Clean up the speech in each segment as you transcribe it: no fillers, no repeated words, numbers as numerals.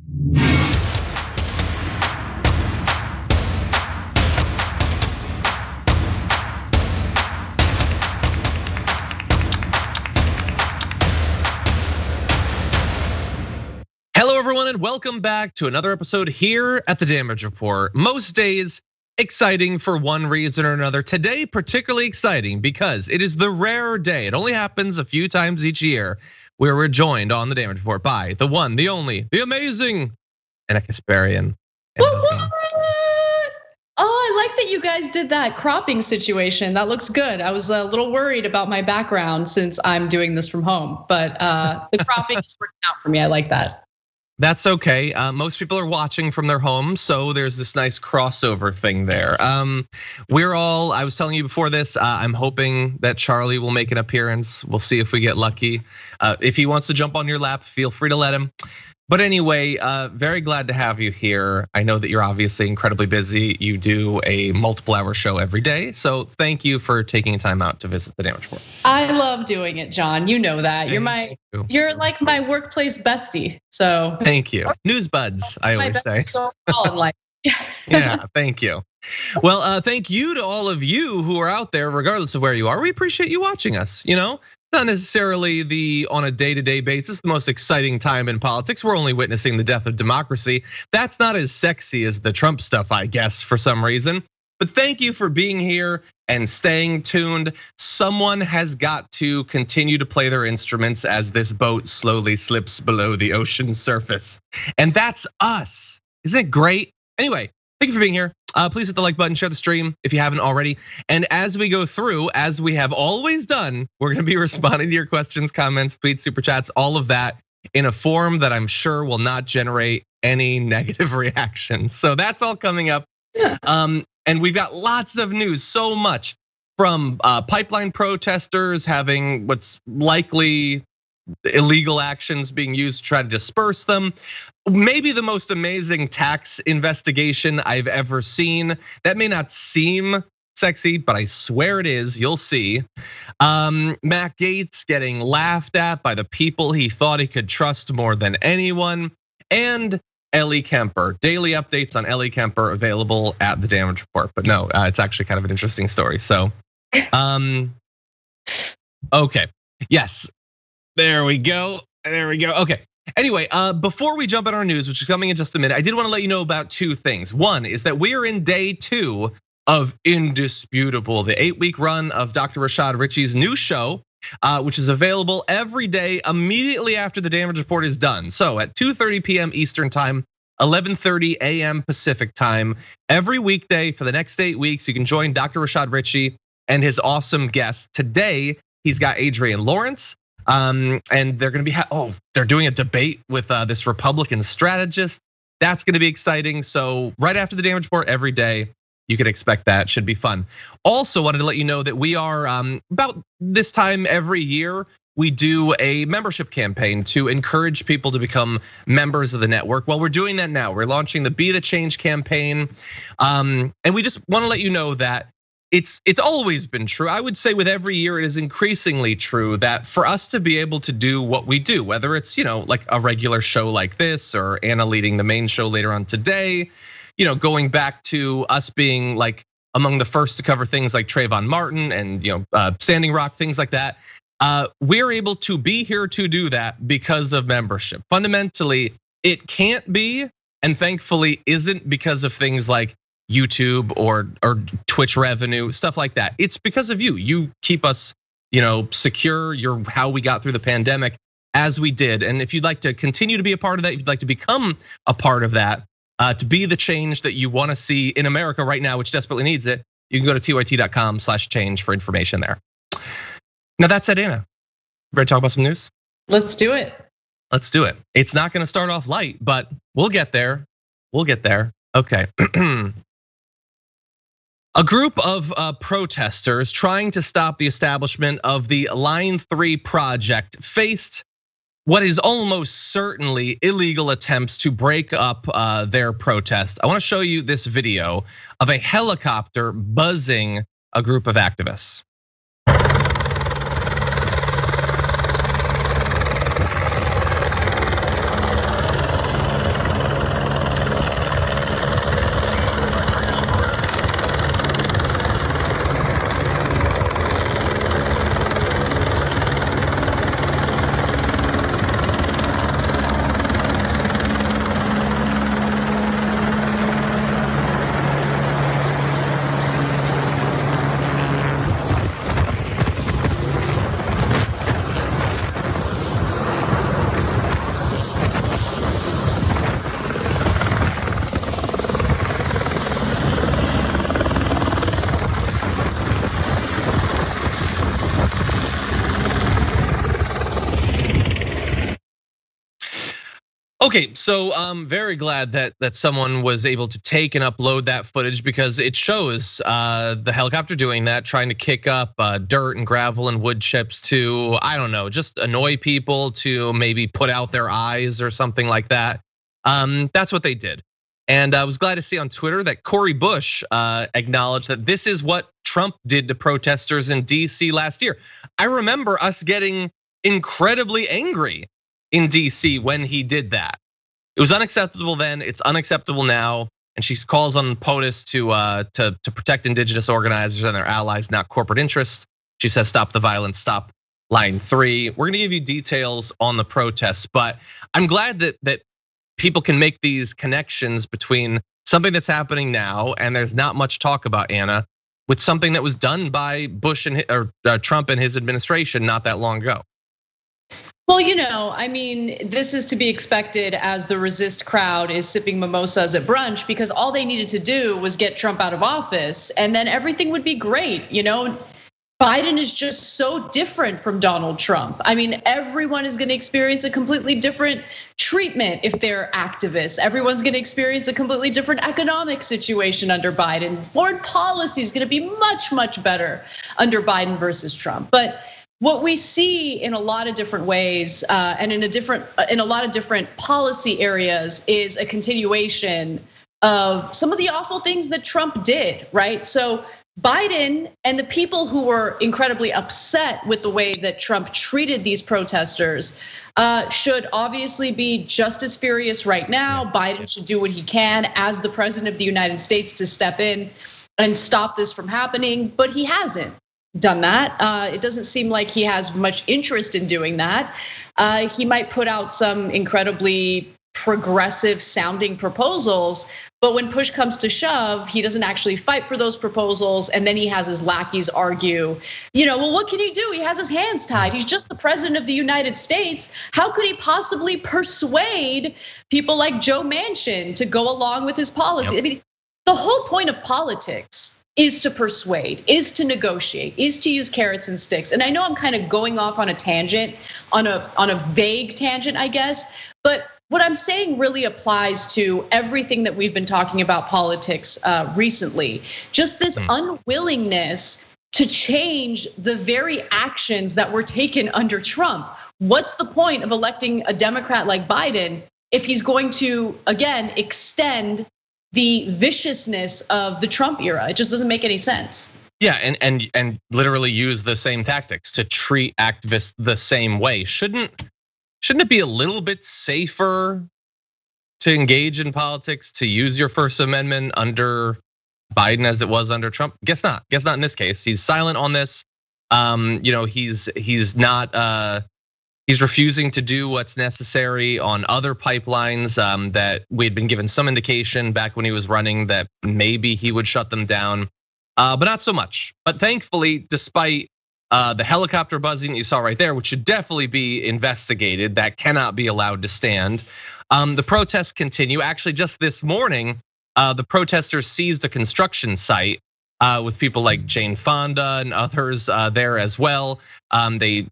Hello everyone and welcome back to another episode here at the Damage Report. Most days exciting for one reason or another. Today particularly exciting because it is the rare day. It only happens a few times each year where we're joined on the Damage Report by the one, the only, the amazing Anna Kasparian. Oh, I like that you guys did that cropping situation. That looks good. I was a little worried about my background since I'm doing this from home, but the cropping is working out for me. I like that. That's okay. Most people are watching from their homes, so there's this nice crossover thing there. I was telling you before this, I'm hoping that Charlie will make an appearance. We'll see if we get lucky. If he wants to jump on your lap, feel free to let him. But anyway, very glad to have you here. I know that you're obviously incredibly busy. You do a multiple-hour show every day. So thank you for taking time out to visit the Damage Report. I love doing it, John. You know that. You're like my workplace bestie. So thank you. News buds, I always say. Yeah, thank you. Well, thank you to all of you who are out there, regardless of where you are. We appreciate you watching us, Not necessarily on a day-to-day basis, the most exciting time in politics. We're only witnessing the death of democracy. That's not as sexy as the Trump stuff, I guess, for some reason. But thank you for being here and staying tuned. Someone has got to continue to play their instruments as this boat slowly slips below the ocean surface. And that's us. Isn't it great? Anyway, thank you for being here. Please hit the like button, share the stream if you haven't already. And as we go through, as we have always done, we're gonna be responding to your questions, comments, tweets, super chats, all of that in a form that I'm sure will not generate any negative reactions. So that's all coming up. And we've got lots of news, so much from pipeline protesters having what's likely illegal actions being used to try to disperse them. Maybe the most amazing tax investigation I've ever seen. That may not seem sexy, but I swear it is, you'll see. Matt Gaetz getting laughed at by the people he thought he could trust more than anyone. And Ellie Kemper, daily updates on Ellie Kemper available at the Damage Report. But no, it's actually kind of an interesting story. So, okay, yes. There we go. Okay. Anyway, before we jump on our news, which is coming in just a minute, I did want to let you know about two things. One is that we are in day 2 of Indisputable, the 8-week run of Dr. Rashad Richey's new show, which is available every day immediately after the Damage Report is done. So at 2:30 p.m. Eastern time, 11:30 a.m. Pacific time, every weekday for the next 8 weeks, you can join Dr. Rashad Richey and his awesome guests. Today, he's got Adrienne Lawrence. And they're gonna be, they're doing a debate with this Republican strategist. That's gonna be exciting. So right after the Damage Report every day, you can expect that, should be fun. Also wanted to let you know that we are, about this time every year, we do a membership campaign to encourage people to become members of the network. Well, we're doing that now. We're launching the Be the Change campaign. And we just wanna let you know that it's always been true. I would say with every year, it is increasingly true that for us to be able to do what we do, whether it's like a regular show like this or Anna leading the main show later on today, going back to us being like among the first to cover things like Trayvon Martin and Standing Rock, things like that. We're able to be here to do that because of membership. Fundamentally, it can't be, and thankfully isn't, because of things like YouTube or Twitch revenue, stuff like that. It's because of you. You keep us, secure. You're how we got through the pandemic as we did. And if you'd like to continue to be a part of that, if you'd like to become a part of that, to be the change that you want to see in America right now, which desperately needs it, you can go to tyt.com/change for information there. Now that said, Anna, ready to talk about some news? Let's do it. Let's do it. It's not gonna start off light, but we'll get there. Okay. A group of protesters trying to stop the establishment of the Line 3 project faced what is almost certainly illegal attempts to break up their protest. I want to show you this video of a helicopter buzzing a group of activists. Okay, so I'm very glad that someone was able to take and upload that footage because it shows the helicopter doing that, trying to kick up dirt and gravel and wood chips to, I don't know, just annoy people, to maybe put out their eyes or something like that. That's what they did. And I was glad to see on Twitter that Cori Bush acknowledged that this is what Trump did to protesters in DC last year. I remember us getting incredibly angry in DC when he did that. It was unacceptable then, it's unacceptable now. And she calls on POTUS to protect indigenous organizers and their allies, not corporate interests. She says, stop the violence, stop line 3. We're gonna give you details on the protests, but I'm glad that people can make these connections between something that's happening now, and there's not much talk about, Anna, with something that was done by Bush or Trump and his administration not that long ago. Well, I mean, this is to be expected as the resist crowd is sipping mimosas at brunch, because all they needed to do was get Trump out of office and then everything would be great. Biden is just so different from Donald Trump. I mean, everyone is gonna experience a completely different treatment if they're activists. Everyone's gonna experience a completely different economic situation under Biden. Foreign policy is gonna be much, much better under Biden versus Trump. But what we see in a lot of different ways and in a lot of different policy areas is a continuation of some of the awful things that Trump did, right? So Biden and the people who were incredibly upset with the way that Trump treated these protesters should obviously be just as furious right now. Biden should do what he can as the president of the United States to step in and stop this from happening, but he hasn't done that. It doesn't seem like he has much interest in doing that. He might put out some incredibly progressive sounding proposals, but when push comes to shove, he doesn't actually fight for those proposals. And then he has his lackeys argue, well, what can he do? He has his hands tied. He's just the president of the United States. How could he possibly persuade people like Joe Manchin to go along with his policy? I mean, the whole point of politics is to persuade, is to negotiate, is to use carrots and sticks. And I know I'm kind of going off on a tangent, on a vague tangent, I guess. But what I'm saying really applies to everything that we've been talking about politics recently. Just this unwillingness to change the very actions that were taken under Trump. What's the point of electing a Democrat like Biden if he's going to, again, extend the viciousness of the Trump era? It just doesn't make any sense. Yeah, and literally use the same tactics to treat activists the same way. Shouldn't it be a little bit safer to engage in politics, to use your First Amendment under Biden as it was under Trump? Guess not. Guess not in this case. He's silent on this. He's not. He's refusing to do what's necessary on other pipelines that we had been given some indication back when he was running that maybe he would shut them down, but not so much. But thankfully, despite the helicopter buzzing that you saw right there, which should definitely be investigated, that cannot be allowed to stand. The protests continue. Actually, just this morning, the protesters seized a construction site with people like Jane Fonda and others there as well. They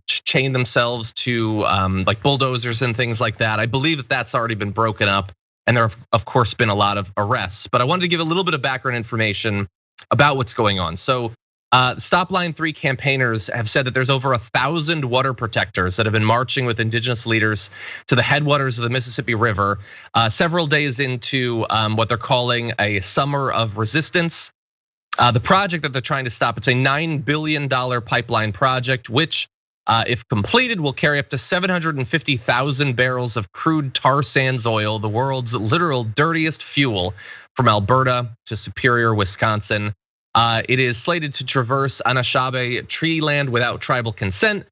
chained themselves to like bulldozers and things like that. I believe that that's already been broken up, and there have, of course, been a lot of arrests. But I wanted to give a little bit of background information about what's going on. So Stop Line 3 campaigners have said that there's over 1,000 water protectors that have been marching with indigenous leaders to the headwaters of the Mississippi River, several days into what they're calling a summer of resistance. The project that they're trying to stop, it's a $9 billion pipeline project, which if completed will carry up to 750,000 barrels of crude tar sands oil, the world's literal dirtiest fuel, from Alberta to Superior, Wisconsin. It is slated to traverse Anishinaabe tree land without tribal consent,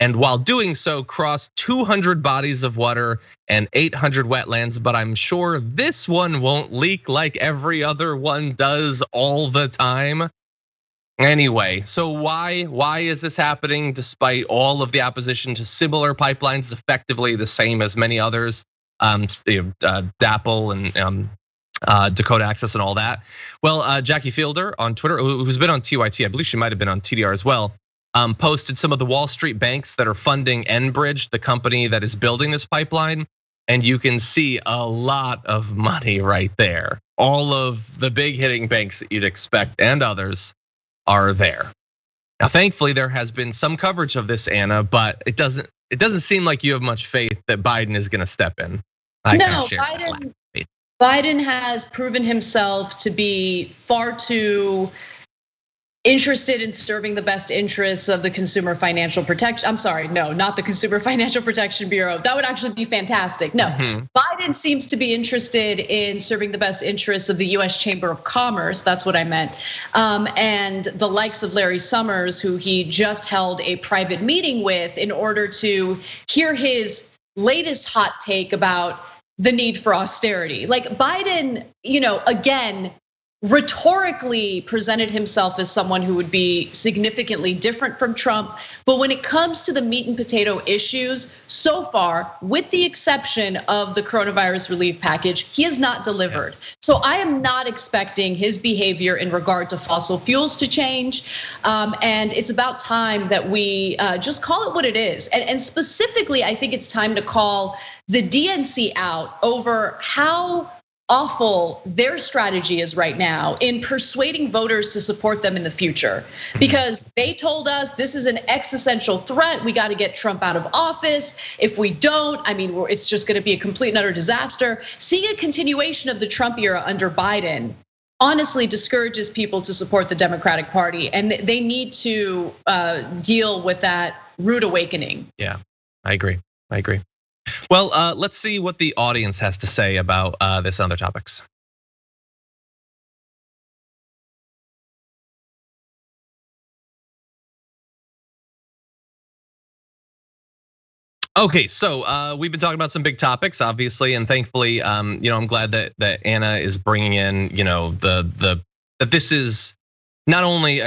and while doing so, cross 200 bodies of water and 800 wetlands. But I'm sure this one won't leak like every other one does all the time. Anyway, so why is this happening despite all of the opposition to similar pipelines, effectively the same as many others, DAPL and Dakota Access and all that? Well, Jackie Fielder on Twitter, who's been on TYT, I believe she might have been on TDR as well, posted some of the Wall Street banks that are funding Enbridge, the company that is building this pipeline. and you can see a lot of money right there. All of the big hitting banks that you'd expect and others are there. Now, thankfully, there has been some coverage of this, Anna, but it doesn't seem like you have much faith that Biden is going to step in. No, Biden has proven himself to be far too interested in serving the best interests of the Consumer Financial Protection. I'm sorry, no, not the Consumer Financial Protection Bureau. That would actually be fantastic. No, Biden seems to be interested in serving the best interests of the US Chamber of Commerce. That's what I meant. And the likes of Larry Summers, who he just held a private meeting with in order to hear his latest hot take about the need for austerity. Like Biden, again, rhetorically presented himself as someone who would be significantly different from Trump. But when it comes to the meat and potato issues, so far, with the exception of the coronavirus relief package, he has not delivered. So I am not expecting his behavior in regard to fossil fuels to change. And it's about time that we just call it what it is. And specifically, I think it's time to call the DNC out over how awful their strategy is right now in persuading voters to support them in the future. Because they told us this is an existential threat. We got to get Trump out of office. If we don't, it's just going to be a complete and utter disaster. Seeing a continuation of the Trump era under Biden honestly discourages people to support the Democratic Party, and they need to deal with that rude awakening. Yeah, I agree. Well, let's see what the audience has to say about this and other topics. Okay, so we've been talking about some big topics, obviously, and thankfully, I'm glad that Anna is bringing in, that this is not only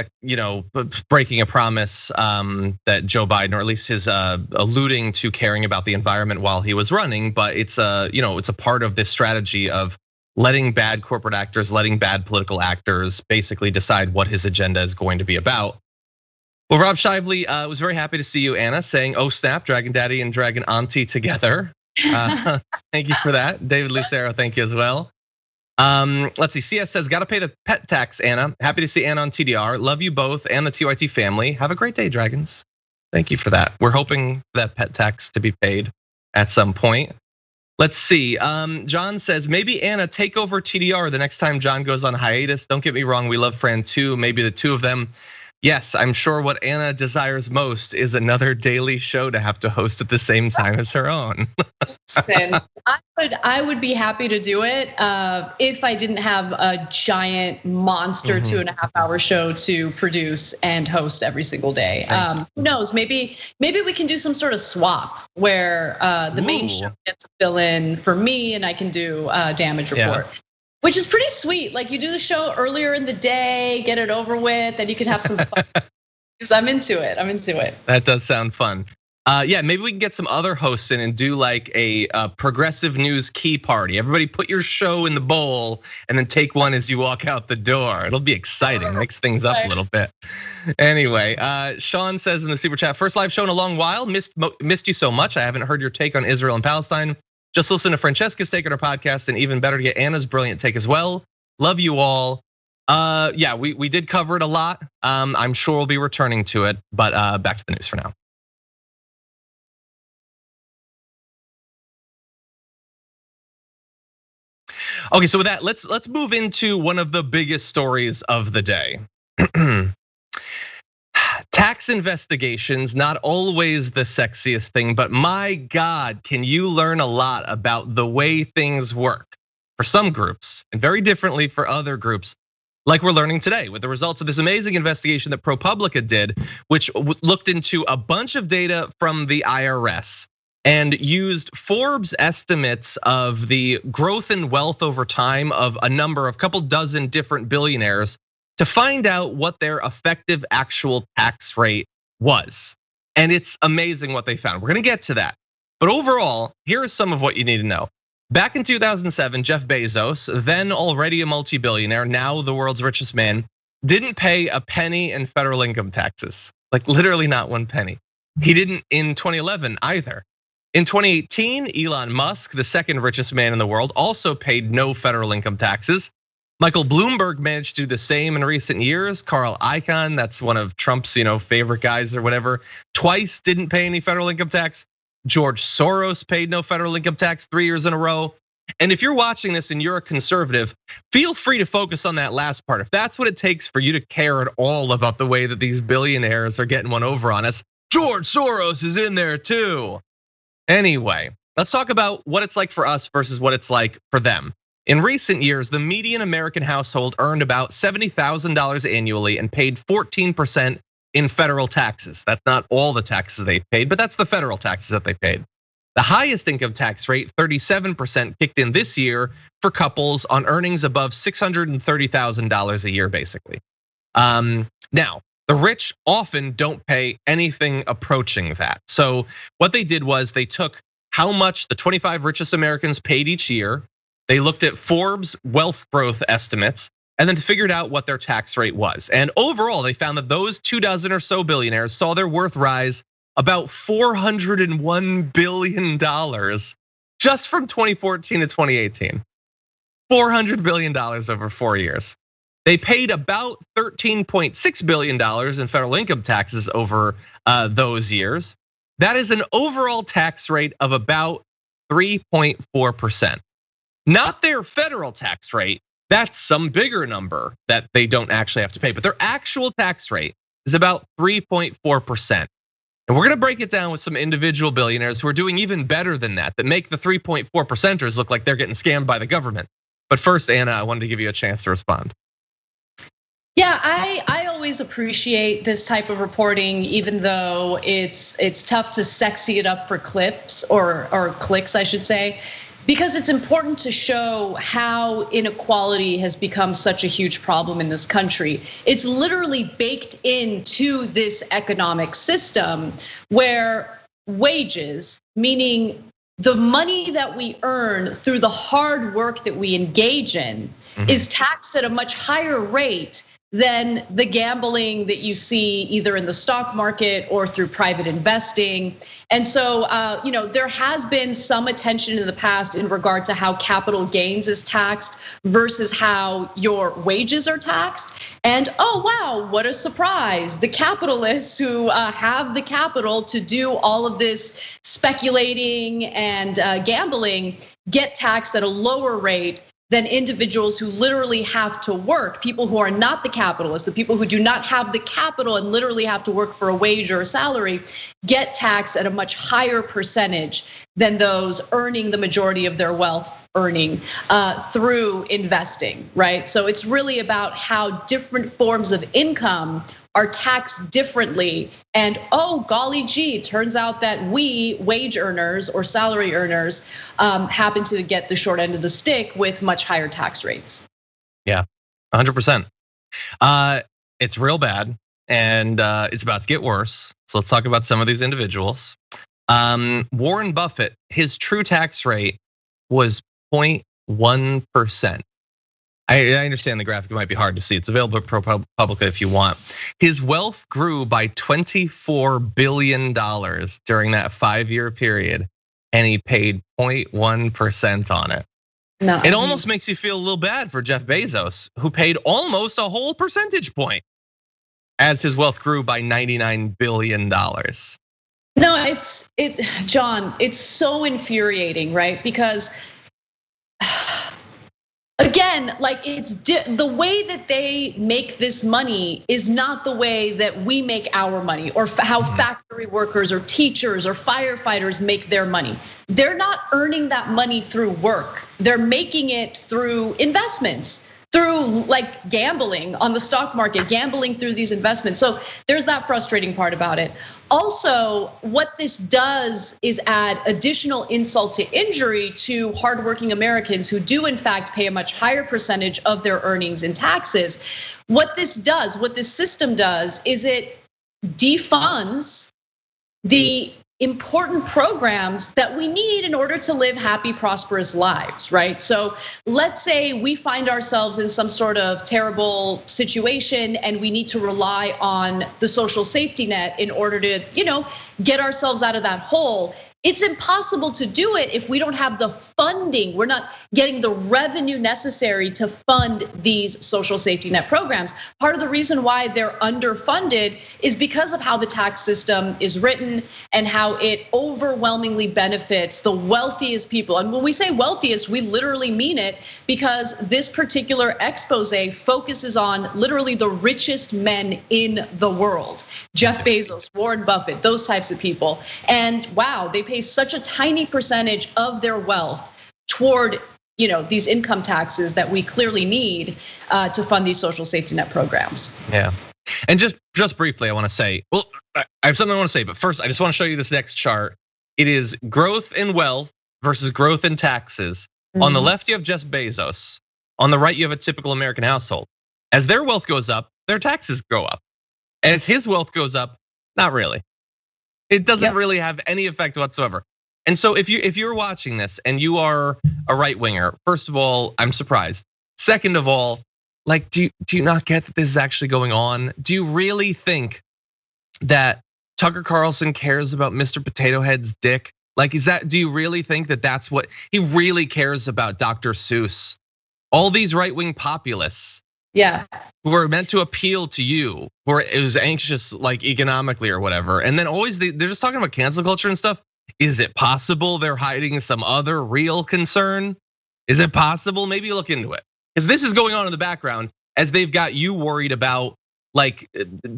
breaking a promise that Joe Biden, or at least his alluding to caring about the environment while he was running, but it's a part of this strategy of letting bad corporate actors, letting bad political actors basically decide what his agenda is going to be about. Well, Rob Shively was very happy to see you, Anna, saying, "Oh snap, Dragon Daddy and Dragon Auntie together." Thank you for that. David Lucero, thank you as well. Let's see, CS says, gotta pay the pet tax, Anna. Happy to see Anna on TDR. Love you both and the TYT family. Have a great day, Dragons. Thank you for that. We're hoping that pet tax to be paid at some point. Let's see, John says, maybe Anna take over TDR the next time John goes on hiatus. Don't get me wrong, we love Fran too, maybe the two of them. Yes, I'm sure what Anna desires most is another daily show to have to host at the same time as her own. Listen, I would be happy to do it if I didn't have a giant monster 2.5 hour show to produce and host every single day. Who knows? Maybe we can do some sort of swap where the main show gets a fill in for me and I can do damage report. Yeah. Which is pretty sweet. Like you do the show earlier in the day, get it over with, and you can have some fun. Because I'm into it. That does sound fun. Yeah, maybe we can get some other hosts in and do like a progressive news key party. Everybody put your show in the bowl and then take one as you walk out the door. It'll be exciting, mix things up a little bit. Anyway, Sean says in the super chat, first live show in a long while, missed you so much. I haven't heard your take on Israel and Palestine. Just listen to Francesca's take on our podcast, and even better to get Anna's brilliant take as well. Love you all. Yeah, we did cover it a lot. I'm sure we'll be returning to it, but back to the news for now. Okay, so with that, let's move into one of the biggest stories of the day. Tax investigations, not always the sexiest thing, but my God, can you learn a lot about the way things work for some groups and very differently for other groups, like we're learning today with the results of this amazing investigation that ProPublica did, which looked into a bunch of data from the IRS and used Forbes estimates of the growth in wealth over time of a couple dozen different billionaires to find out what their effective actual tax rate was. And it's amazing what they found. We're gonna get to that. But overall, here is some of what you need to know. Back in 2007, Jeff Bezos, then already a multi-billionaire, now the world's richest man, didn't pay a penny in federal income taxes. Like literally not one penny. He didn't in 2011 either. In 2018, Elon Musk, the second richest man in the world, also paid no federal income taxes. Michael Bloomberg managed to do the same in recent years. Carl Icahn, that's one of Trump's favorite guys or whatever, twice didn't pay any federal income tax. George Soros paid no federal income tax 3 years in a row. And if you're watching this and you're a conservative, feel free to focus on that last part. If that's what it takes for you to care at all about the way that these billionaires are getting one over on us, George Soros is in there too. Anyway, let's talk about what it's like for us versus what it's like for them. In recent years, the median American household earned about $70,000 annually and paid 14% in federal taxes. That's not all the taxes they've paid, but that's the federal taxes that they paid. The highest income tax rate, 37%, kicked in this year for couples on earnings above $630,000 a year, basically. Now, the rich often don't pay anything approaching that. So what they did was they took how much the 25 richest Americans paid each year. They looked at Forbes wealth growth estimates and then figured out what their tax rate was. And overall, they found that those 24 or so billionaires saw their worth rise about $401 billion just from 2014 to 2018. $400 billion over 4 years. They paid about $13.6 billion in federal income taxes over those years. That is an overall tax rate of about 3.4%. Not their federal tax rate, that's some bigger number that they don't actually have to pay, but their actual tax rate is about 3.4%. And we're gonna break it down with some individual billionaires who are doing even better than that make the 3.4%ers look like they're getting scammed by the government. But first, Anna, I wanted to give you a chance to respond. Yeah, I always appreciate this type of reporting, even though it's tough to sexy it up for clips or clicks, I should say, because it's important to show how inequality has become such a huge problem in this country. It's literally baked into this economic system where wages, meaning the money that we earn through the hard work that we engage in, is taxed at a much higher rate than the gambling that you see either in the stock market or through private investing. And so, there has been some attention in the past in regard to how capital gains is taxed versus how your wages are taxed. And oh wow, what a surprise. The capitalists who have the capital to do all of this speculating and gambling get taxed at a lower rate than individuals who literally have to work, people who are not the capitalists, the people who do not have the capital and literally have to work for a wage or a salary, get taxed at a much higher percentage than those earning the majority of their wealth earning through investing, right? So it's really about how different forms of income are taxed differently. And oh, golly gee, turns out that we wage earners or salary earners happen to get the short end of the stick with much higher tax rates. Yeah, 100%. It's real bad and it's about to get worse. So let's talk about some of these individuals. Warren Buffett, his true tax rate was 0.1%. I understand the graphic might be hard to see. It's available publicly if you want. His wealth grew by $24 billion during that 5-year period, and he paid 0.1% on it. No, it almost makes you feel a little bad for Jeff Bezos, who paid almost a whole percentage point as his wealth grew by $99 billion. No, John, it's so infuriating, right? Because again, like the way that they make this money is not the way that we make our money, or how factory workers or teachers or firefighters make their money. They're not earning that money through work. They're making it through investments, through like gambling on the stock market, gambling through these investments. So there's that frustrating part about it. Also, what this does is add additional insult to injury to hardworking Americans who do in fact pay a much higher percentage of their earnings in taxes. What this system does is it defunds the important programs that we need in order to live happy, prosperous lives, right? So let's say we find ourselves in some sort of terrible situation and we need to rely on the social safety net in order to, get ourselves out of that hole. it's impossible to do it if we don't have the funding. We're not getting the revenue necessary to fund these social safety net programs. Part of the reason why they're underfunded is because of how the tax system is written and how it overwhelmingly benefits the wealthiest people. And when we say wealthiest, we literally mean it, because this particular expose focuses on literally the richest men in the world. Jeff Bezos, Warren Buffett, those types of people. And wow, they pay such a tiny percentage of their wealth toward these income taxes that we clearly need to fund these social safety net programs. Yeah, and just briefly, I want to say, well, I have something I want to say, but first, I just want to show you this next chart. It is growth in wealth versus growth in taxes. On the left, you have Jeff Bezos. On the right, you have a typical American household. As their wealth goes up, their taxes go up. As his wealth goes up, not really. It doesn't really have any effect whatsoever. And so if you're watching this and you are a right winger, first of all, I'm surprised. Second of all, like, do you not get that this is actually going on? Do you really think that Tucker Carlson cares about Mr. Potato Head's dick? Like, do you really think that that's what he really cares about? Dr. Seuss, all these right-wing populists. Yeah. Who are meant to appeal to you, who are anxious like economically or whatever. And then always they're just talking about cancel culture and stuff. Is it possible they're hiding some other real concern? Is it possible? Maybe look into it. Because this is going on in the background as they've got you worried about like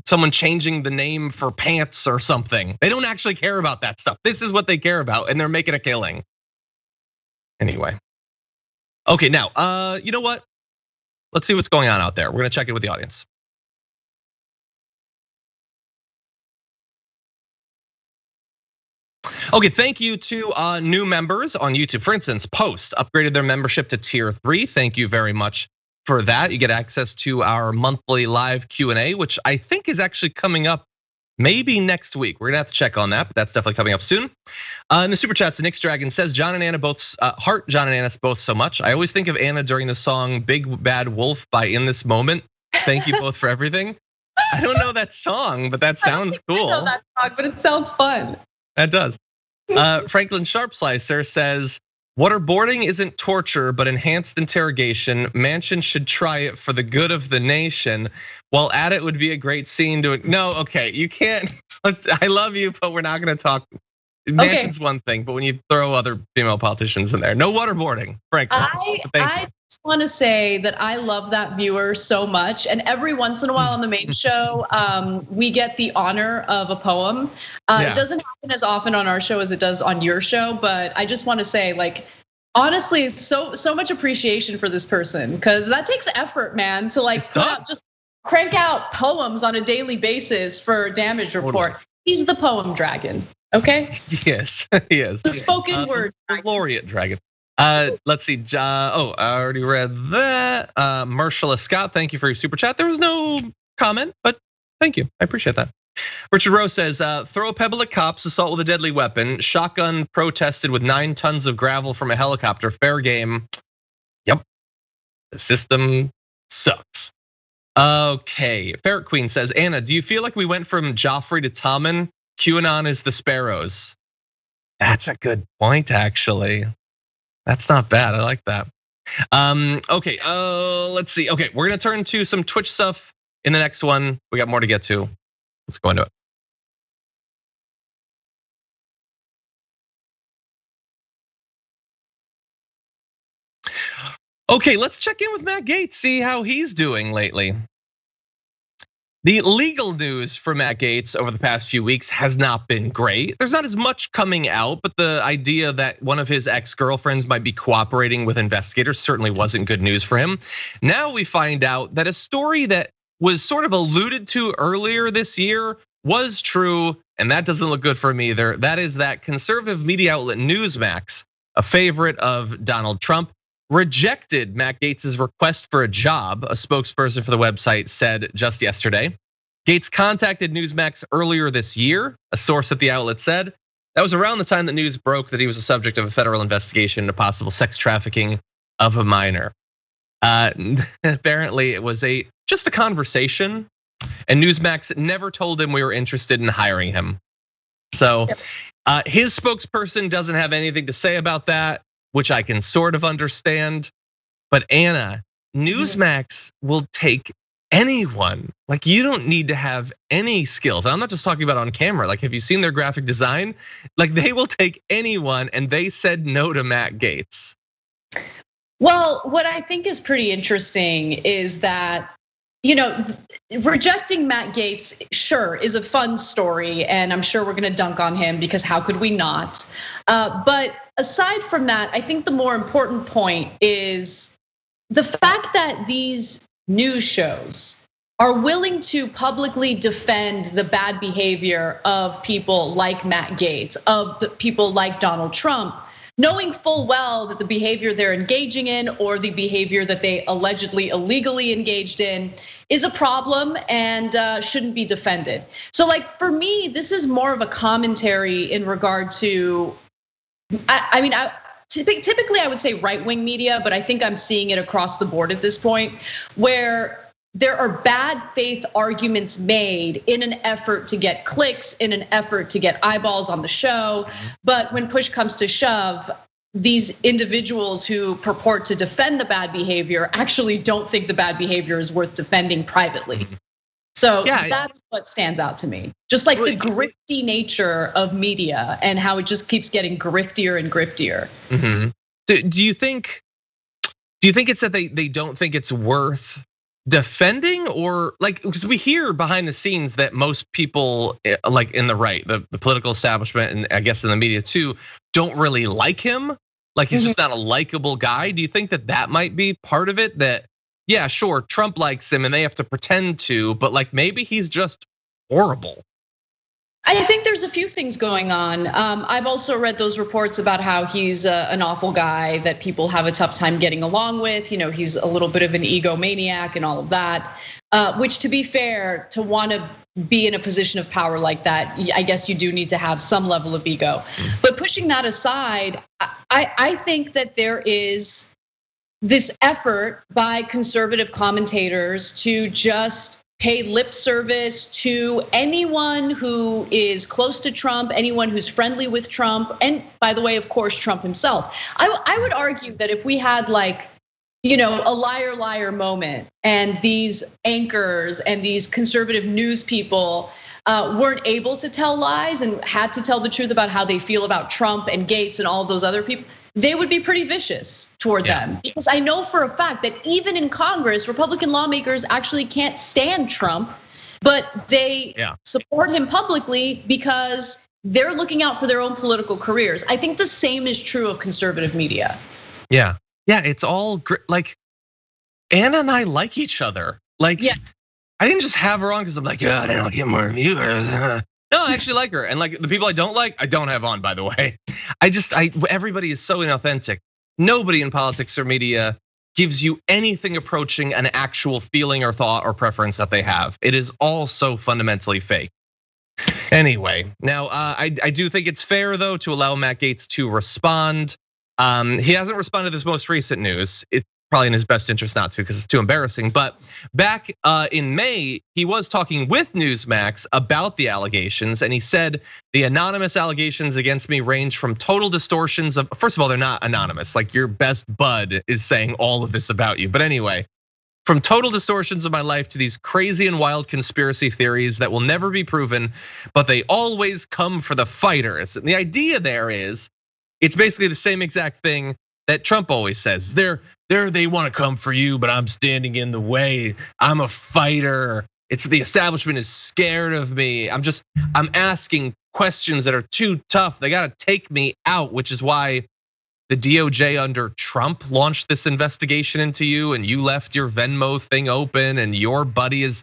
someone changing the name for pants or something. They don't actually care about that stuff. This is what they care about, and they're making a killing. Anyway. Okay, now, you know what? Let's see what's going on out there. We're gonna check in with the audience. Okay, thank you to new members on YouTube. For instance, Post upgraded their membership to tier 3. Thank you very much for that. You get access to our monthly live Q&A, which I think is actually coming up maybe next week. We're gonna have to check on that, but that's definitely coming up soon. In the super chats, the Nick's Dragon says, John and Anna both, heart John and Anna both so much. I always think of Anna during the song Big Bad Wolf by In This Moment. Thank you both for everything. I don't know that song, but that sounds cool. I know that song, but it sounds fun. That does. Franklin Sharpslicer says, waterboarding isn't torture, but enhanced interrogation. Manchin should try it for the good of the nation. While at it would be a great scene to, no, okay, you can't, I love you, but we're not gonna talk. Manchin's one thing, but when you throw other female politicians in there, no waterboarding, frankly. I just wanna say that I love that viewer so much. And every once in a while on the main show, we get the honor of a poem. It doesn't happen as often on our show as it does on your show, but I just wanna say, like, honestly, so much appreciation for this person, because that takes effort, man, to like put out, just crank out poems on a daily basis for Damage Report. He's the poem dragon, okay? Yes, he is. The spoken word. The laureate dragon. Let's see, I already read that. Marshalla Scott, thank you for your super chat. There was no comment, but thank you, I appreciate that. Richard Rowe says, throw a pebble at cops, assault with a deadly weapon, shotgun protested with 9 tons of gravel from a helicopter, fair game. Yep, the system sucks. Okay, Ferret Queen says, Anna, do you feel like we went from Joffrey to Tommen? QAnon is the sparrows. That's a good point, actually. That's not bad, I like that. Okay, let's see. Okay, we're gonna turn to some Twitch stuff in the next one. We got more to get to. Let's go into it. Okay, let's check in with Matt Gaetz, see how he's doing lately. The legal news for Matt Gaetz over the past few weeks has not been great. There's not as much coming out, but the idea that one of his ex-girlfriends might be cooperating with investigators certainly wasn't good news for him. Now we find out that a story that was sort of alluded to earlier this year was true, and that doesn't look good for him either. That is that conservative media outlet Newsmax, a favorite of Donald Trump, rejected Matt Gaetz's request for a job, a spokesperson for the website said just yesterday. Gaetz contacted Newsmax earlier this year, a source at the outlet said. That was around the time that news broke that he was the subject of a federal investigation into possible sex trafficking of a minor. Apparently it was just a conversation, and Newsmax never told him we were interested in hiring him. So his spokesperson doesn't have anything to say about that, which I can sort of understand. But Anna, Newsmax will take anyone. Like, you don't need to have any skills. I'm not just talking about on camera. Like, have you seen their graphic design? Like, they will take anyone, and they said no to Matt Gaetz. Well, what I think is pretty interesting is that, rejecting Matt Gaetz, sure, is a fun story, and I'm sure we're gonna dunk on him because how could we not? But aside from that, I think the more important point is the fact that these news shows are willing to publicly defend the bad behavior of people like Matt Gaetz, of the people like Donald Trump, knowing full well that the behavior they're engaging in or the behavior that they allegedly illegally engaged in is a problem and shouldn't be defended. So like, for me, this is more of a commentary in regard to, typically I would say right-wing media, but I think I'm seeing it across the board at this point, where there are bad faith arguments made in an effort to get clicks, in an effort to get eyeballs on the show. But when push comes to shove, these individuals who purport to defend the bad behavior actually don't think the bad behavior is worth defending privately. So that's what stands out to me. Just like the grifty nature of media and how it just keeps getting griftier and griftier. Do you think it's that they don't think it's worth defending, or like, because we hear behind the scenes that most people like in the right, the political establishment, and I guess in the media too, don't really like him. Like, he's just not a likable guy. Do you think that might be part of it? That, yeah, sure, Trump likes him and they have to pretend to, but like maybe he's just horrible. I think there's a few things going on. I've also read those reports about how he's an awful guy that people have a tough time getting along with. He's a little bit of an egomaniac and all of that, which, to be fair, to want to be in a position of power like that, I guess you do need to have some level of ego. But pushing that aside, I think that there is this effort by conservative commentators to just pay lip service to anyone who is close to Trump, anyone who's friendly with Trump, and by the way, of course, Trump himself. I would argue that if we had like, a liar liar moment, and these anchors and these conservative news people weren't able to tell lies and had to tell the truth about how they feel about Trump and Gaetz and all of those other people, they would be pretty vicious toward them. Because I know for a fact that even in Congress, Republican lawmakers actually can't stand Trump, but they support him publicly because they're looking out for their own political careers. I think the same is true of conservative media. Yeah, it's all like, Anna and I like each other. Like, I didn't just have her on because I'm like, God, I don't get more viewers. No, I actually like her, and like the people I don't like, I don't have on, by the way. Everybody is so inauthentic. Nobody in politics or media gives you anything approaching an actual feeling or thought or preference that they have. It is all so fundamentally fake. Anyway, now I do think it's fair though to allow Matt Gaetz to respond. He hasn't responded to this most recent news. It's probably in his best interest not to because it's too embarrassing. But back in May, he was talking with Newsmax about the allegations, and he said the anonymous allegations against me range from total distortions of, first of all, they're not anonymous. Like, your best bud is saying all of this about you. But anyway, from total distortions of my life to these crazy and wild conspiracy theories that will never be proven, but they always come for the fighters. And the idea there is, it's basically the same exact thing that Trump always says. They want to come for you, but I'm standing in the way. I'm a fighter. It's the establishment is scared of me. I'm asking questions that are too tough. They got to take me out, which is why the DOJ under Trump launched this investigation into you, and you left your Venmo thing open, and your buddy is,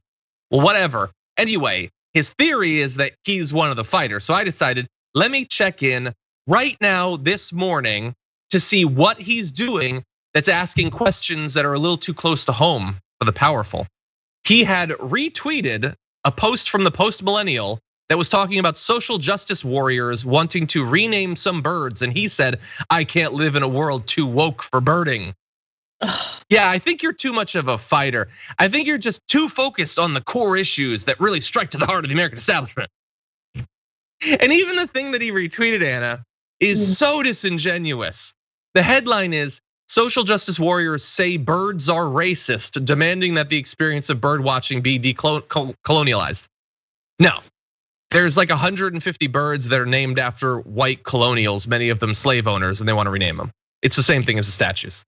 well, whatever. Anyway, his theory is that he's one of the fighters. So I decided, let me check in right now this morning to see what he's doing that's asking questions that are a little too close to home for the powerful. He had retweeted a post from the Post Millennial that was talking about social justice warriors wanting to rename some birds. And he said, I can't live in a world too woke for birding. Yeah, I think you're too much of a fighter. I think you're just too focused on the core issues that really strike to the heart of the American establishment. And even the thing that he retweeted, Anna, is so disingenuous. The headline is, social justice warriors say birds are racist, demanding that the experience of bird watching be decolonialized. No, there's like 150 birds that are named after white colonials, many of them slave owners, and they want to rename them. It's the same thing as the statues.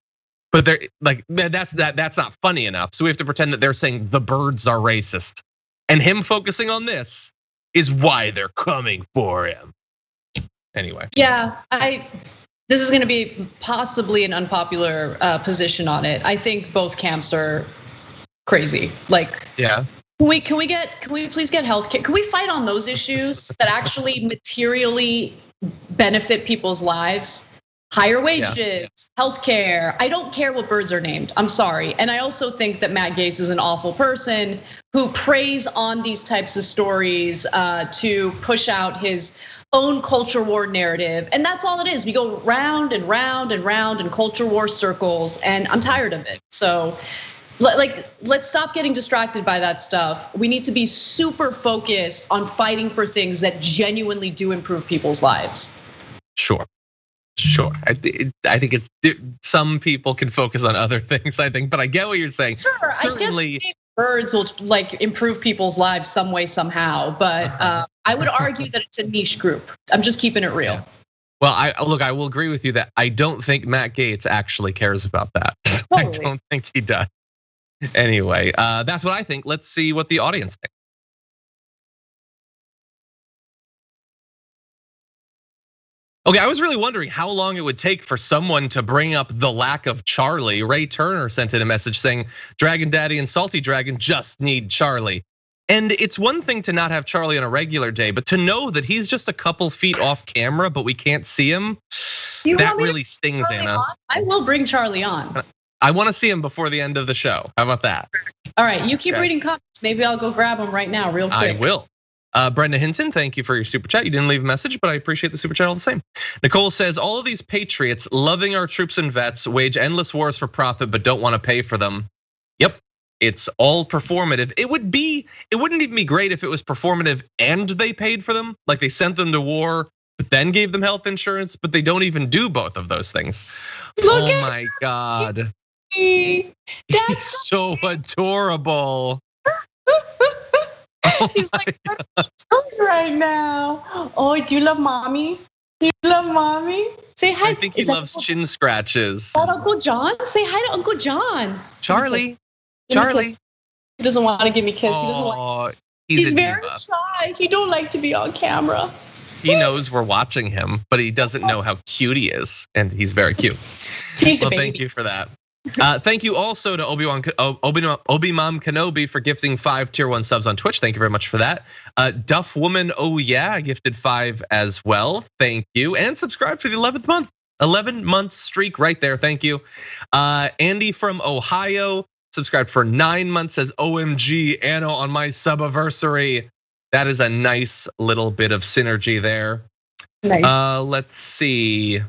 But they're like, that's not funny enough. So we have to pretend that they're saying the birds are racist. And him focusing on this is why they're coming for him. Anyway. Yeah, this is gonna be possibly an unpopular position on it. I think both camps are crazy. Like, yeah. Can we please get healthcare? Can we fight on those issues that actually materially benefit people's lives? Higher wages, healthcare. I don't care what birds are named. I'm sorry. And I also think that Matt Gaetz is an awful person who preys on these types of stories to push out his own culture war narrative. And that's all it is. We go round and round and round in culture war circles, and I'm tired of it. So let's stop getting distracted by that stuff. We need to be super focused on fighting for things that genuinely do improve people's lives. Sure. I think it's some people can focus on other things, I think, but I get what you're saying. Sure, certainly, I guess birds will like improve people's lives some way, somehow. But I would argue that it's a niche group. I'm just keeping it real. Yeah. Well, I will agree with you that I don't think Matt Gaetz actually cares about that. Totally. I don't think he does. Anyway, that's what I think. Let's see what the audience thinks. Okay, I was really wondering how long it would take for someone to bring up the lack of Charlie. Ray Turner sent in a message saying, Dragon Daddy and Salty Dragon just need Charlie. And it's one thing to not have Charlie on a regular day, but to know that he's just a couple feet off camera, but we can't see him, that really stings, Anna. I will bring Charlie on. I want to see him before the end of the show. How about that? All right, you keep reading comments. Maybe I'll go grab them right now, real quick. I will. Brenda Hinton, thank you for your super chat. You didn't leave a message, but I appreciate the super chat all the same. Nicole says, all of these patriots loving our troops and vets wage endless wars for profit, but don't want to pay for them. Yep, it's all performative. It wouldn't even be great if it was performative and they paid for them. Like they sent them to war, but then gave them health insurance, but they don't even do both of those things. Oh my God. That's so adorable. He's like right now. Oh, do you love mommy? Do you love mommy? Say hi. I think he loves chin scratches. Uncle John? Say hi to Uncle John. Charlie. He doesn't want to give me a kiss. He doesn't want. He's very shy. He don't like to be on camera. He knows we're watching him, but he doesn't know how cute he is, and he's very cute. Well, thank you for that. Thank you also to Obi-Wan Kenobi for gifting 5 tier 1 subs on Twitch. Thank you very much for that. Duff Woman, oh yeah, gifted 5 as well. Thank you. And subscribe for the 11th month. 11-month streak right there. Thank you. Andy from Ohio subscribed for 9 months, says OMG, Anno on my subiversary. That is a nice little bit of synergy there. Nice. Let's see.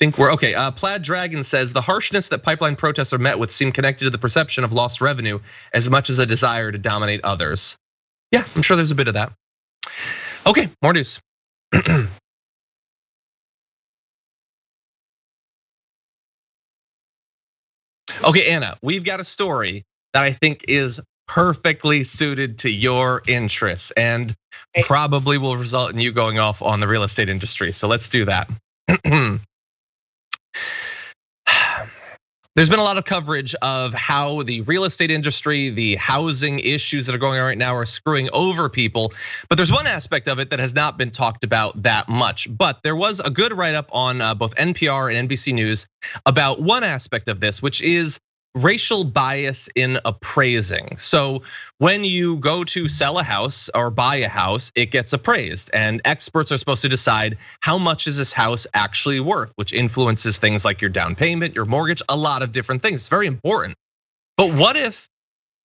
Think we're okay. Plaid Dragon says the harshness that pipeline protests are met with seem connected to the perception of lost revenue as much as a desire to dominate others. Yeah, I'm sure there's a bit of that. Okay, more news. Okay, Anna, we've got a story that I think is perfectly suited to your interests and probably will result in you going off on the real estate industry. So let's do that. There's been a lot of coverage of how the real estate industry, the housing issues that are going on right now are screwing over people. But there's one aspect of it that has not been talked about that much. But there was a good write-up on both NPR and NBC News about one aspect of this, which is racial bias in appraising. So when you go to sell a house or buy a house, it gets appraised, and experts are supposed to decide how much is this house actually worth, which influences things like your down payment, your mortgage, a lot of different things. It's very important. But what if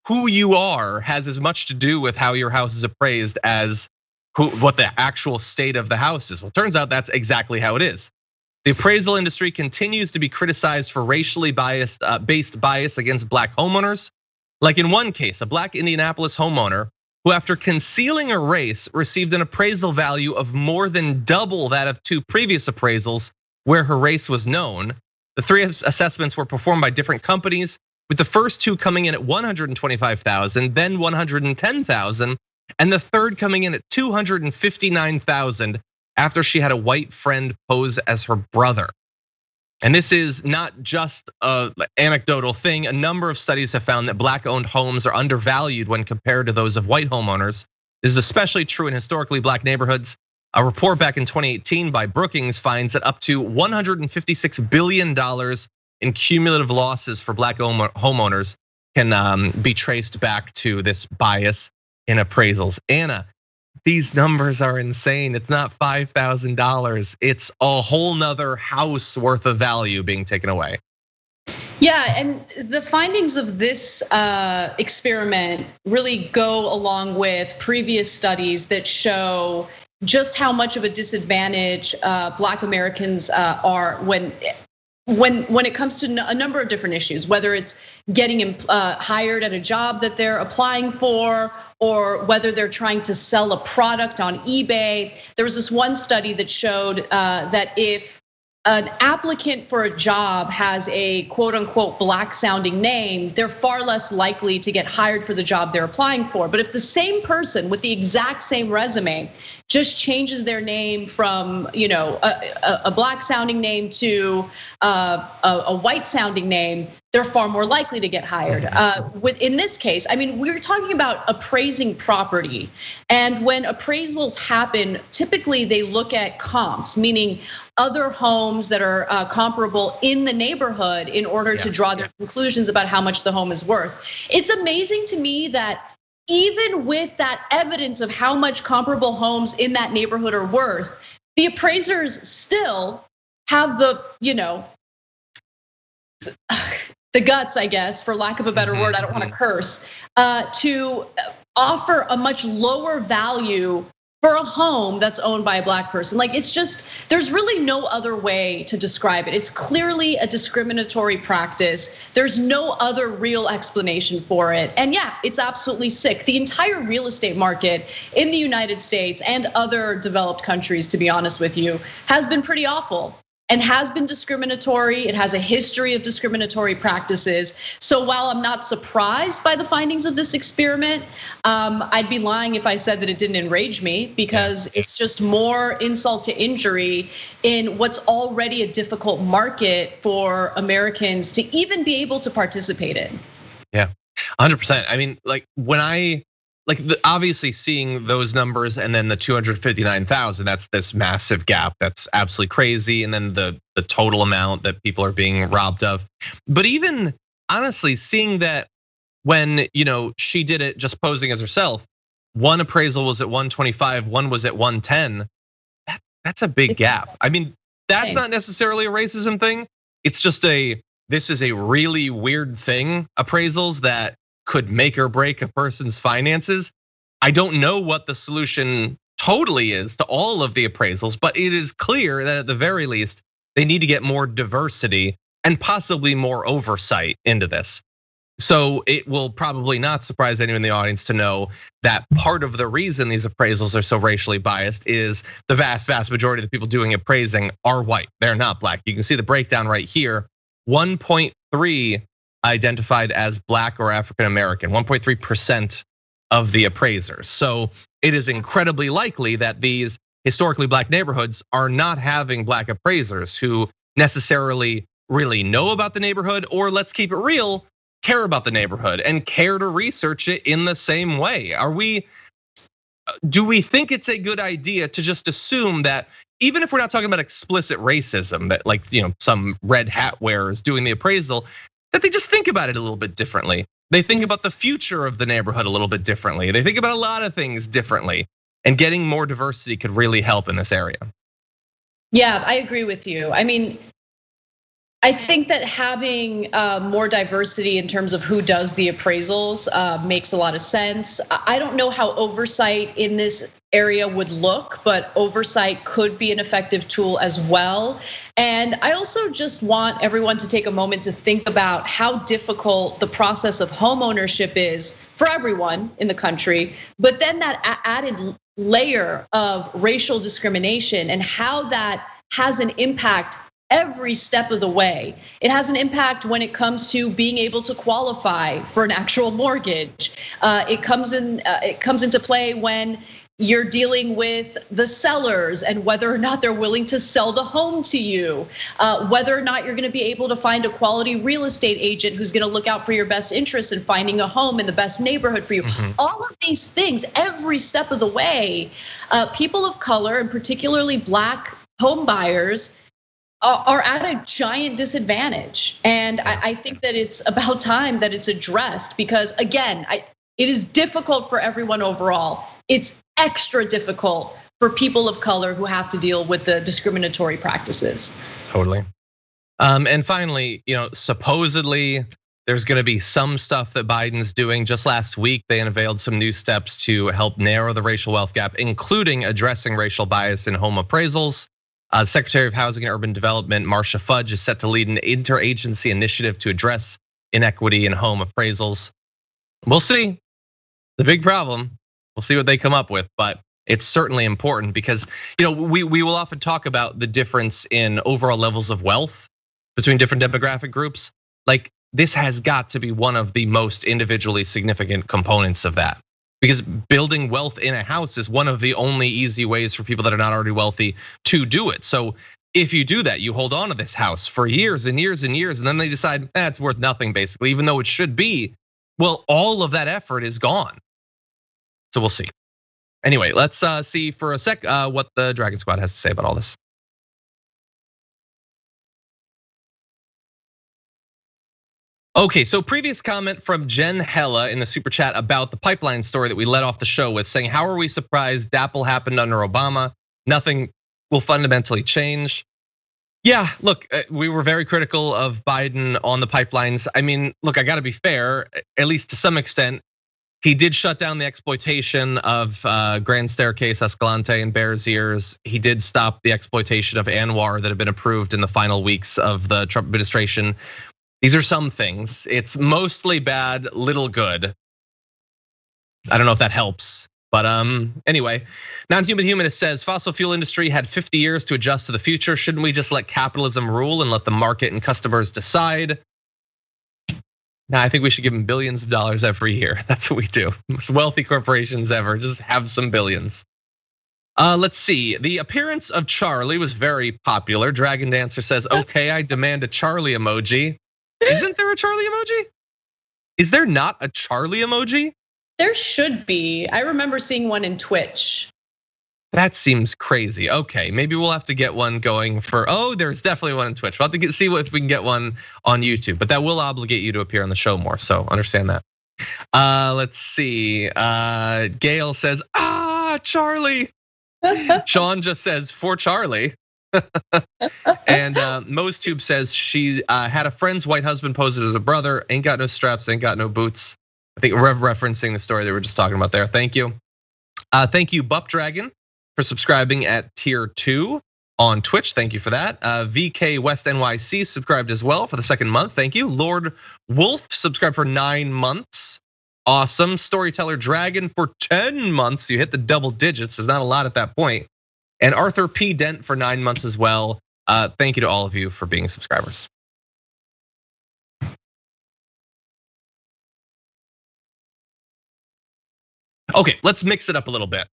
who you are has as much to do with how your house is appraised as what the actual state of the house is? Well, it turns out that's exactly how it is. The appraisal industry continues to be criticized for racially based bias against black homeowners. Like in one case, a black Indianapolis homeowner who after concealing a race received an appraisal value of more than double that of 2 previous appraisals where her race was known. The 3 assessments were performed by different companies, with the first 2 coming in at $125,000, then $110,000, and the third coming in at $259,000 after she had a white friend pose as her brother. And this is not just an anecdotal thing. A number of studies have found that Black-owned homes are undervalued when compared to those of white homeowners. This is especially true in historically Black neighborhoods. A report back in 2018 by Brookings finds that up to $156 billion in cumulative losses for Black homeowners can be traced back to this bias in appraisals. Anna, these numbers are insane. It's not $5,000. It's a whole nother house worth of value being taken away. Yeah, and the findings of this experiment really go along with previous studies that show just how much of a disadvantage Black Americans are when it comes to a number of different issues, whether it's getting hired at a job that they're applying for, or whether they're trying to sell a product on eBay. There was this one study that showed that if an applicant for a job has a quote unquote Black sounding name, they're far less likely to get hired for the job they're applying for. But if the same person with the exact same resume just changes their name from a Black sounding name to a white sounding name, they're far more likely to get hired. In this case, I mean, we're talking about appraising property. And when appraisals happen, typically they look at comps, meaning other homes that are comparable in the neighborhood in order to draw their conclusions about how much the home is worth. It's amazing to me that even with that evidence of how much comparable homes in that neighborhood are worth, the appraisers still have the guts, I guess, for lack of a better word, I don't want to curse, to offer a much lower value for a home that's owned by a Black person. Like, it's just, there's really no other way to describe it. It's clearly a discriminatory practice. There's no other real explanation for it. And yeah, it's absolutely sick. The entire real estate market in the United States and other developed countries, to be honest with you, has been pretty awful and has been discriminatory. It has a history of discriminatory practices. So while I'm not surprised by the findings of this experiment, I'd be lying if I said that it didn't enrage me, because it's just more insult to injury in what's already a difficult market for Americans to even be able to participate in. Yeah, 100%. I mean, like when obviously seeing those numbers and then the 259,000, that's this massive gap. That's absolutely crazy. And then the total amount that people are being robbed of. But even honestly, seeing that when she did it just posing as herself, one appraisal was at 125, one was at 110. That's a big gap. I mean, that's not necessarily a racism thing. It's just this is a really weird thing, appraisals that could make or break a person's finances. I don't know what the solution totally is to all of the appraisals, but it is clear that at the very least, they need to get more diversity and possibly more oversight into this. So it will probably not surprise anyone in the audience to know that part of the reason these appraisals are so racially biased is the vast majority of the people doing appraising are white. They're not Black. You can see the breakdown right here. 1.3 identified as Black or African American, 1.3% of the appraisers. So it is incredibly likely that these historically Black neighborhoods are not having Black appraisers who necessarily really know about the neighborhood, or let's keep it real, care about the neighborhood and care to research it in the same way. Do we think it's a good idea to just assume that even if we're not talking about explicit racism, that like some red hat wearers doing the appraisal, that they just think about it a little bit differently? They think about the future of the neighborhood a little bit differently. They think about a lot of things differently, and getting more diversity could really help in this area. Yeah, I agree with you. I mean, I think that having more diversity in terms of who does the appraisals makes a lot of sense. I don't know how oversight in this area would look, but oversight could be an effective tool as well. And I also just want everyone to take a moment to think about how difficult the process of homeownership is for everyone in the country, but then that added layer of racial discrimination and how that has an impact every step of the way. It has an impact when it comes to being able to qualify for an actual mortgage. It comes into play when you're dealing with the sellers and whether or not they're willing to sell the home to you, whether or not you're gonna be able to find a quality real estate agent who's gonna look out for your best interest in finding a home in the best neighborhood for you. All of these things, every step of the way, people of color and particularly Black home buyers are at a giant disadvantage. And I think that it's about time that it's addressed because again, it is difficult for everyone overall. It's extra difficult for people of color who have to deal with the discriminatory practices. Totally. And finally, supposedly there's gonna be some stuff that Biden's doing. Just last week, they unveiled some new steps to help narrow the racial wealth gap, including addressing racial bias in home appraisals. Secretary of Housing and Urban Development, Marcia Fudge, is set to lead an interagency initiative to address inequity in home appraisals. We'll see. The big problem. We'll see what they come up with, but it's certainly important because we will often talk about the difference in overall levels of wealth between different demographic groups. Like this has got to be one of the most individually significant components of that. Because building wealth in a house is one of the only easy ways for people that are not already wealthy to do it. So if you do that, you hold on to this house for years and years and years, and then they decide it's worth nothing basically, even though it should be. Well, all of that effort is gone. So we'll see. Anyway, let's see for a sec what the Dragon Squad has to say about all this. Okay, so previous comment from Jen Hella in the super chat about the pipeline story that we led off the show with, saying, how are we surprised DAPL happened under Obama? Nothing will fundamentally change. Yeah, look, we were very critical of Biden on the pipelines. I mean, look, I gotta be fair, at least to some extent, he did shut down the exploitation of Grand Staircase, Escalante, and Bears Ears. He did stop the exploitation of Anwar that had been approved in the final weeks of the Trump administration. These are some things. It's mostly bad, little good. I don't know if that helps, but anyway. Non-Human Humanist says, fossil fuel industry had 50 years to adjust to the future. Shouldn't we just let capitalism rule and let the market and customers decide? Now, I think we should give them billions of dollars every year. That's what we do. Most wealthy corporations ever, just have some billions. Let's see, the appearance of Charlie was very popular. Dragon Dancer says, okay, I demand a Charlie emoji. Isn't there a Charlie emoji? Is there not a Charlie emoji? There should be. I remember seeing one in Twitch. That seems crazy. Okay, maybe we'll have to get one going for, there's definitely one in Twitch. We'll have to see if we can get one on YouTube, but that will obligate you to appear on the show more, so understand that. Let's see, Gail says, Charlie. Sean just says, for Charlie. And MoseTube says she had a friend's white husband posed as a brother, ain't got no straps, ain't got no boots. I think referencing the story they were just talking about there. Thank you. Thank you, Bup Dragon, for subscribing at tier 2 on Twitch. Thank you for that. VK West NYC subscribed as well for the 2nd month. Thank you. Lord Wolf subscribed for 9 months. Awesome. Storyteller Dragon for 10 months. You hit the double digits. There's not a lot at that point. And Arthur P. Dent for 9 months as well. Thank you to all of you for being subscribers. Okay, let's mix it up a little bit.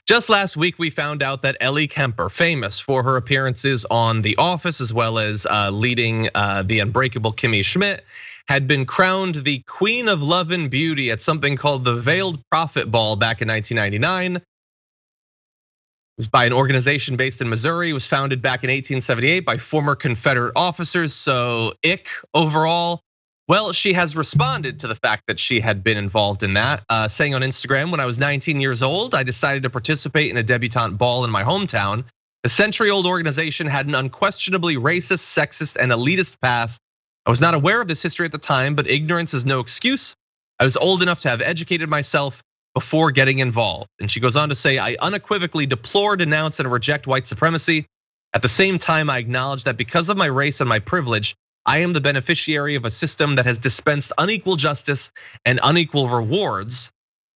Just last week, we found out that Ellie Kemper, famous for her appearances on The Office, as well as leading the unbreakable Kimmy Schmidt, had been crowned the Queen of Love and Beauty at something called the Veiled Prophet Ball back in 1999. It was by an organization based in Missouri. It was founded back in 1878 by former Confederate officers, so ick overall. Well, she has responded to the fact that she had been involved in that, saying on Instagram, when I was 19 years old, I decided to participate in a debutante ball in my hometown. The century-old organization had an unquestionably racist, sexist, and elitist past. I was not aware of this history at the time, but ignorance is no excuse. I was old enough to have educated myself. before getting involved. And she goes on to say, I unequivocally deplore, denounce, and reject white supremacy. At the same time, I acknowledge that because of my race and my privilege, I am the beneficiary of a system that has dispensed unequal justice and unequal rewards.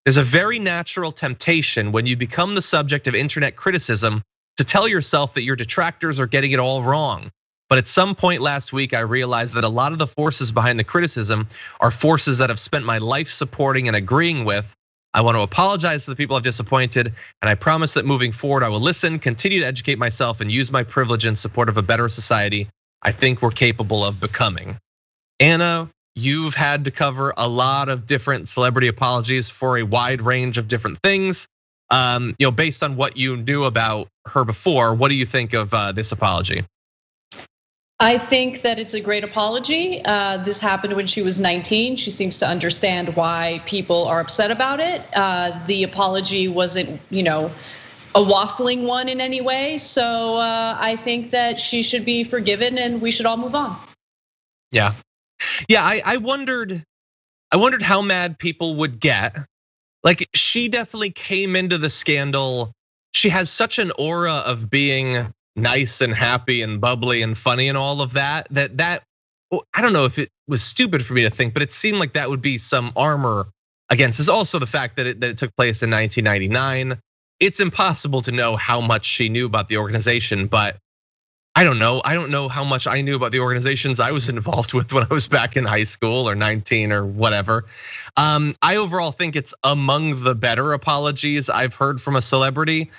There's a very natural temptation when you become the subject of internet criticism to tell yourself that your detractors are getting it all wrong. But at some point last week, I realized that a lot of the forces behind the criticism are forces that I've spent my life supporting and agreeing with. I want to apologize to the people I've disappointed, and I promise that moving forward, I will listen, continue to educate myself, and use my privilege in support of a better society I think we're capable of becoming. Anna, you've had to cover a lot of different celebrity apologies for a wide range of different things. Based on what you knew about her before, what do you think of this apology? I think that it's a great apology. This happened when she was 19. She seems to understand why people are upset about it. The apology wasn't, a waffling one in any way. So I think that she should be forgiven and we should all move on. Yeah, I wondered how mad people would get. Like, she definitely came into the scandal. She has such an aura of being nice and happy and bubbly and funny and all of that, I don't know if it was stupid for me to think, but it seemed like that would be some armor against this. Also the fact that it took place in 1999. It's impossible to know how much she knew about the organization, but I don't know. I don't know how much I knew about the organizations I was involved with when I was back in high school or 19 or whatever. I overall think it's among the better apologies I've heard from a celebrity.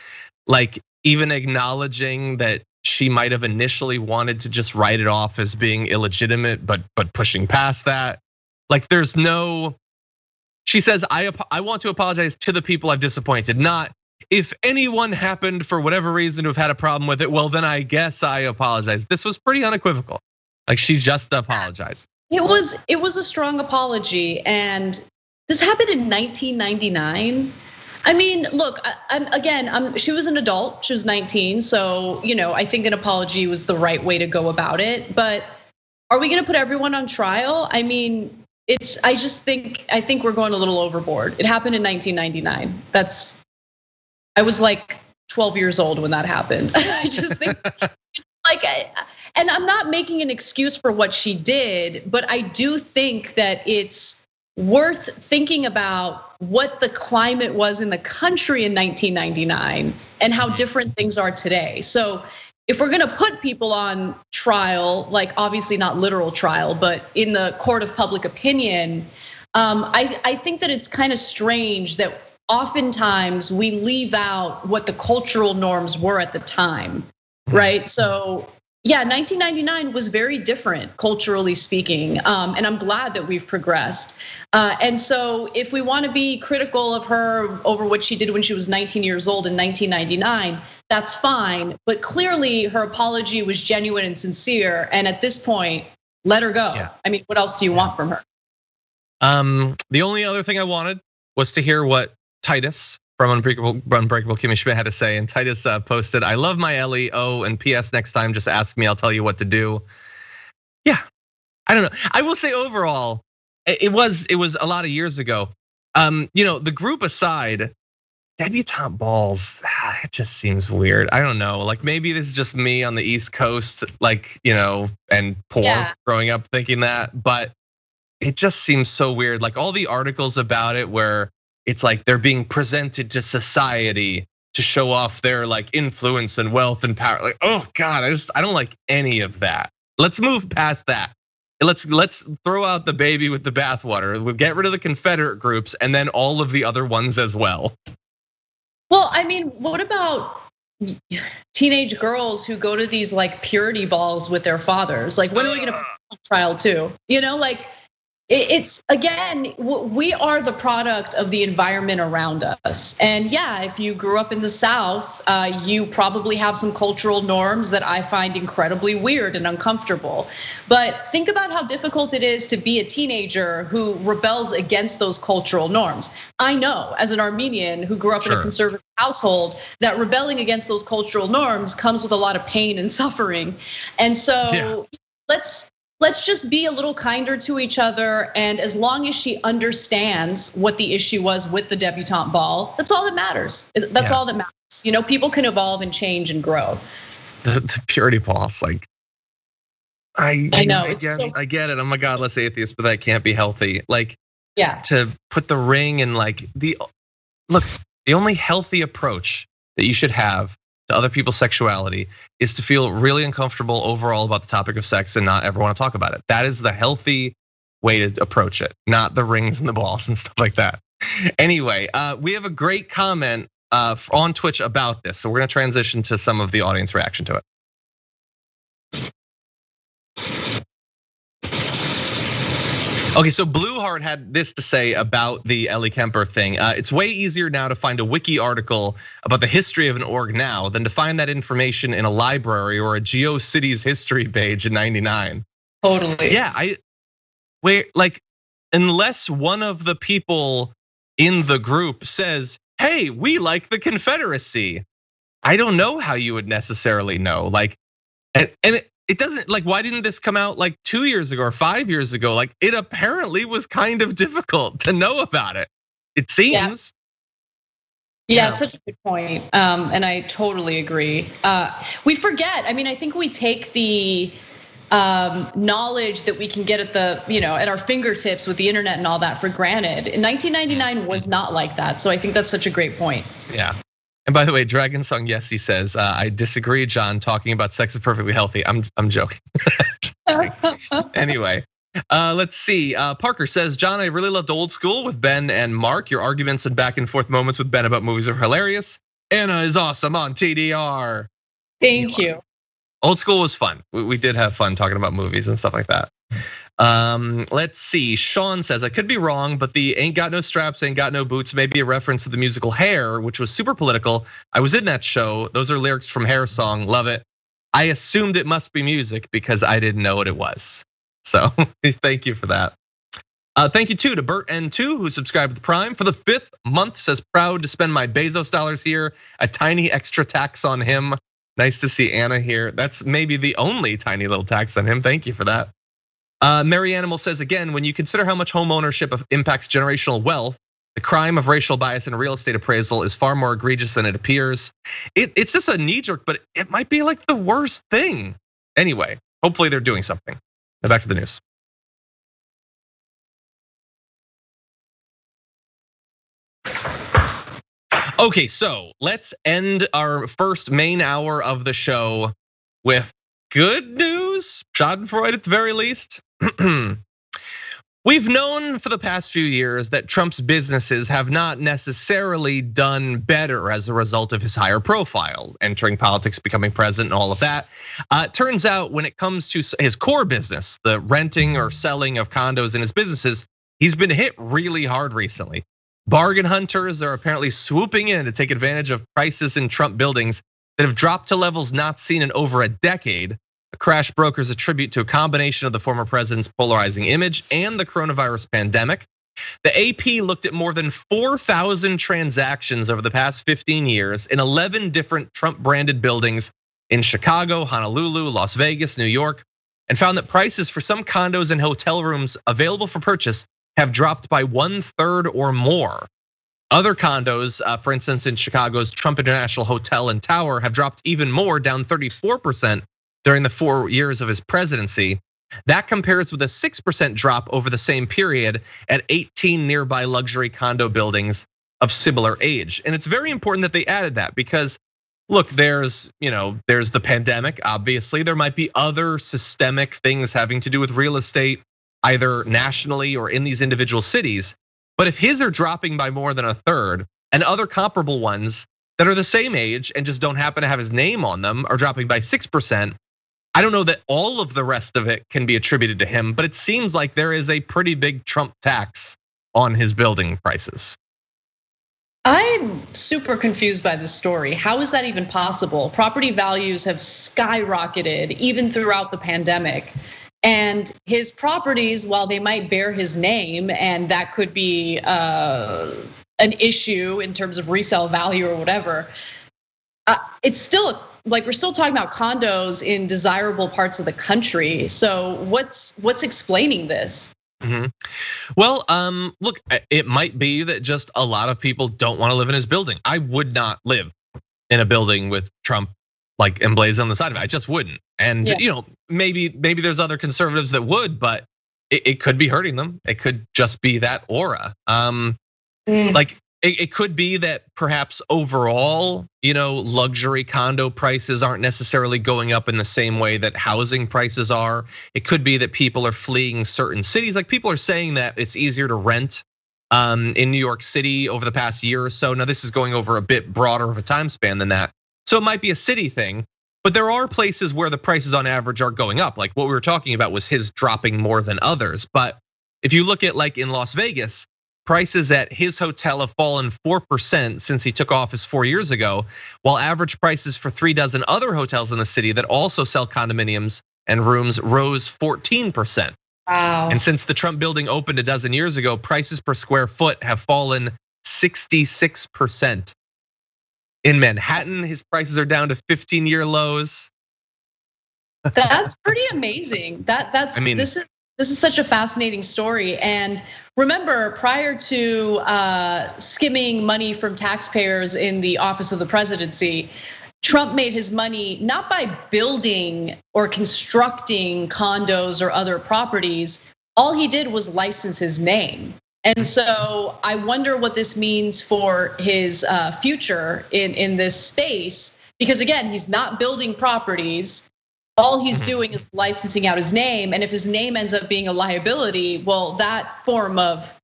Like, even acknowledging that she might have initially wanted to just write it off as being illegitimate, but pushing past that. Like, there's no, she says, I want to apologize to the people I've disappointed, not if anyone happened for whatever reason to have had a problem with it, well, then I guess I apologize. This was pretty unequivocal. Like, she just apologized. It was a strong apology, and this happened in 1999. I mean, look, she was an adult, she was 19. So, I think an apology was the right way to go about it. But are we gonna put everyone on trial? I mean, I think we're going a little overboard. It happened in 1999. I was like 12 years old when that happened. I just think and I'm not making an excuse for what she did, but I do think that it's worth thinking about what the climate was in the country in 1999 and how different things are today. So if we're gonna put people on trial, like obviously not literal trial, but in the court of public opinion, I think that it's kind of strange that oftentimes we leave out what the cultural norms were at the time, right? So yeah, 1999 was very different culturally speaking, and I'm glad that we've progressed. And so if we want to be critical of her over what she did when she was 19 years old in 1999, that's fine. But clearly her apology was genuine and sincere. And at this point, let her go. Yeah. I mean, what else do you want from her? The only other thing I wanted was to hear what Titus from Unbreakable Kimmy Schmidt had to say. And Titus posted, I love my Ellie. Oh, and PS, next time just ask me, I'll tell you what to do. Yeah, I don't know. I will say overall, it was a lot of years ago. The group aside, debutante balls, it just seems weird. I don't know, like maybe this is just me on the East Coast, like, and poor growing up thinking that, but it just seems so weird. Like all the articles about it where it's like they're being presented to society to show off their like influence and wealth and power. Like, oh God, I don't like any of that. Let's move past that. Let's throw out the baby with the bathwater. We'll get rid of the Confederate groups and then all of the other ones as well. Well, I mean, what about teenage girls who go to these like purity balls with their fathers? Like, when are we gonna put on trial too? Like, it's again, we are the product of the environment around us. And yeah, if you grew up in the South, you probably have some cultural norms that I find incredibly weird and uncomfortable. But think about how difficult it is to be a teenager who rebels against those cultural norms. I know as an Armenian who grew up in a conservative household that rebelling against those cultural norms comes with a lot of pain and suffering. And so let's let's just be a little kinder to each other. And as long as she understands what the issue was with the debutante ball, that's all that matters. That's all that matters. People can evolve and change and grow. The purity balls, like, I know. I get it. I'm a godless atheist, but that can't be healthy. Like, to put the ring and like the only healthy approach that you should have to other people's sexuality is to feel really uncomfortable overall about the topic of sex and not ever want to talk about it. That is the healthy way to approach it, not the rings and the balls and stuff like that. Anyway, we have a great comment on Twitch about this, so we're gonna transition to some of the audience reaction to it. Okay, so Blueheart had this to say about the Ellie Kemper thing. It's way easier now to find a wiki article about the history of an org now than to find that information in a library or a GeoCities history page in '99. Totally. Yeah, unless one of the people in the group says, "Hey, we like the Confederacy," I don't know how you would necessarily know. Like, and it doesn't, like, why didn't this come out like 2 years ago or 5 years ago? Like, it apparently was kind of difficult to know about it. It seems. Yeah, it's such a good point. And I totally agree. We forget, I think we take the knowledge that we can get at at our fingertips with the internet and all that for granted. In 1999 was not like that. So I think that's such a great point. Yeah. And by the way, Dragon Song, yes, he says, I disagree, John, talking about sex is perfectly healthy. I'm joking. Anyway, let's see. Parker says, John, I really loved Old School with Ben and Mark. Your arguments and back and forth moments with Ben about movies are hilarious. Anna is awesome on TDR. Thank you. Old School was fun. We did have fun talking about movies and stuff like that. Let's see. Sean says, I could be wrong, but the ain't got no straps, ain't got no boots may be a reference to the musical Hair, which was super political. I was in that show. Those are lyrics from Hair song. Love it. I assumed it must be music because I didn't know what it was. So thank you for that. Thank you too to Bert N2 who subscribed to the Prime for the 5th month. Says proud to spend my Bezos dollars here. A tiny extra tax on him. Nice to see Anna here. That's maybe the only tiny little tax on him. Thank you for that. Mary Animal says again, when you consider how much home ownership impacts generational wealth, the crime of racial bias in a real estate appraisal is far more egregious than it appears. It's just a knee jerk, but it might be like the worst thing. Anyway, hopefully they're doing something. Now back to the news. Okay, so let's end our first main hour of the show with good news, Schadenfreude at the very least. We've known for the past few years that Trump's businesses have not necessarily done better as a result of his higher profile, entering politics, becoming president, and all of that. Turns out when it comes to his core business, the renting or selling of condos in his businesses, he's been hit really hard recently. Bargain hunters are apparently swooping in to take advantage of prices in Trump buildings that have dropped to levels not seen in over a decade. The crash brokers attribute to a combination of the former president's polarizing image and the coronavirus pandemic. The AP looked at more than 4,000 transactions over the past 15 years in 11 different Trump-branded buildings in Chicago, Honolulu, Las Vegas, New York, and found that prices for some condos and hotel rooms available for purchase have dropped by 1/3 or more. Other condos, for instance, in Chicago's Trump International Hotel and Tower have dropped even more, down 34% during the 4 years of his presidency. That compares with a 6% drop over the same period at 18 nearby luxury condo buildings of similar age. And it's very important that they added that because look, there's the pandemic, obviously. There might be other systemic things having to do with real estate, either nationally or in these individual cities. But if his are dropping by more than 1/3 and other comparable ones that are the same age and just don't happen to have his name on them are dropping by 6%, I don't know that all of the rest of it can be attributed to him, but it seems like there is a pretty big Trump tax on his building prices. I'm super confused by this story. How is that even possible? Property values have skyrocketed even throughout the pandemic. And his properties, while they might bear his name, and that could be an issue in terms of resale value or whatever, it's still a like we're still talking about condos in desirable parts of the country. So what's explaining this? Well, look, it might be that just a lot of people don't want to live in his building. I would not live in a building with Trump like emblazoned on the side of it. I just wouldn't. And maybe there's other conservatives that would, but it could be hurting them. It could just be that aura. Like it could be that perhaps overall, luxury condo prices aren't necessarily going up in the same way that housing prices are. It could be that people are fleeing certain cities. Like people are saying that it's easier to rent in New York City over the past year or so. Now this is going over a bit broader of a time span than that. So it might be a city thing, but there are places where the prices on average are going up. Like what we were talking about was his dropping more than others. But if you look at like in Las Vegas, prices at his hotel have fallen 4% since he took office 4 years ago, while average prices for 36 other hotels in the city that also sell condominiums and rooms rose 14%. Wow. And since the Trump building opened a dozen years ago, prices per square foot have fallen 66%. In Manhattan, his prices are down to 15-year lows. That's pretty amazing. This is such a fascinating story. And remember, prior to skimming money from taxpayers in the office of the presidency, Trump made his money not by building or constructing condos or other properties. All he did was license his name. And so I wonder what this means for his future in this space, because again, he's not building properties. All he's doing is licensing out his name. And if his name ends up being a liability, well, that form of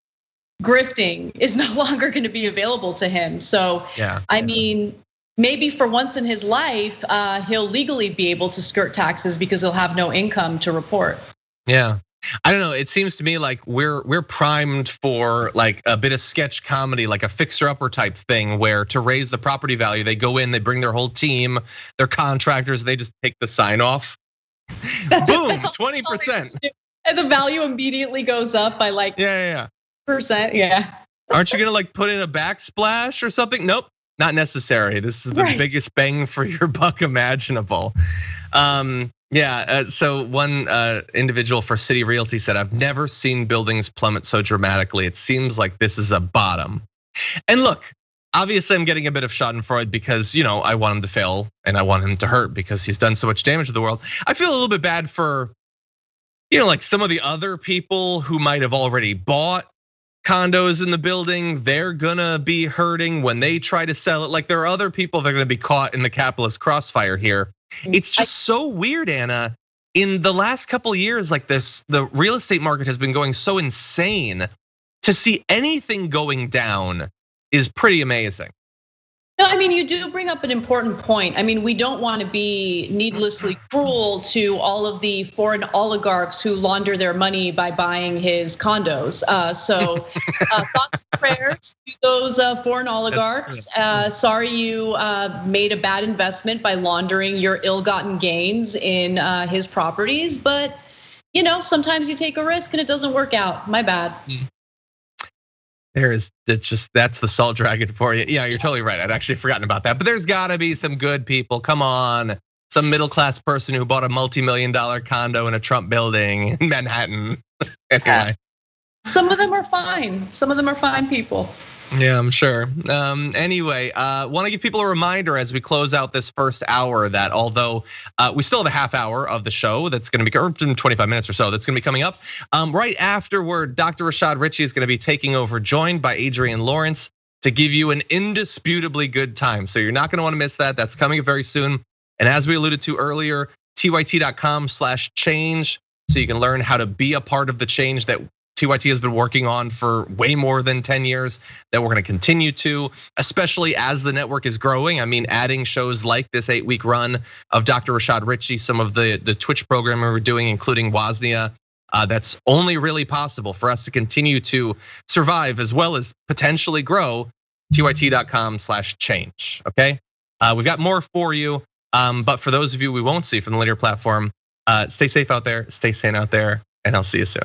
grifting is no longer going to be available to him. So, I mean, maybe for once in his life, he'll legally be able to skirt taxes because he'll have no income to report. Yeah. I don't know. It seems to me like we're primed for like a bit of sketch comedy, like a fixer-upper type thing, where to raise the property value, they go in, they bring their whole team, their contractors, they just take the sign off. That's boom, it, 20%, and the value immediately goes up by like percent. Yeah. Aren't you gonna like put in a backsplash or something? Nope, not necessary. This is the biggest bang for your buck imaginable. So one individual for City Realty said, "I've never seen buildings plummet so dramatically. It seems like this is a bottom." And look, obviously I'm getting a bit of schadenfreude because, I want him to fail and I want him to hurt because he's done so much damage to the world. I feel a little bit bad for, like some of the other people who might have already bought condos in the building. They're gonna be hurting when they try to sell it. Like there are other people that are gonna be caught in the capitalist crossfire here. It's just so weird, Anna. In the last couple of years, like this, the real estate market has been going so insane. To see anything going down is pretty amazing. No, I mean, you do bring up an important point. I mean, we don't want to be needlessly cruel to all of the foreign oligarchs who launder their money by buying his condos. So thoughts and prayers to those foreign oligarchs. Sorry you made a bad investment by laundering your ill-gotten gains in his properties. But, sometimes you take a risk and it doesn't work out. My bad. That's the salt dragon for you. Yeah, you're totally right. I'd actually forgotten about that. But there's gotta be some good people. Come on, some middle-class person who bought a multi-million-dollar condo in a Trump building in Manhattan. Anyway. Some of them are fine. Some of them are fine people. Yeah, I'm sure. Anyway, want to give people a reminder as we close out this first hour that although we still have a half hour of the show that's going to be, or 25 minutes or so, that's going to be coming up. Right afterward, Dr. Rashad Richey is going to be taking over, joined by Adrienne Lawrence to give you an indisputably good time. So you're not going to want to miss that. That's coming very soon. And as we alluded to earlier, tyt.com/change, so you can learn how to be a part of the change that TYT has been working on for way more than 10 years, that we're gonna continue to, especially as the network is growing. I mean, adding shows like this 8-week run of Dr. Rashad Richey, some of the Twitch programming we're doing, including Woznia, that's only really possible for us to continue to survive as well as potentially grow. tyt.com/change, okay? We've got more for you, but for those of you we won't see from the linear platform, stay safe out there, stay sane out there, and I'll see you soon.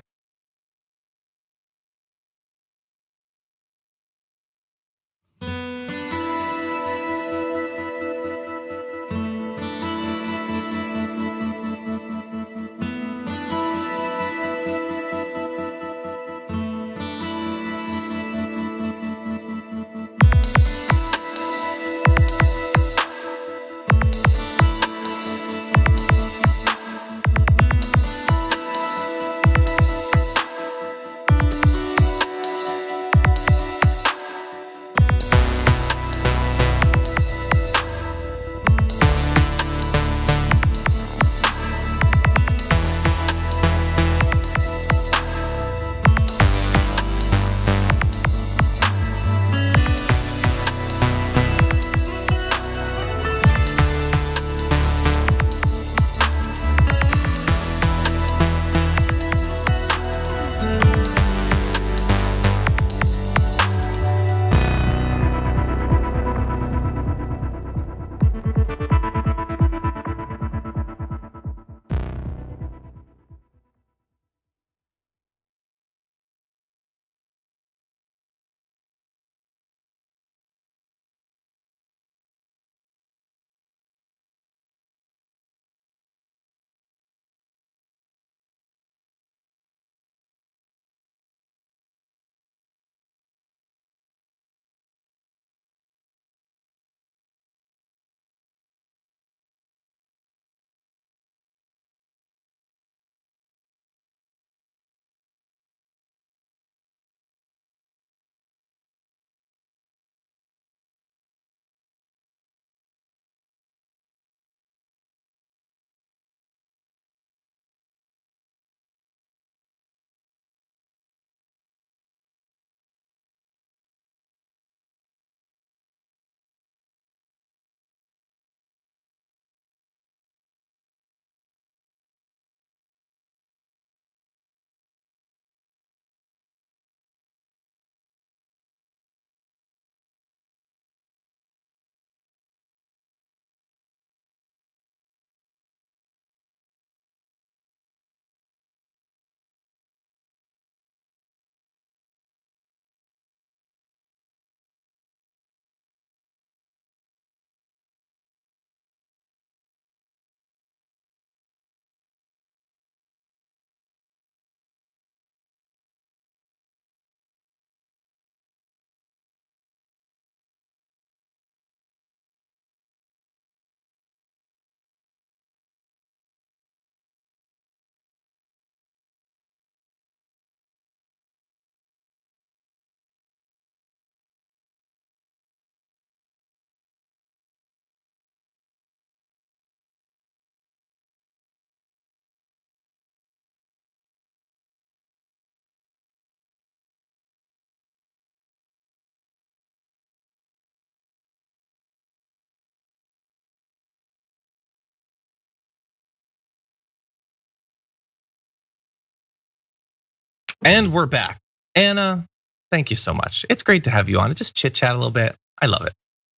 And we're back. Anna, thank you so much. It's great to have you on. Just chit chat a little bit. I love it.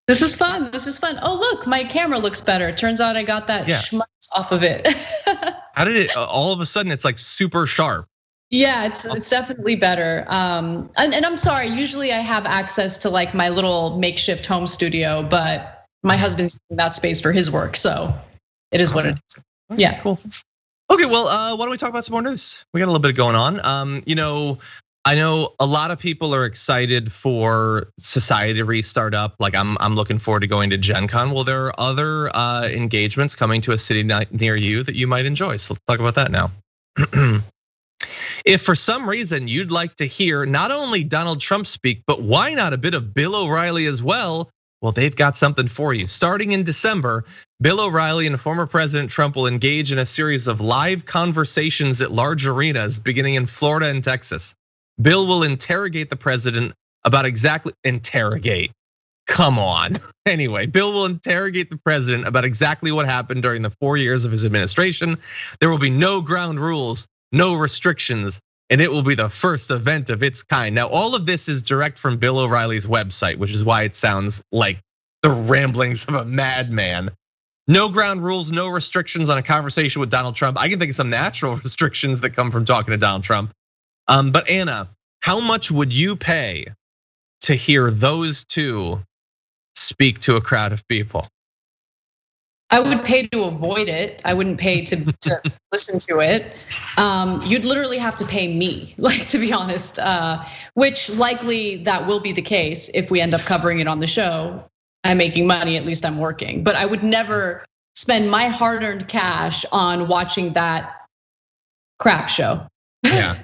This is fun. This is fun. Oh, look, my camera looks better. It turns out I got that schmutz off of it. How did it, all of a sudden it's like super sharp? Yeah, it's definitely better. And I'm sorry, usually I have access to like my little makeshift home studio, but my husband's using that space for his work. So it is what it is. Yeah. Cool. Okay, well, why don't we talk about some more news? We got a little bit going on. I know a lot of people are excited for society to restart up. Like I'm looking forward to going to Gen Con. Well, there are other engagements coming to a city near you that you might enjoy. So let's talk about that now. If for some reason you'd like to hear not only Donald Trump speak, but why not a bit of Bill O'Reilly as well? Well, they've got something for you. Starting in December, Bill O'Reilly and former President Trump will engage in a series of live conversations at large arenas beginning in Florida and Texas. Bill will interrogate the president about interrogate. Come on. Anyway, Bill will interrogate the president about exactly what happened during the 4 years of his administration. There will be no ground rules, no restrictions, and it will be the first event of its kind. Now, all of this is direct from Bill O'Reilly's website, which is why it sounds like the ramblings of a madman. No ground rules, no restrictions on a conversation with Donald Trump. I can think of some natural restrictions that come from talking to Donald Trump. But Anna, how much would you pay to hear those two speak to a crowd of people? I would pay to avoid it. I wouldn't pay to listen to it. You'd literally have to pay me, like, to be honest, which likely that will be the case if we end up covering it on the show. I'm making money, at least I'm working. But I would never spend my hard-earned cash on watching that crap show. Yeah.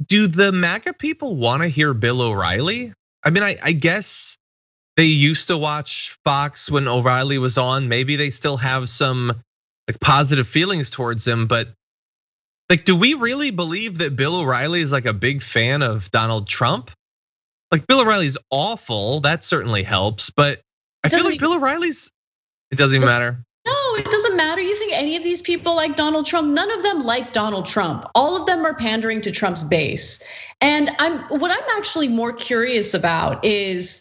Do the MAGA people want to hear Bill O'Reilly? I mean, I guess they used to watch Fox when O'Reilly was on. Maybe they still have some like positive feelings towards him, but like, do we really believe that Bill O'Reilly is like a big fan of Donald Trump? Like Bill O'Reilly's awful, that certainly helps, but I feel like Bill O'Reilly's, it doesn't even matter. No, it doesn't matter. You think any of these people like Donald Trump? None of them like Donald Trump. All of them are pandering to Trump's base. And what I'm actually more curious about is,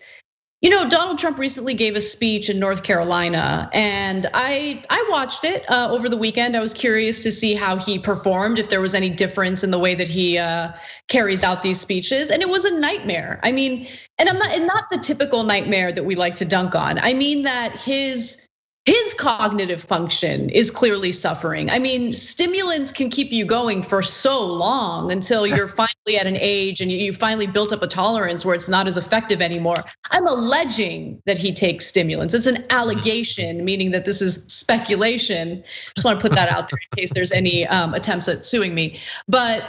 Donald Trump recently gave a speech in North Carolina, and I watched it over the weekend. I was curious to see how he performed, if there was any difference in the way that he carries out these speeches, and it was a nightmare. I mean, and not the typical nightmare that we like to dunk on. I mean that his cognitive function is clearly suffering. I mean, stimulants can keep you going for so long until you're finally at an age and you finally built up a tolerance where it's not as effective anymore. I'm alleging that he takes stimulants. It's an allegation, meaning that this is speculation. Just want to put that out there in case there's any attempts at suing me. But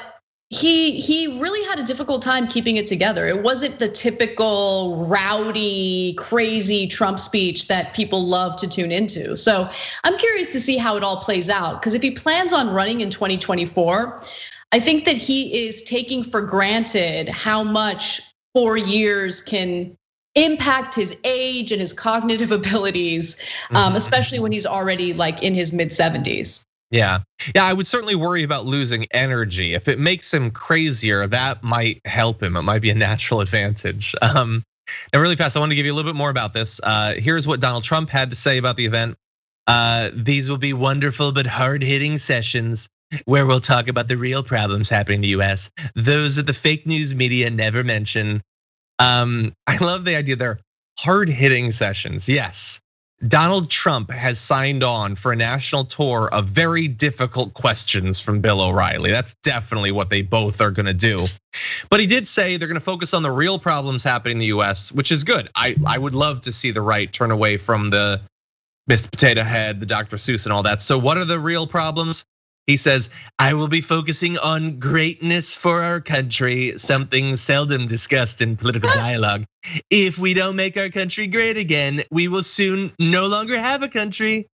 he really had a difficult time keeping it together. It wasn't the typical rowdy, crazy Trump speech that people love to tune into. So I'm curious to see how it all plays out, because if he plans on running in 2024, I think that he is taking for granted how much 4 years can impact his age and his cognitive abilities, especially when he's already like in his mid-70s. Yeah, I would certainly worry about losing energy. If it makes him crazier, that might help him. It might be a natural advantage. Now, really fast, I want to give you a little bit more about this. Here's what Donald Trump had to say about the event. These will be wonderful but hard-hitting sessions where we'll talk about the real problems happening in the US. Those are the fake news media never mention. I love the idea they're hard-hitting sessions, yes. Donald Trump has signed on for a national tour of very difficult questions from Bill O'Reilly. That's definitely what they both are gonna do. But he did say they're gonna focus on the real problems happening in the US, which is good. I would love to see the right turn away from the Mr. Potato Head, the Dr. Seuss and all that. So what are the real problems? He says, I will be focusing on greatness for our country, something seldom discussed in political dialogue. If we don't make our country great again, we will soon no longer have a country.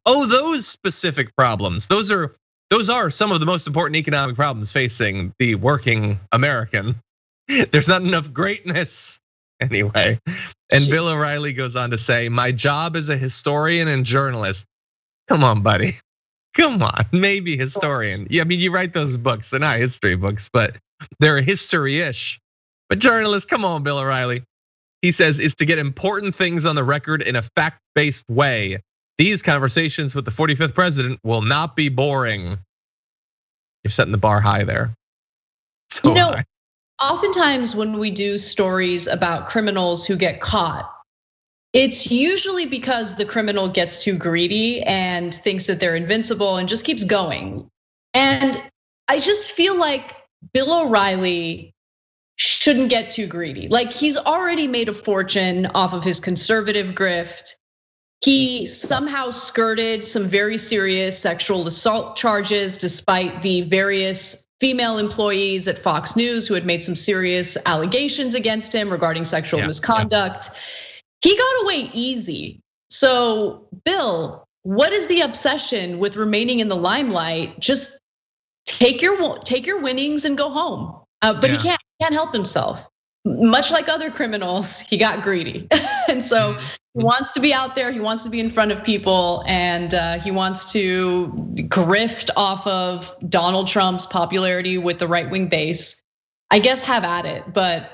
Oh, those specific problems. Those are some of the most important economic problems facing the working American. There's not enough greatness. Anyway, and Bill O'Reilly goes on to say, my job as a historian and journalist. Come on, buddy. Come on, maybe historian. Yeah, I mean, you write those books. They're not history books, but they're history-ish. But journalists, come on, Bill O'Reilly. He says, is to get important things on the record in a fact-based way. These conversations with the 45th president will not be boring. You're setting the bar high there. So high. Oftentimes when we do stories about criminals who get caught, it's usually because the criminal gets too greedy and thinks that they're invincible and just keeps going. And I just feel like Bill O'Reilly shouldn't get too greedy. Like, he's already made a fortune off of his conservative grift. He somehow skirted some very serious sexual assault charges despite the various female employees at Fox News who had made some serious allegations against him regarding sexual misconduct. He got away easy. So, Bill, what is the obsession with remaining in the limelight? Just take your winnings and go home. But he can't help himself. Much like other criminals, he got greedy. And so he wants to be out there, he wants to be in front of people, and he wants to grift off of Donald Trump's popularity with the right-wing base. I guess have at it, but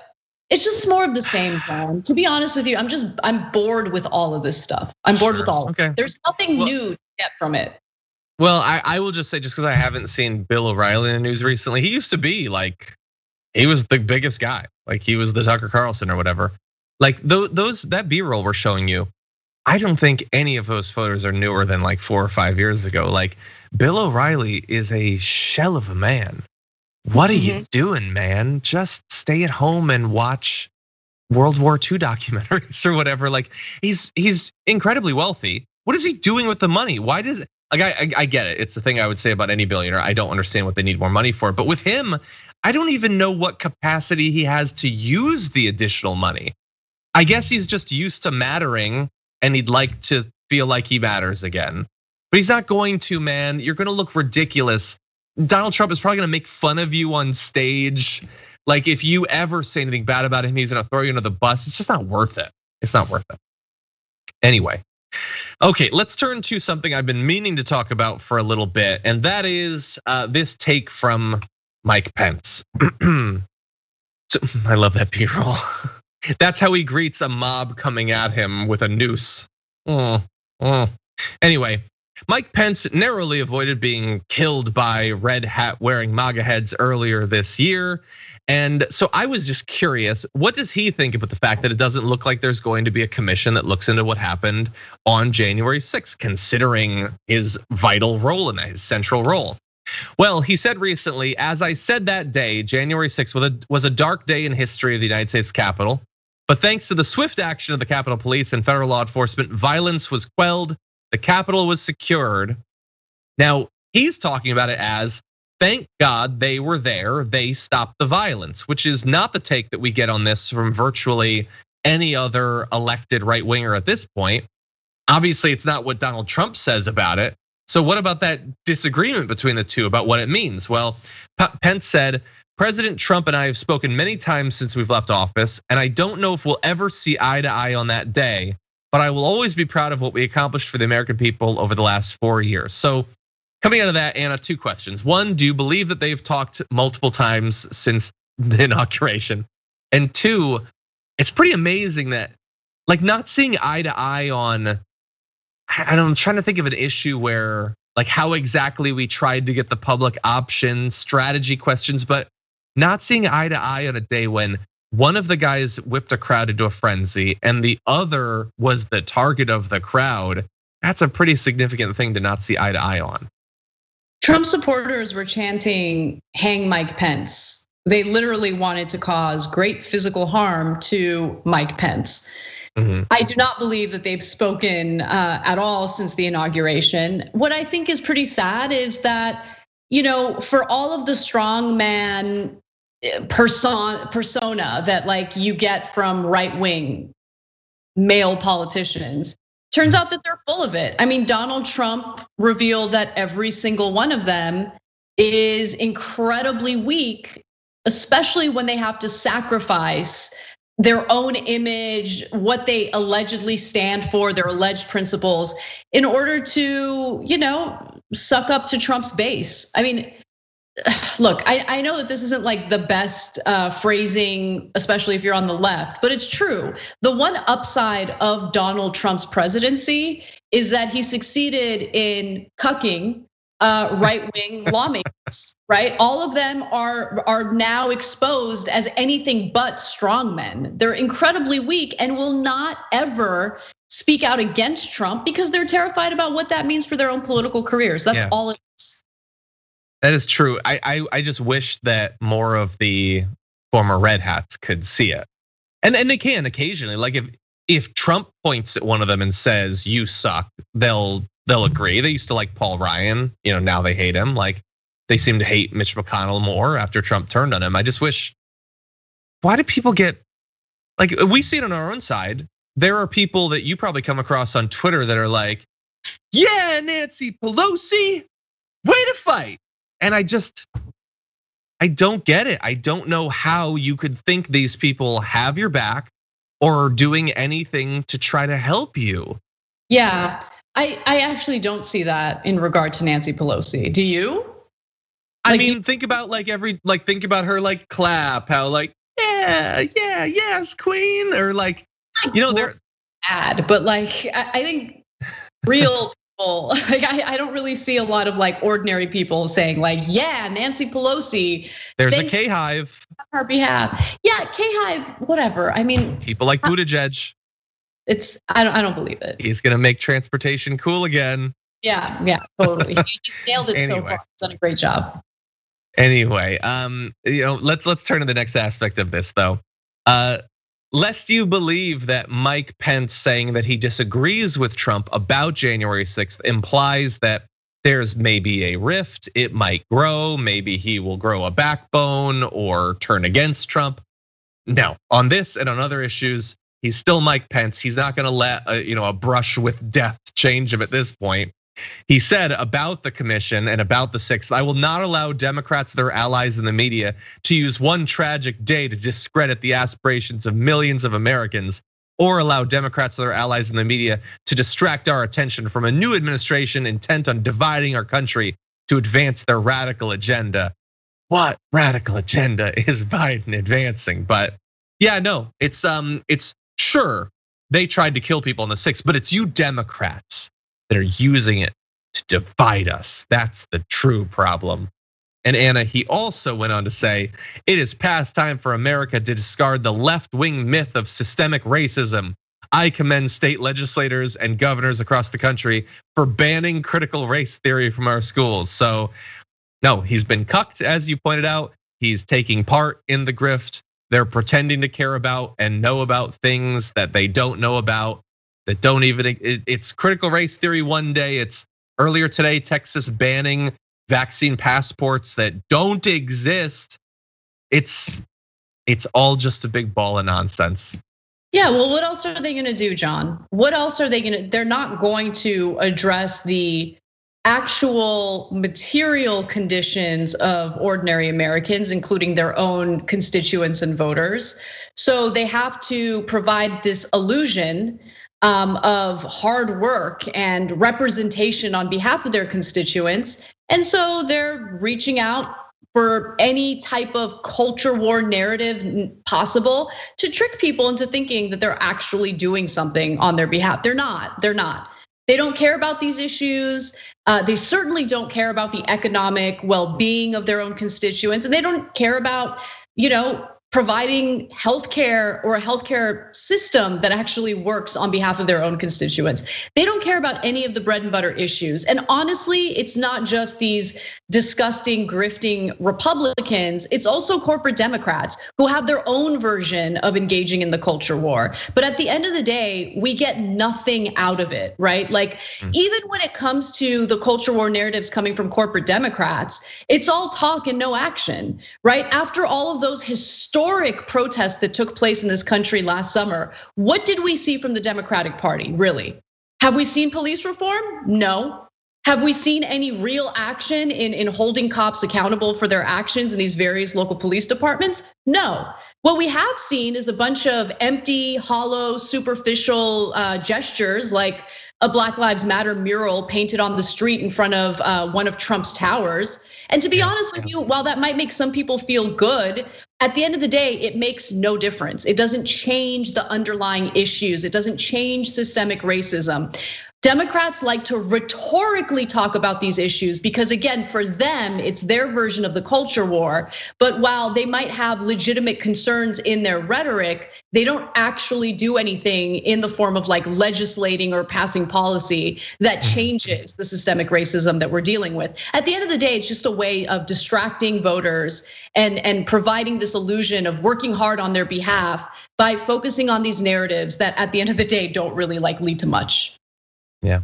it's just more of the same, John. To be honest with you, I'm bored with all of this stuff. I'm bored with all of it. There's nothing new to get from it. Well, I will just say, just because I haven't seen Bill O'Reilly in the news recently, he used to be like, he was the biggest guy. Like, he was the Tucker Carlson or whatever. Like that B-roll we're showing you, I don't think any of those photos are newer than like 4 or 5 years ago. Like, Bill O'Reilly is a shell of a man. What are you doing, man? Just stay at home and watch World War II documentaries or whatever. Like, he's incredibly wealthy. What is he doing with the money? Why does, like, I get it. It's the thing I would say about any billionaire. I don't understand what they need more money for. But with him, I don't even know what capacity he has to use the additional money. I guess he's just used to mattering and he'd like to feel like he matters again. But he's not going to, man. You're gonna look ridiculous. Donald Trump is probably gonna make fun of you on stage. Like, if you ever say anything bad about him, he's gonna throw you under the bus. It's just not worth it. It's not worth it. Anyway, okay, let's turn to something I've been meaning to talk about for a little bit, and that is this take from Mike Pence. So, I love that B-roll. That's how he greets a mob coming at him with a noose. Anyway, Mike Pence narrowly avoided being killed by red hat wearing MAGA heads earlier this year. And so I was just curious, what does he think about the fact that it doesn't look like there's going to be a commission that looks into what happened on January 6th, considering his vital role in that, his central role? Well, he said recently, as I said that day, January 6th was a dark day in history of the United States Capitol. But thanks to the swift action of the Capitol Police and federal law enforcement, violence was quelled, the Capitol was secured. Now, he's talking about it as, thank God they were there, they stopped the violence, which is not the take that we get on this from virtually any other elected right winger at this point. Obviously, it's not what Donald Trump says about it. So what about that disagreement between the two about what it means? Well, Pence said, President Trump and I have spoken many times since we've left office, and I don't know if we'll ever see eye to eye on that day, but I will always be proud of what we accomplished for the American people over the last 4 years. So coming out of that, Anna, 2 questions. One, do you believe that they've talked multiple times since the inauguration? And 2, it's pretty amazing that, like, not seeing eye to eye on, I'm trying to think of an issue where, like, how exactly we tried to get the public option strategy questions, but not seeing eye to eye on a day when one of the guys whipped a crowd into a frenzy and the other was the target of the crowd. That's a pretty significant thing to not see eye to eye on. Trump supporters were chanting, hang Mike Pence. They literally wanted to cause great physical harm to Mike Pence. I do not believe that they've spoken at all since the inauguration. What I think is pretty sad is that, for all of the strongman persona that, like, you get from right-wing male politicians, turns out that they're full of it. I mean, Donald Trump revealed that every single one of them is incredibly weak, especially when they have to sacrifice their own image, what they allegedly stand for, their alleged principles, in order to, suck up to Trump's base. I mean, look, I know that this isn't like the best phrasing, especially if you're on the left, but it's true. The one upside of Donald Trump's presidency is that he succeeded in cucking right-wing lawmakers, right? All of them are now exposed as anything but strongmen. They're incredibly weak and will not ever speak out against Trump because they're terrified about what that means for their own political careers. That's all it is. That is true. I just wish that more of the former red hats could see it. And they can occasionally. Like if Trump points at one of them and says, "You suck," they'll agree. They used to like Paul Ryan, now they hate him. Like they seem to hate Mitch McConnell more after Trump turned on him. I just wish, why do people get, like we see it on our own side. There are people that you probably come across on Twitter that are like, "Yeah, Nancy Pelosi, way to fight." And I don't get it. I don't know how you could think these people have your back or are doing anything to try to help you. Yeah, I actually don't see that in regard to Nancy Pelosi. Do you? I mean, think about think about her like clap, how like, yes, queen, or like, they're bad, but like I think real people, like I don't really see a lot of like ordinary people saying like, yeah, Nancy Pelosi. There's a K-hive on her behalf. Yeah, K-hive, whatever. I mean, people like Buttigieg. I don't believe it. He's gonna make transportation cool again. Yeah, totally. He's nailed it so far. He's done a great job. Anyway, let's turn to the next aspect of this though. Lest you believe that Mike Pence saying that he disagrees with Trump about January 6th implies that there's maybe a rift, it might grow, maybe he will grow a backbone or turn against Trump. No, on this and on other issues, he's still Mike Pence. He's not gonna let a brush with death change him at this point. He said about the commission and about the 6th, "I will not allow Democrats, their allies in the media, to use one tragic day to discredit the aspirations of millions of Americans, or allow Democrats, their allies in the media, to distract our attention from a new administration intent on dividing our country to advance their radical agenda." What radical agenda is Biden advancing? But yeah, no, it's sure they tried to kill people on the 6th, but it's you Democrats that are using it to divide us. That's the true problem. And Anna, he also went on to say, "It is past time for America to discard the left-wing myth of systemic racism. I commend state legislators and governors across the country for banning critical race theory from our schools." So no, he's been cucked, as you pointed out. He's taking part in the grift. They're pretending to care about and know about things that they don't know about. That don't even, it's critical race theory one day. It's earlier today, Texas banning vaccine passports that don't exist. It's all just a big ball of nonsense. Yeah, well, what else are they gonna do, John? What else are they gonna, they're not going to address the actual material conditions of ordinary Americans, including their own constituents and voters. So they have to provide this illusion of hard work and representation on behalf of their constituents. And so they're reaching out for any type of culture war narrative possible to trick people into thinking that they're actually doing something on their behalf. They're not. They don't care about these issues. They certainly don't care about the economic well-being of their own constituents, and they don't care about, providing healthcare or a healthcare system that actually works on behalf of their own constituents. They don't care about any of the bread and butter issues. And honestly, it's not just these disgusting, grifting Republicans, it's also corporate Democrats who have their own version of engaging in the culture war. But at the end of the day, we get nothing out of it, right? Like, even when it comes to the culture war narratives coming from corporate Democrats, it's all talk and no action, right? After all of those historic protests that took place in this country last summer, what did we see from the Democratic Party, really? Have we seen police reform? No. Have we seen any real action in holding cops accountable for their actions in these various local police departments? No. What we have seen is a bunch of empty, hollow, superficial gestures like a Black Lives Matter mural painted on the street in front of one of Trump's towers. And to be honest with you, while that might make some people feel good, at the end of the day, it makes no difference. It doesn't change the underlying issues. It doesn't change systemic racism. Democrats like to rhetorically talk about these issues because, again, for them, it's their version of the culture war. But while they might have legitimate concerns in their rhetoric, they don't actually do anything in the form of like legislating or passing policy that changes the systemic racism that we're dealing with. At the end of the day, it's just a way of distracting voters and providing this illusion of working hard on their behalf by focusing on these narratives that at the end of the day don't really like lead to much. Yeah,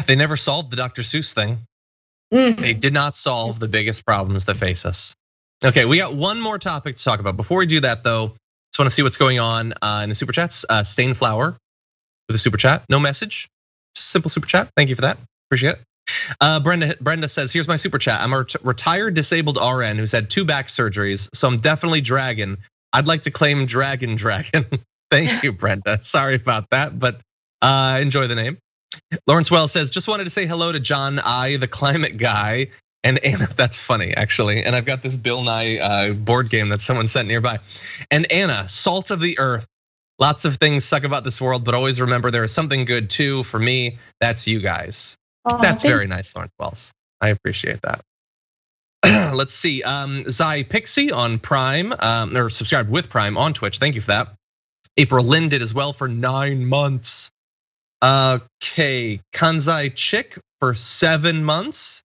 they never solved the Dr. Seuss thing. They did not solve the biggest problems that face us. Okay, we got one more topic to talk about. Before we do that though, just wanna see what's going on in the super chats. Stained Flower with a super chat, no message, just a simple super chat. Thank you for that, appreciate it. Brenda says, here's my super chat. I'm a retired disabled RN who's had 2 back surgeries, so I'm definitely dragon. I'd like to claim dragon. Thank you, Brenda. Sorry about that, but enjoy the name. Lawrence Wells says, just wanted to say hello to John I, the climate guy, and Anna. That's funny, actually. And I've got this Bill Nye board game that someone sent nearby. And Anna, salt of the earth. Lots of things suck about this world, but always remember there is something good too. For me, that's you guys. That's very nice, Lawrence Wells. I appreciate that. Let's see, Zai Pixie on Prime, or subscribed with Prime on Twitch. Thank you for that. April Lynn did as well for 9 months. Okay, Kanzai Chick for 7 months.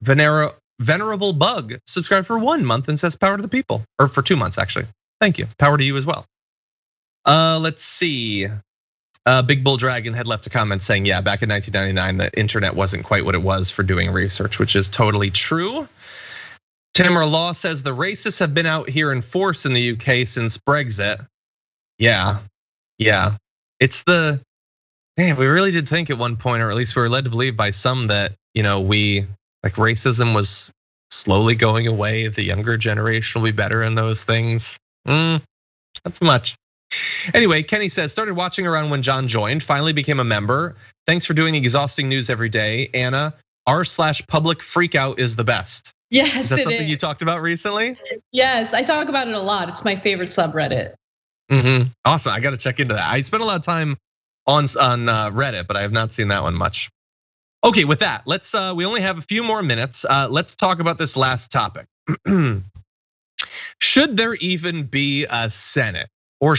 Venerable Bug subscribed for 1 month and says power to the people, or for 2 months actually. Thank you, power to you as well. Let's see. Big Bull Dragon had left a comment saying, yeah, back in 1999, the internet wasn't quite what it was for doing research, which is totally true. Tamara Law says the racists have been out here in force in the UK since Brexit. Yeah. It's the, man, we really did think at one point, or at least we were led to believe by some that, we, like racism was slowly going away. The younger generation will be better in those things. Not so much. Anyway, Kenny says, started watching around when John joined, finally became a member. Thanks for doing exhausting news every day. Anna, r/public freakout is the best. Yes, is that something you talked about recently? Yes, I talk about it a lot. It's my favorite subreddit. Awesome, I gotta check into that. I spent a lot of time on Reddit, but I have not seen that one much. Okay, with that, let's. We only have a few more minutes. Let's talk about this last topic. Should there even be a Senate, or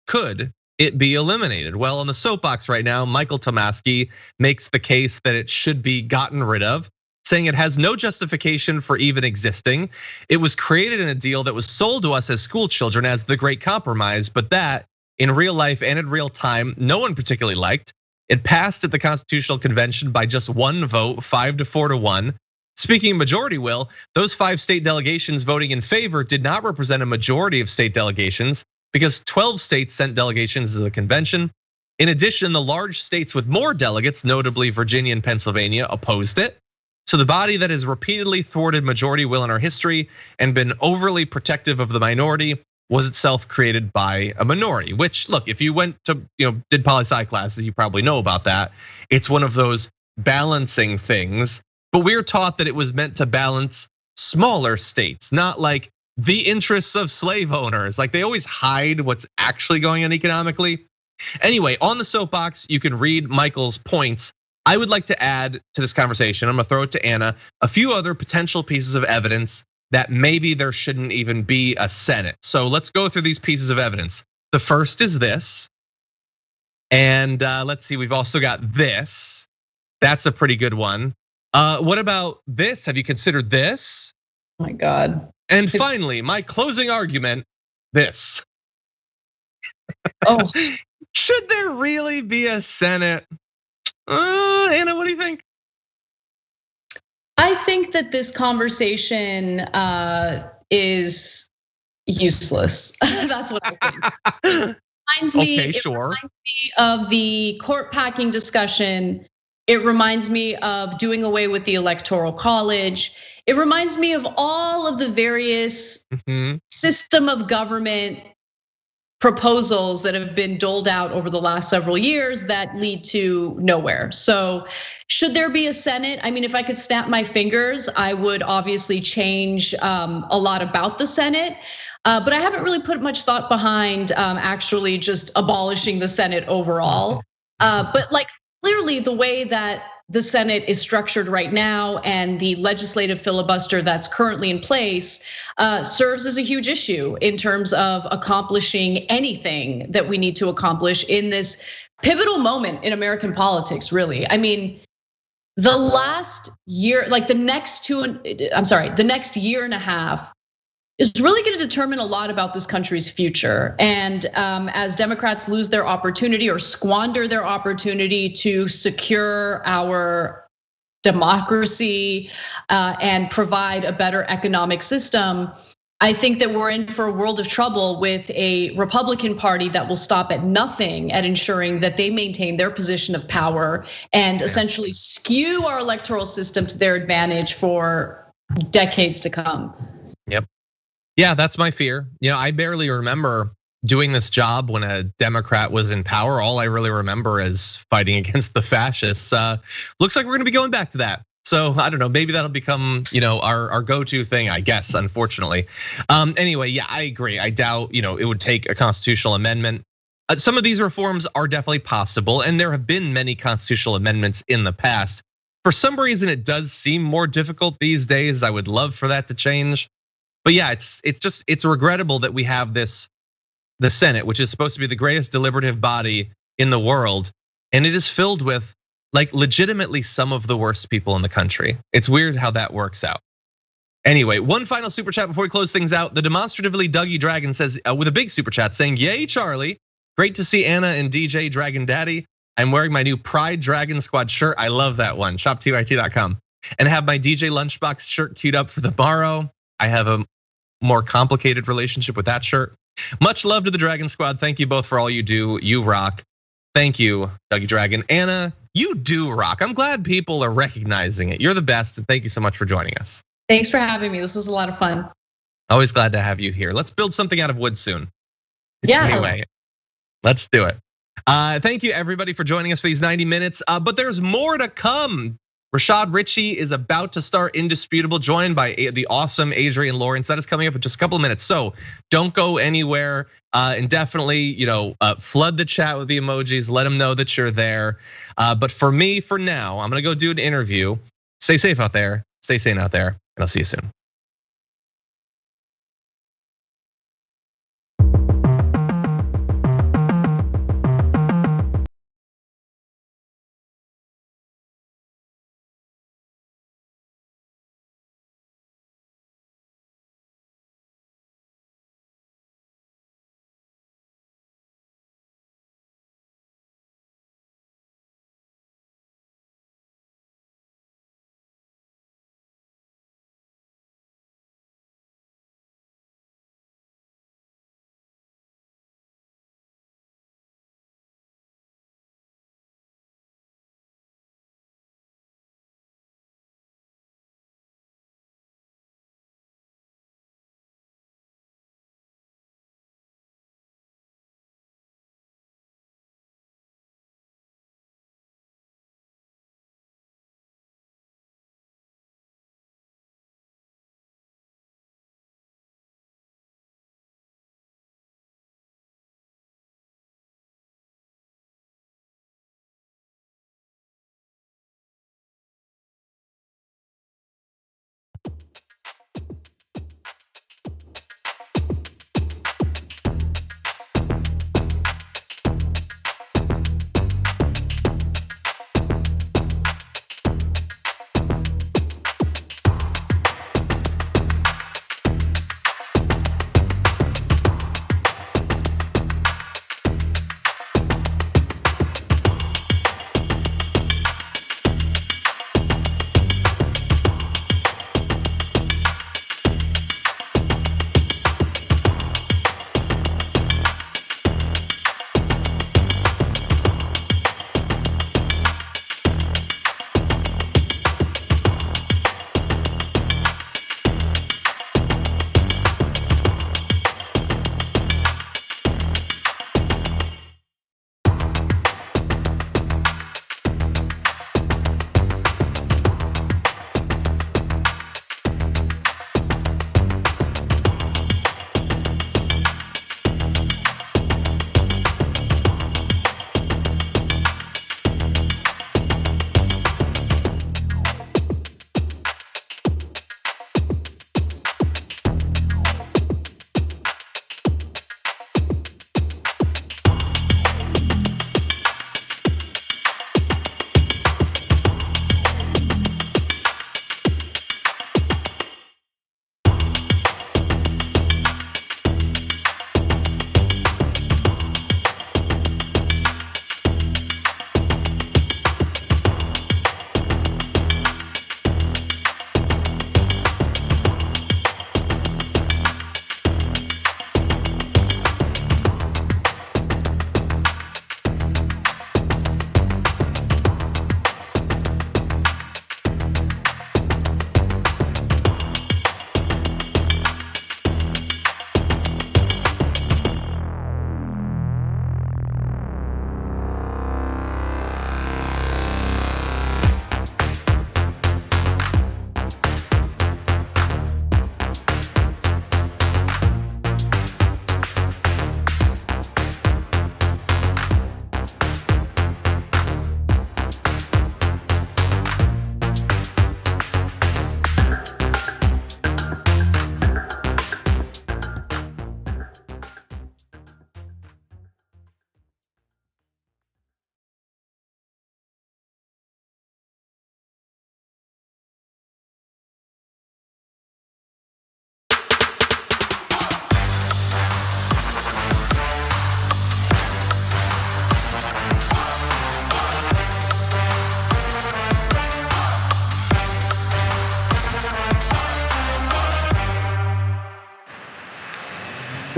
could it be eliminated? Well, on the soapbox right now, Michael Tomasky makes the case that it should be gotten rid of, saying it has no justification for even existing. It was created in a deal that was sold to us as school children as the Great Compromise, but that in real life and in real time, no one particularly liked. It passed at the Constitutional Convention by just 1 vote, 5 to 4 to 1. Speaking of majority will, those 5 state delegations voting in favor did not represent a majority of state delegations because 12 states sent delegations to the convention. In addition, the large states with more delegates, notably Virginia and Pennsylvania, opposed it. So the body that has repeatedly thwarted majority will in our history and been overly protective of the minority was itself created by a minority, which look, if you went to, did poli-sci classes, you probably know about that. It's one of those balancing things, but we're taught that it was meant to balance smaller states, not like the interests of slave owners. Like they always hide what's actually going on economically. Anyway, on the soapbox, you can read Michael's points. I would like to add to this conversation, I'm gonna throw it to Anna, a few other potential pieces of evidence that maybe there shouldn't even be a Senate. So let's go through these pieces of evidence. The first is this, and let's see, we've also got this. That's a pretty good one. What about this? Have you considered this? Oh my God. And finally, my closing argument, this. Oh. Should there really be a Senate? Anna, what do you think? I think that this conversation is useless. That's what I think. Reminds me of the court packing discussion. It reminds me of doing away with the Electoral College. It reminds me of all of the various system of government proposals that have been doled out over the last several years that lead to nowhere. So should there be a Senate? I mean, if I could snap my fingers, I would obviously change a lot about the Senate. But I haven't really put much thought behind actually just abolishing the Senate overall. But like clearly the way that the Senate is structured right now and the legislative filibuster that's currently in place serves as a huge issue in terms of accomplishing anything that we need to accomplish in this pivotal moment in American politics, really. I mean, the last year, like the next year and a half is really going to determine a lot about this country's future. And as Democrats lose their opportunity or squander their opportunity to secure our democracy and provide a better economic system, I think that we're in for a world of trouble with a Republican Party that will stop at nothing at ensuring that they maintain their position of power and essentially skew our electoral system to their advantage for decades to come. Yep. Yeah, that's my fear. I barely remember doing this job when a Democrat was in power. All I really remember is fighting against the fascists. Looks like we're gonna be going back to that. So I don't know, maybe that'll become our go-to thing, I guess, unfortunately. Anyway, yeah, I agree. I doubt it would take a constitutional amendment. Some of these reforms are definitely possible, and there have been many constitutional amendments in the past. For some reason, it does seem more difficult these days. I would love for that to change. But yeah, it's regrettable that we have the Senate, which is supposed to be the greatest deliberative body in the world, and it is filled with like legitimately some of the worst people in the country. It's weird how that works out. Anyway, one final super chat before we close things out. The demonstratively Dougie Dragon says with a big super chat saying, "Yay, Charlie! Great to see Anna and DJ Dragon Daddy. I'm wearing my new Pride Dragon Squad shirt. I love that one. Shop.tyt.com and have my DJ Lunchbox shirt queued up for tomorrow. I have a more complicated relationship with that shirt. Much love to the Dragon Squad. Thank you both for all you do. You rock. Thank you, Dougie Dragon. Anna, you do rock. I'm glad people are recognizing it. You're the best, and thank you so much for joining us. Thanks for having me. This was a lot of fun. Always glad to have you here. Let's build something out of wood soon. Yeah. Anyway, let's do it. Thank you everybody for joining us for these 90 minutes, but there's more to come. Rashad Richey is about to start Indisputable, joined by the awesome Adrienne Lawrence. That is coming up in just a couple of minutes. So don't go anywhere, and definitely, flood the chat with the emojis. Let them know that you're there. But for me, for now, I'm gonna go do an interview. Stay safe out there. Stay sane out there, and I'll see you soon.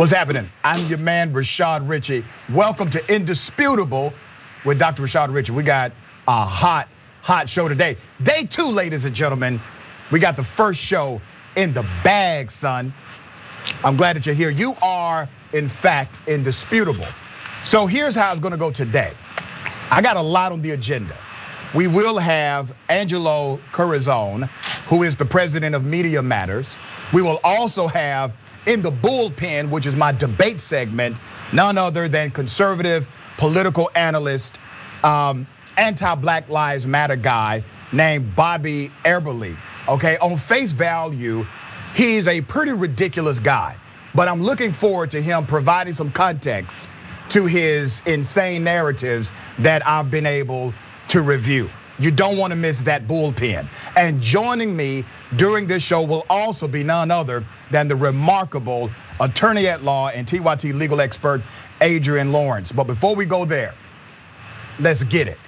What's happening? I'm your man, Rashad Richey. Welcome to Indisputable with Dr. Rashad Richey. We got a hot show today. Day 2, ladies and gentlemen. We got the first show in the bag, son. I'm glad that you're here. You are, in fact, indisputable. So here's how it's gonna go today. I got a lot on the agenda. We will have Angelo Carusone, who is the president of Media Matters. We will also have in the Bullpen, which is my debate segment, none other than conservative political analyst, anti-Black Lives Matter guy named Bobby Eberle. Okay, on face value, he's a pretty ridiculous guy, but I'm looking forward to him providing some context to his insane narratives that I've been able to review. You don't want to miss that Bullpen. And joining me during this show will also be none other than the remarkable attorney at law and TYT legal expert, Adrienne Lawrence. But before we go there, let's get it.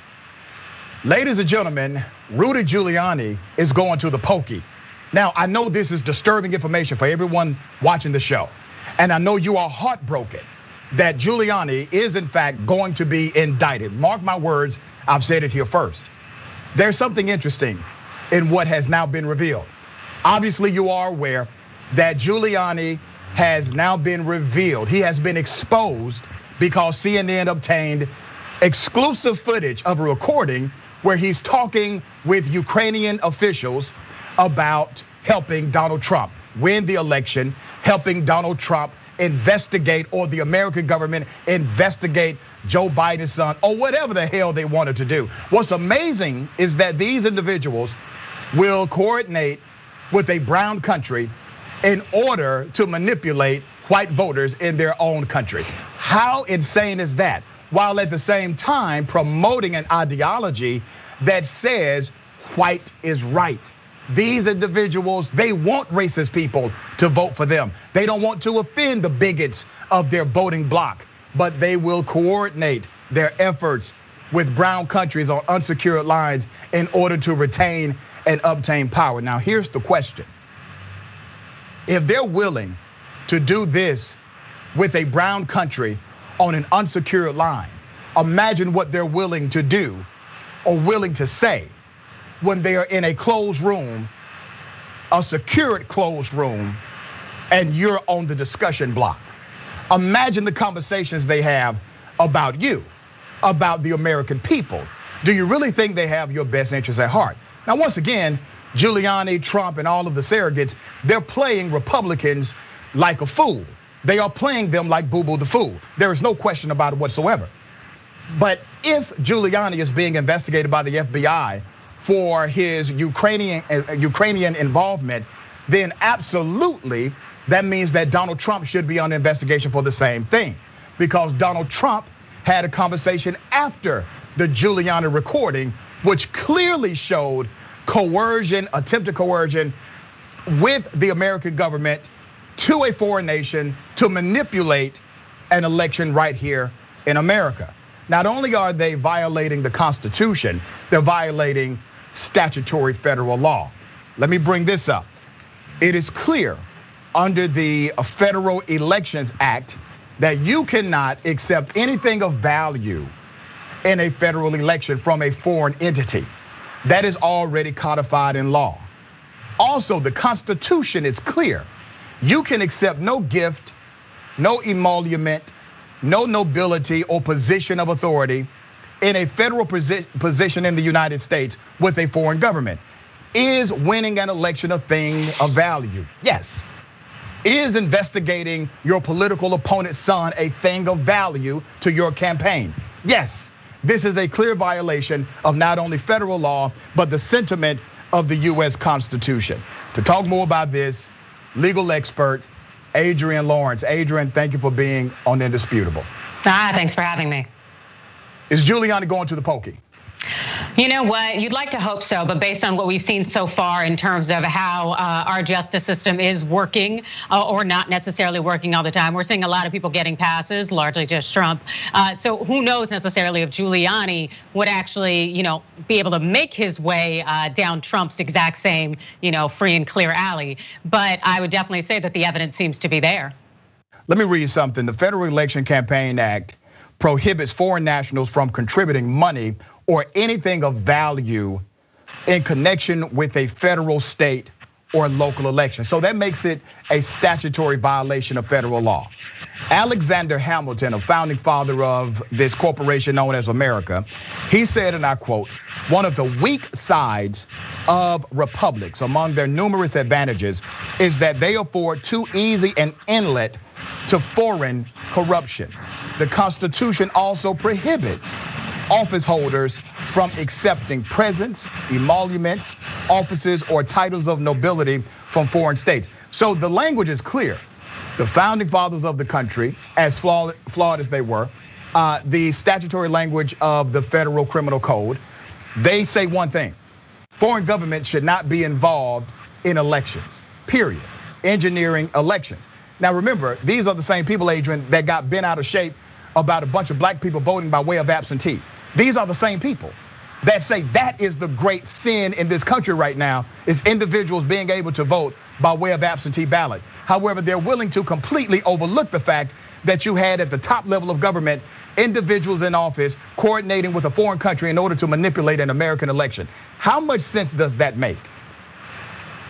Ladies and gentlemen, Rudy Giuliani is going to the pokey. Now, I know this is disturbing information for everyone watching the show. And I know you are heartbroken that Giuliani is in fact going to be indicted. Mark my words, I've said it here first. There's something interesting in what has now been revealed. Obviously, you are aware that Giuliani has now been revealed. He has been exposed because CNN obtained exclusive footage of a recording where he's talking with Ukrainian officials about helping Donald Trump win the election, helping Donald Trump investigate, or the American government investigate Joe Biden's son, or whatever the hell they wanted to do. What's amazing is that these individuals will coordinate with a brown country in order to manipulate white voters in their own country. How insane is that? While at the same time promoting an ideology that says white is right. These individuals, they want racist people to vote for them. They don't want to offend the bigots of their voting bloc, but they will coordinate their efforts with brown countries on unsecured lines in order to retain and obtain power. Now, here's the question. If they're willing to do this with a brown country on an unsecured line, imagine what they're willing to do or willing to say when they are in a closed room, a secured closed room, and you're on the discussion block. Imagine the conversations they have about you, about the American people. Do you really think they have your best interests at heart? Now, once again, Giuliani, Trump, and all of the surrogates, they're playing Republicans like a fool. They are playing them like Boo Boo the Fool. There is no question about it whatsoever. But if Giuliani is being investigated by the FBI for his Ukrainian involvement, then absolutely that means that Donald Trump should be under investigation for the same thing. Because Donald Trump had a conversation after the Giuliani recording, which clearly showed coercion, attempted coercion with the American government to a foreign nation to manipulate an election right here in America. Not only are they violating the Constitution, they're violating statutory federal law. Let me bring this up. It is clear under the Federal Elections Act that you cannot accept anything of value in a federal election from a foreign entity. That is already codified in law. Also, the Constitution is clear. You can accept no gift, no emolument, no nobility or position of authority in a federal position in the United States with a foreign government. Is winning an election a thing of value? Yes. Is investigating your political opponent's son a thing of value to your campaign? Yes. This is a clear violation of not only federal law, but the sentiment of the US Constitution. To talk more about this, legal expert, Adrienne Lawrence. Adrienne, thank you for being on Indisputable. Thanks for having me. Is Giuliani going to the pokey? You know what, you'd like to hope so, but based on what we've seen so far in terms of how our justice system is working or not necessarily working all the time, we're seeing a lot of people getting passes, largely just Trump. So who knows necessarily if Giuliani would actually, be able to make his way down Trump's exact same, free and clear alley. But I would definitely say that the evidence seems to be there. Let me read something. The Federal Election Campaign Act prohibits foreign nationals from contributing money or anything of value in connection with a federal, state, or local election. So that makes it a statutory violation of federal law. Alexander Hamilton, a founding father of this corporation known as America, he said, and I quote, "One of the weak sides of republics, among their numerous advantages, is that they afford too easy an inlet to foreign corruption. The Constitution also prohibits office holders from accepting presents, emoluments, offices, or titles of nobility from foreign states." So the language is clear. The founding fathers of the country, as flawed as they were, the statutory language of the Federal Criminal Code, they say one thing: foreign government should not be involved in elections, period. Engineering elections. Now remember, these are the same people, Adrienne, that got bent out of shape about a bunch of black people voting by way of absentee. These are the same people that say that is the great sin in this country right now, is individuals being able to vote by way of absentee ballot. However, they're willing to completely overlook the fact that you had at the top level of government individuals in office coordinating with a foreign country in order to manipulate an American election. How much sense does that make?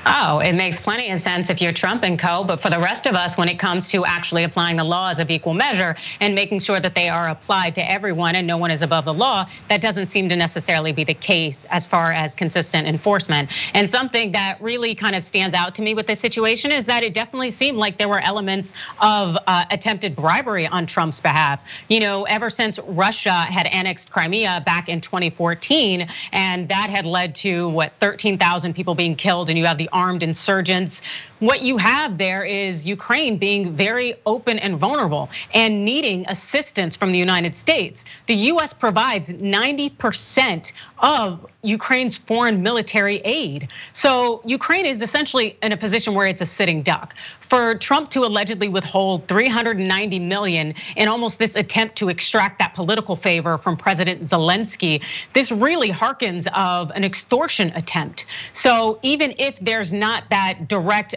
Oh, it makes plenty of sense if you're Trump and co. But for the rest of us, when it comes to actually applying the laws of equal measure and making sure that they are applied to everyone and no one is above the law, that doesn't seem to necessarily be the case as far as consistent enforcement. And something that really kind of stands out to me with this situation is that it definitely seemed like there were elements of attempted bribery on Trump's behalf. You know, ever since Russia had annexed Crimea back in 2014, and that had led to 13,000 people being killed, and you have the armed insurgents. What you have there is Ukraine being very open and vulnerable and needing assistance from the United States. The US provides 90% of Ukraine's foreign military aid. So Ukraine is essentially in a position where it's a sitting duck. For Trump to allegedly withhold 390 million in almost this attempt to extract that political favor from President Zelensky, this really harkens of an extortion attempt. So even if there's not that direct,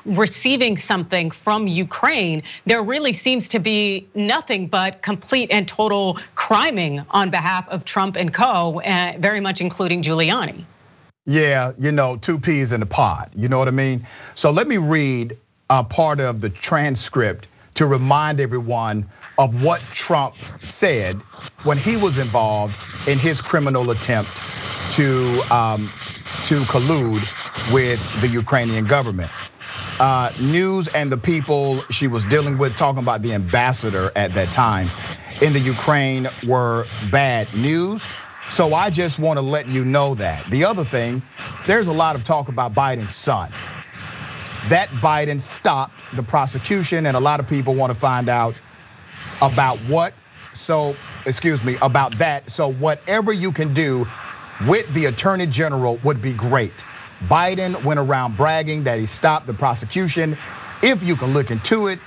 receiving something from Ukraine, there really seems to be nothing but complete and total criming on behalf of Trump and co, very much including Giuliani. Yeah, two peas in a pod, you know what I mean? So let me read a part of the transcript to remind everyone of what Trump said when he was involved in his criminal attempt to collude with the Ukrainian government. News and the people she was dealing with, talking about the ambassador at that time in the Ukraine, were bad news. So I just want to let you know that. The other thing, there's a lot of talk about Biden's son. That Biden stopped the prosecution, and a lot of people want to find out about what. So, about that. So whatever you can do with the attorney general would be great. Biden went around bragging that he stopped the prosecution. If you can look into it,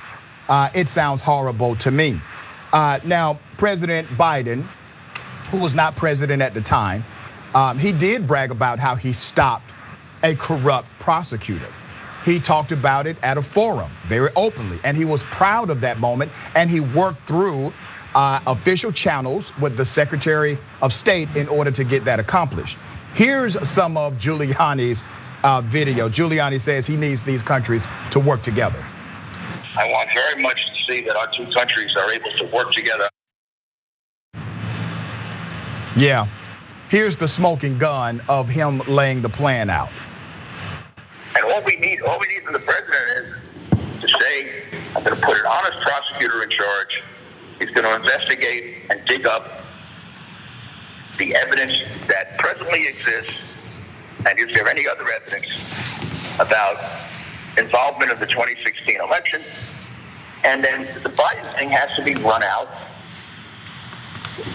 it sounds horrible to me. Now, President Biden, who was not president at the time, he did brag about how he stopped a corrupt prosecutor. He talked about it at a forum very openly, and he was proud of that moment, and he worked through official channels with the Secretary of State in order to get that accomplished. Here's some of Giuliani's video. Giuliani says he needs these countries to work together. I want very much to see that our two countries are able to work together. Yeah, here's the smoking gun of him laying the plan out. And all we need from the president is to say, I'm going to put an honest prosecutor in charge. He's going to investigate and dig up the evidence that presently exists, and is there any other evidence about involvement of the 2016 election? And then the Biden thing has to be run out.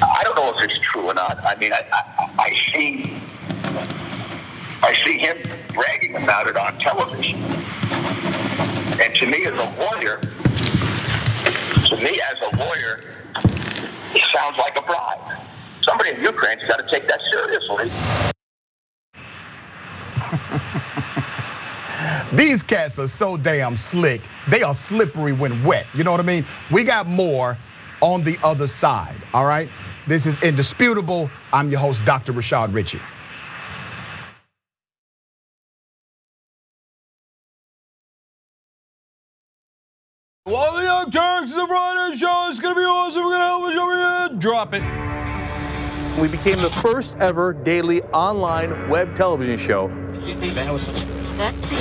I don't know if it's true or not. I mean, I see him bragging about it on television. And to me as a lawyer, it sounds like a bribe. Somebody in Ukraine's got to take that seriously. These cats are so damn slick. They are slippery when wet. You know what I mean? We got more on the other side, all right? This is Indisputable. I'm your host, Dr. Rashad Richey. Well, the Young Turks, the Friday show is gonna be awesome. We're gonna help us over here. Drop it. We became the first ever daily online web television show.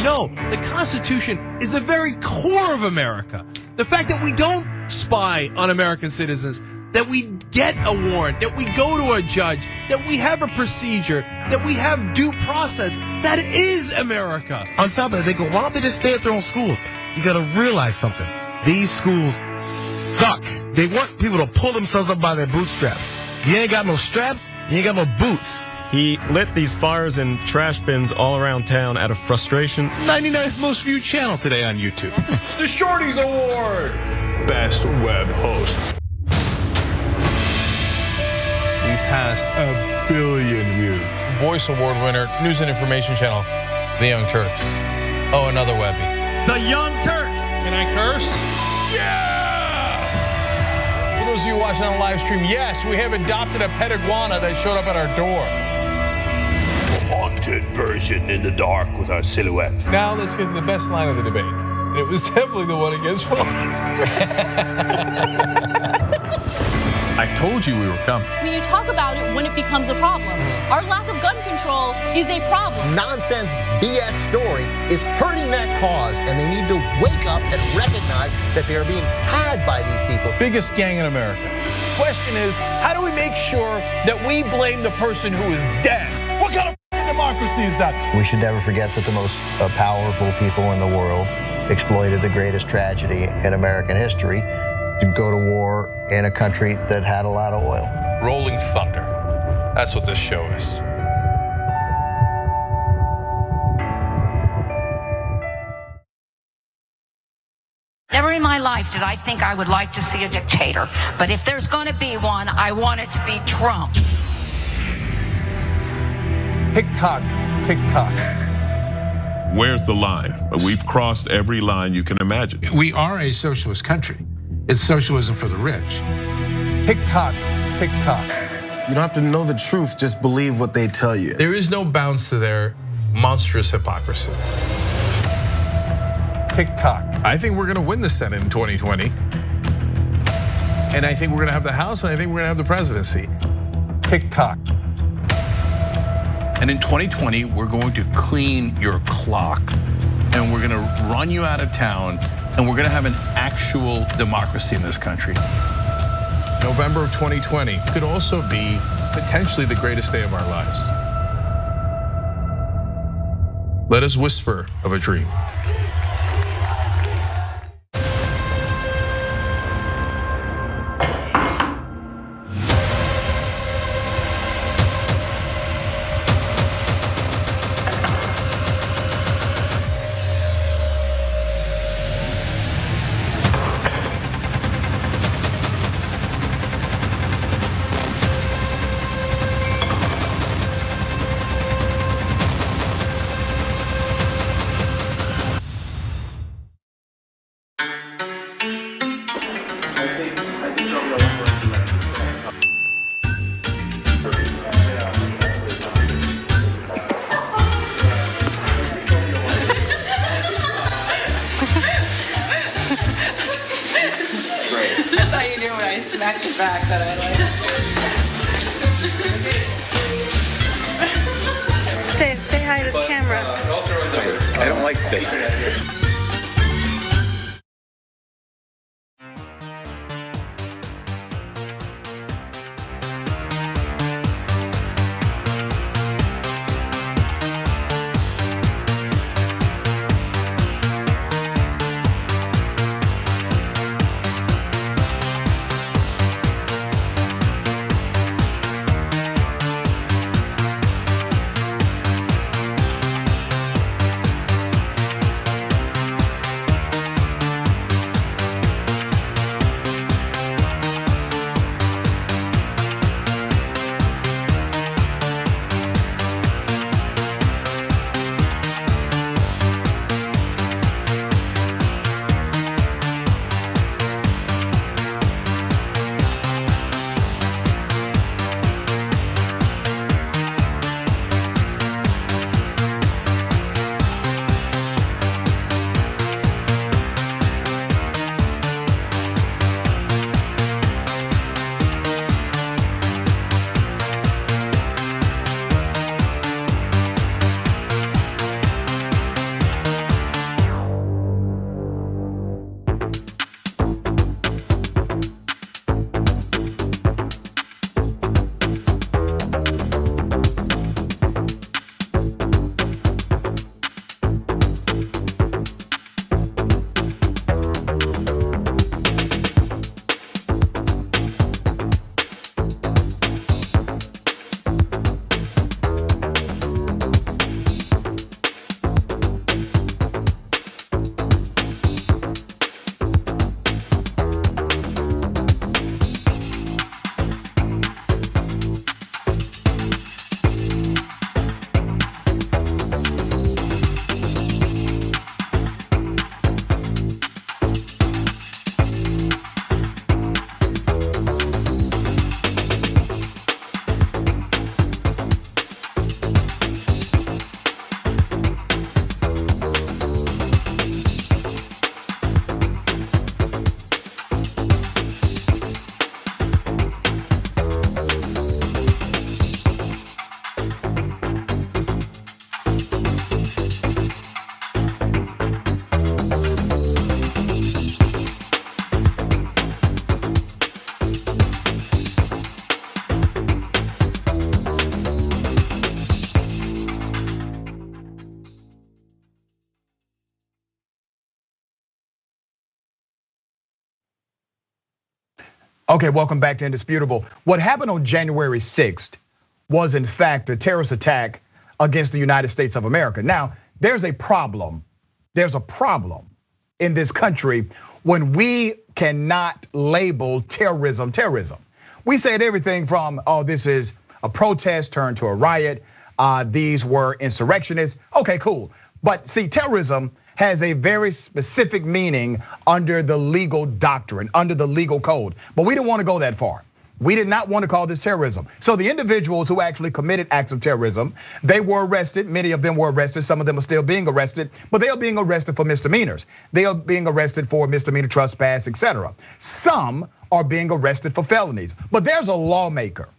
No, the Constitution is the very core of America. The fact that we don't spy on American citizens, that we get a warrant, that we go to a judge, that we have a procedure, that we have due process, that is America. On top of it, they go, why don't they just stay at their own schools? You gotta realize something. These schools suck. They want people to pull themselves up by their bootstraps. You ain't got no straps, you ain't got no boots. He lit these fires in trash bins all around town out of frustration. 99th most viewed channel today on YouTube. The Shorties Award. Best web host. We passed 1 billion views. Voice Award winner, News and Information Channel, The Young Turks. Oh, another Webby. The Young Turks. Can I curse? Yeah! For those of you watching on live stream, yes, we have adopted a pet iguana that showed up at our door. Haunted version in the dark with our silhouettes. Now let's get to the best line of the debate. And it was definitely the one against Fox. I told you we were coming. I mean, you talk about it when it becomes a problem. Our lack of gun control is a problem. Nonsense BS story is hurting that cause, and they need to wake up and recognize that they are being had by these people. Biggest gang in America. Question is, how do we make sure that we blame the person who is dead? What kind of democracy is that? We should never forget that the most powerful people in the world exploited the greatest tragedy in American history to go to war in a country that had a lot of oil. Rolling thunder. That's what this show is. Never in my life did I think I would like to see a dictator. But if there's going to be one, I want it to be Trump. Tick-tock, tick-tock. Where's the line? We've crossed every line you can imagine. We are a socialist country. It's socialism for the rich. Tick-tock, tick-tock. You don't have to know the truth, just believe what they tell you. There is no bounds to their monstrous hypocrisy. Tick-tock. I think we're gonna win the Senate in 2020. And I think we're gonna have the House, and I think we're gonna have the presidency. Tick-tock. And in 2020, we're going to clean your clock, and we're gonna run you out of town, and we're gonna have an actual democracy in this country. November of 2020 could also be potentially the greatest day of our lives. Let us whisper of a dream. Say hi to the camera. I don't like this. Okay, welcome back to Indisputable. What happened on January 6th was in fact a terrorist attack against the United States of America. Now, there's a problem. There's a problem in this country when we cannot label terrorism. We said everything from, oh, this is a protest turned to a riot. These were insurrectionists. Okay, cool. But see, terrorism has a very specific meaning under the legal doctrine, under the legal code. But we didn't want to go that far. We did not want to call this terrorism. So the individuals who actually committed acts of terrorism, they were arrested. Many of them were arrested. Some of them are still being arrested, but they are being arrested for misdemeanors. They are being arrested for misdemeanor trespass, etc. Some are being arrested for felonies. But there's a lawmaker,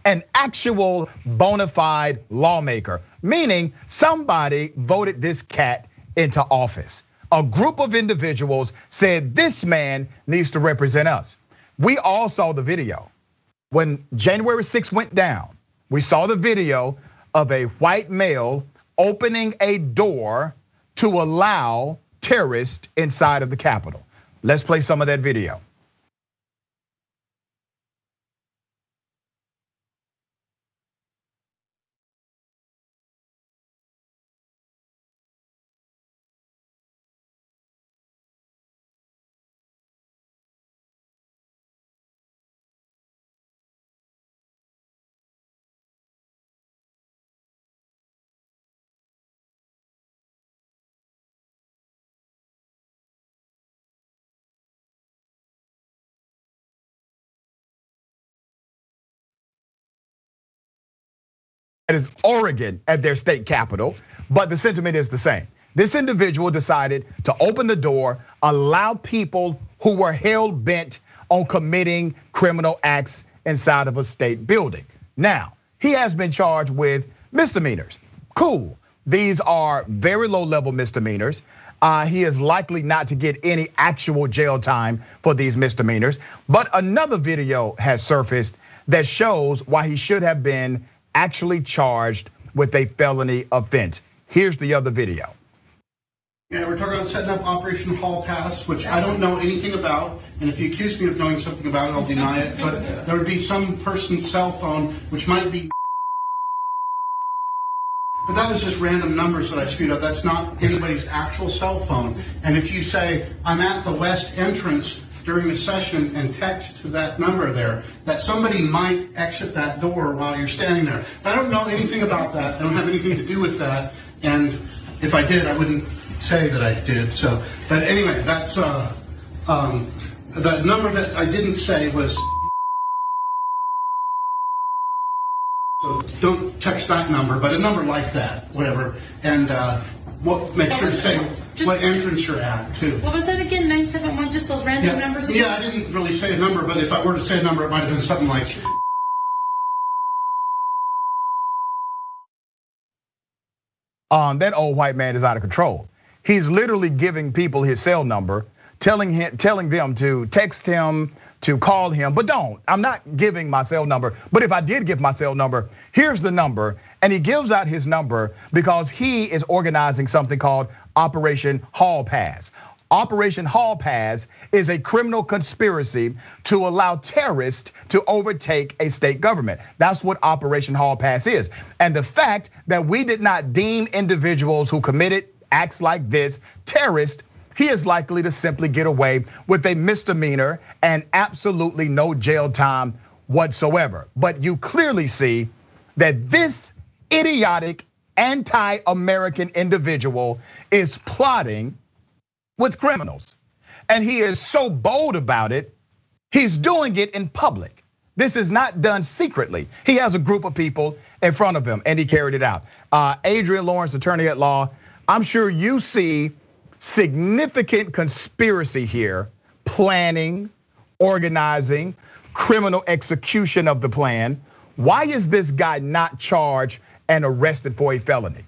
an actual bona fide lawmaker, meaning somebody voted this cat into office. A group of individuals said this man needs to represent us. We all saw the video. When January 6th went down, we saw the video of a white male opening a door to allow terrorists inside of the Capitol. Let's play some of that video. That is Oregon at their state capital, but the sentiment is the same. This individual decided to open the door, allow people who were hell-bent on committing criminal acts inside of a state building. Now, he has been charged with misdemeanors. Cool, these are very low-level misdemeanors. He is likely not to get any actual jail time for these misdemeanors, but another video has surfaced that shows why he should have been actually charged with a felony offense. Here's the other video. Yeah, we're talking about setting up Operation Hall Pass, which I don't know anything about. And if you accuse me of knowing something about it, I'll deny it. But there would be some person's cell phone, which might be. But that was just random numbers that I screwed up. That's not anybody's actual cell phone. And if you say, I'm at the west entrance during the session and text to that number there, that somebody might exit that door while you're standing there. I don't know anything about that. I don't have anything to do with that. And if I did, I wouldn't say that I did. So, but anyway, that's the number that I didn't say was. So don't text that number, but a number like that, whatever. And make sure to say what entrance you're at too. What was that again? 971, just those random numbers again? Yeah, I didn't really say a number, but if I were to say a number, it might have been something like. That old white man is out of control. He's literally giving people his cell number, telling them to text him, to call him, but don't. I'm not giving my cell number, but if I did give my cell number, here's the number. And he gives out his number because he is organizing something called Operation Hall Pass. Operation Hall Pass is a criminal conspiracy to allow terrorists to overtake a state government. That's what Operation Hall Pass is. And the fact that we did not deem individuals who committed acts like this terrorists, he is likely to simply get away with a misdemeanor and absolutely no jail time whatsoever. But you clearly see that this idiotic, anti-American individual is plotting with criminals. And he is so bold about it, he's doing it in public. This is not done secretly. He has a group of people in front of him and he carried it out. Adrienne Lawrence, attorney at law, I'm sure you see significant conspiracy here, planning, organizing, criminal execution of the plan. Why is this guy not charged and arrested for a felony?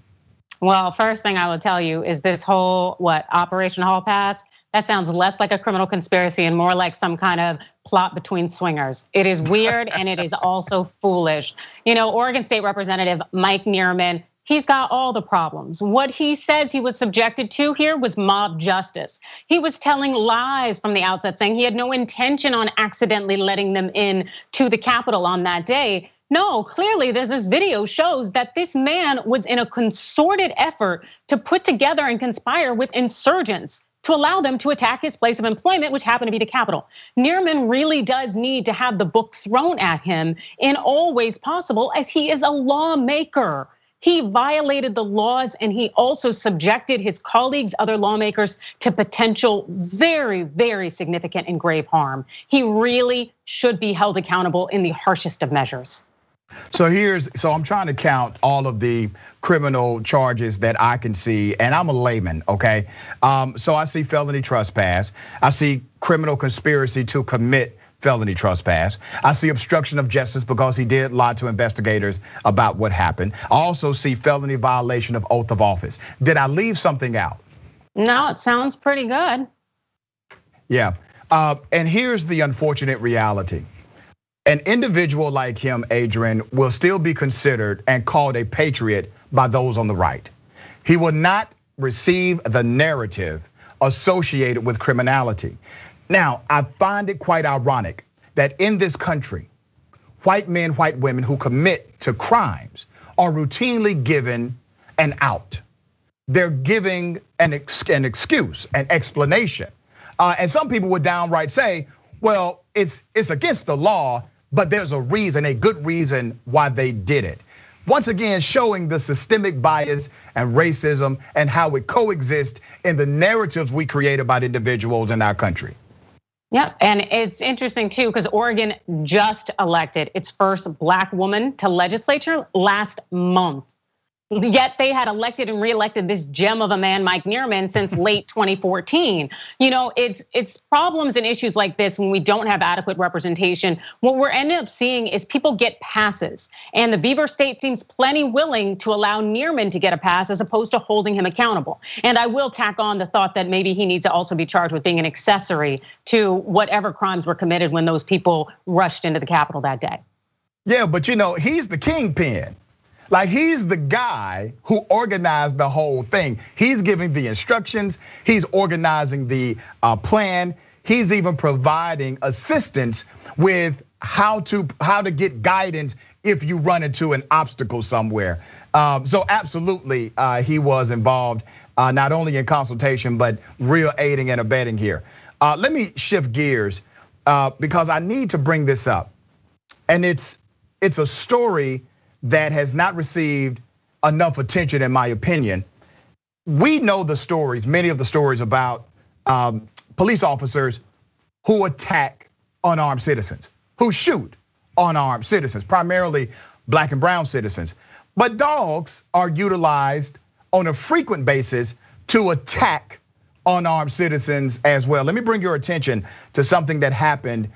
Well, first thing I will tell you is this whole, Operation Hall Pass, that sounds less like a criminal conspiracy and more like some kind of plot between swingers. It is weird and it is also foolish. Oregon State Representative Mike Neerman He's got all the problems. What he says he was subjected to here was mob justice. He was telling lies from the outset, saying he had no intention on accidentally letting them in to the Capitol on that day. No, clearly this video shows that this man was in a concerted effort to put together and conspire with insurgents to allow them to attack his place of employment, which happened to be the Capitol. Neerman really does need to have the book thrown at him in all ways possible, as he is a lawmaker. He violated the laws, and he also subjected his colleagues, other lawmakers, to potential very, very significant and grave harm. He really should be held accountable in the harshest of measures. So I'm trying to count all of the criminal charges that I can see, and I'm a layman, okay? So I see felony trespass. I see criminal conspiracy to commit felony trespass. I see obstruction of justice because he did lie to investigators about what happened. I also see felony violation of oath of office. Did I leave something out? No, it sounds pretty good. Yeah, and here's the unfortunate reality. An individual like him, Adrienne, will still be considered and called a patriot by those on the right. He will not receive the narrative associated with criminality. Now, I find it quite ironic that in this country, white men, white women who commit to crimes are routinely given an out. They're giving an excuse, an explanation. And some people would downright say, well, it's against the law, but there's a reason, a good reason why they did it. Once again, showing the systemic bias and racism and how it coexists in the narratives we create about individuals in our country. Yeah, and it's interesting too, because Oregon just elected its first Black woman to legislature last month. Yet they had elected and reelected this gem of a man, Mike Neerman, since late 2014. It's problems and issues like this when we don't have adequate representation. What we're ending up seeing is people get passes, and the Beaver State seems plenty willing to allow Neerman to get a pass as opposed to holding him accountable. And I will tack on the thought that maybe he needs to also be charged with being an accessory to whatever crimes were committed when those people rushed into the Capitol that day. Yeah, but he's the kingpin. Like, he's the guy who organized the whole thing. He's giving the instructions, he's organizing the plan. He's even providing assistance with how to get guidance if you run into an obstacle somewhere. So absolutely, he was involved not only in consultation, but real aiding and abetting here. Let me shift gears because I need to bring this up. And it's a story that has not received enough attention, in my opinion. We know the stories, many of the stories about police officers who attack unarmed citizens, who shoot unarmed citizens, primarily Black and brown citizens. But dogs are utilized on a frequent basis to attack unarmed citizens as well. Let me bring your attention to something that happened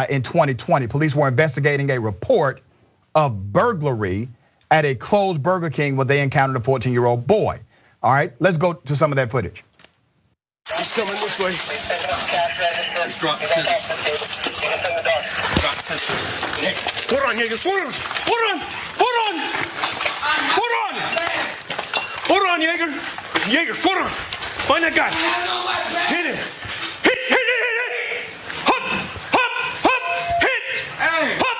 in 2020. Police were investigating a report of burglary at a closed Burger King where they encountered a 14-year-old boy. All right, let's go to some of that footage. He's coming this way. Let's drop the scissors. Drop the scissors. Hold on, Jaeger. Hold on, Jaeger. Jaeger, hold on. Find that guy. Hit him. Hit. Hop. Hit. Hop.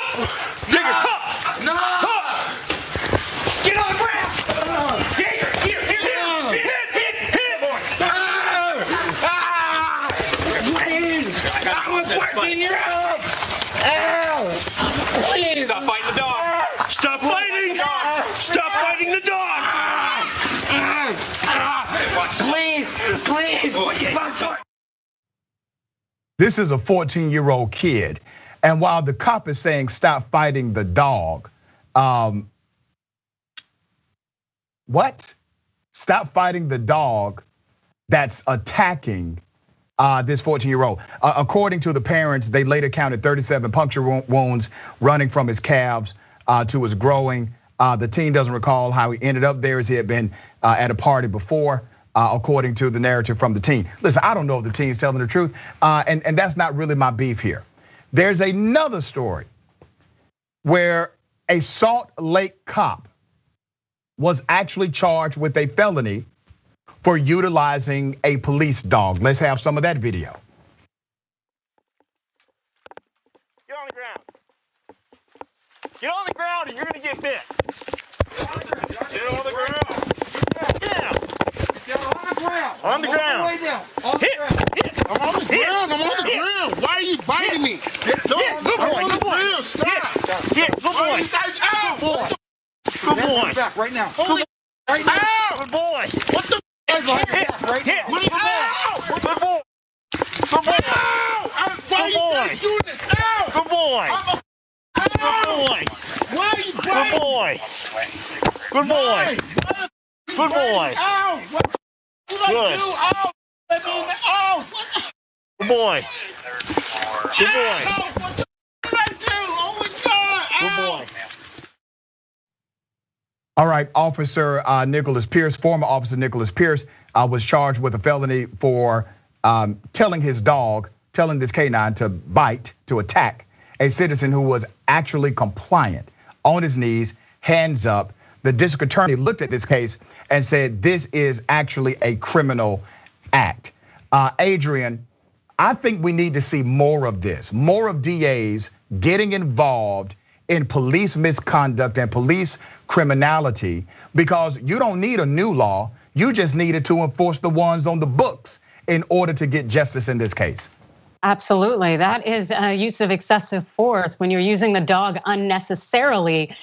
Jaeger, hop. No. Get on the ground. Jaeger, here. Hit. I'm a 14-year-old. Please. Stop fighting the dog. Stop fighting. Stop fighting the dog. Please. This is a 14-year-old kid. And while the cop is saying stop fighting the dog, what? Stop fighting the dog that's attacking this 14-year-old. According to the parents, they later counted 37 puncture wounds running from his calves to his groin. The teen doesn't recall how he ended up there, as he had been at a party before, according to the narrative from the teen. Listen, I don't know if the teen's telling the truth, and that's not really my beef here. There's another story where a Salt Lake cop was actually charged with a felony for utilizing a police dog. Let's have some of that video. Get on the ground. Get on the ground and you're gonna get bit. Get on the ground. Yeah. Get on the ground. On the ground. All the way down. On the ground. I'm on the ground. I'm on the ground. Why are you biting me? Good boy. Good boy. Stop. Good boy. You guys out. Good boy. Good boy. Back right now. Right now. Good boy. What the? Right now. Good boy. Good boy. Good boy. Why are you guys doing this? Good boy. Good boy. Why are you biting? Good boy. Good boy. Good boy. Ow! What did I do? Ow! Oh! Good boy. Good boy. What the did I do? Oh my God! Good boy. All right, Officer Nicholas Pierce, former Officer Nicholas Pierce, was charged with a felony for telling this canine to bite, to attack a citizen who was actually compliant, on his knees, hands up. The district attorney looked at this case and said this is actually a criminal act. Adrienne, I think we need to see more of this, more of DAs getting involved in police misconduct and police criminality, because you don't need a new law, you just needed to enforce the ones on the books in order to get justice in this case. Absolutely, that is a use of excessive force when you're using the dog unnecessarily.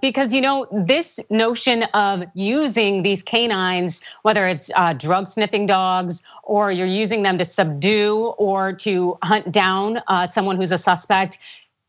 Because this notion of using these canines, whether it's drug sniffing dogs or you're using them to subdue or to hunt down someone who's a suspect,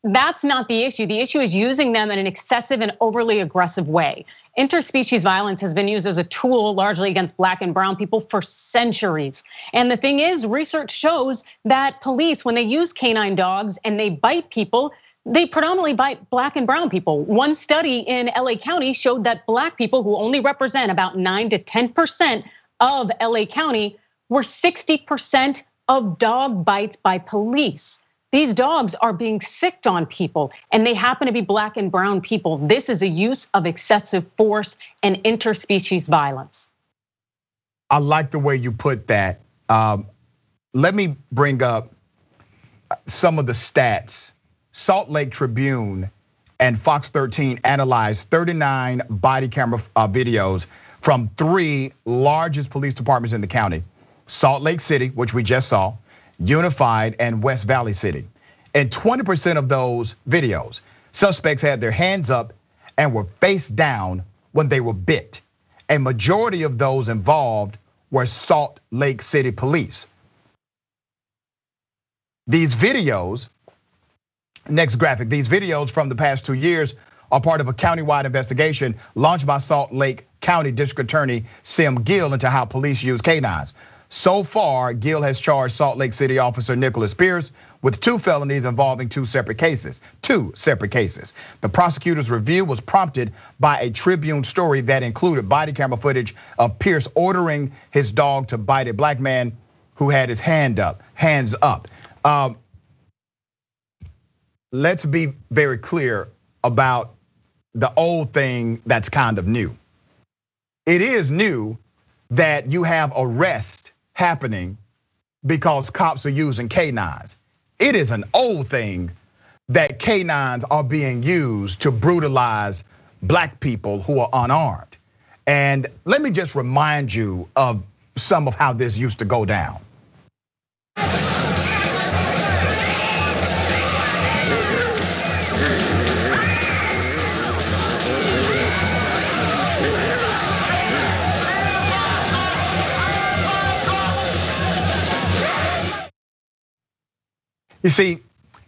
that's not the issue. The issue is using them in an excessive and overly aggressive way. Interspecies violence has been used as a tool largely against Black and brown people for centuries. And the thing is, research shows that police, when they use canine dogs and they bite people, they predominantly bite Black and brown people. One study in LA County showed that Black people, who only represent about 9 to 10% of LA County, were 60% of dog bites by police. These dogs are being sicked on people, and they happen to be Black and brown people. This is a use of excessive force and interspecies violence. I like the way you put that. Let me bring up some of the stats. Salt Lake Tribune and Fox 13 analyzed 39 body camera videos from 3 largest police departments in the county: Salt Lake City, which we just saw, Unified, and West Valley City. In 20% of those videos, suspects had their hands up and were face down when they were bit. A majority of those involved were Salt Lake City police. These videos, next graphic, these videos from the past 2 years are part of a countywide investigation launched by Salt Lake County District Attorney Sim Gill into how police use canines. So far, Gill has charged Salt Lake City Officer Nicholas Pierce with 2 felonies involving 2 separate cases. The prosecutor's review was prompted by a Tribune story that included body camera footage of Pierce ordering his dog to bite a Black man who had his hands up. Let's be very clear about the old thing that's kind of new. It is new that you have arrests happening because cops are using canines. It is an old thing that canines are being used to brutalize Black people who are unarmed. And let me just remind you of some of how this used to go down. You see,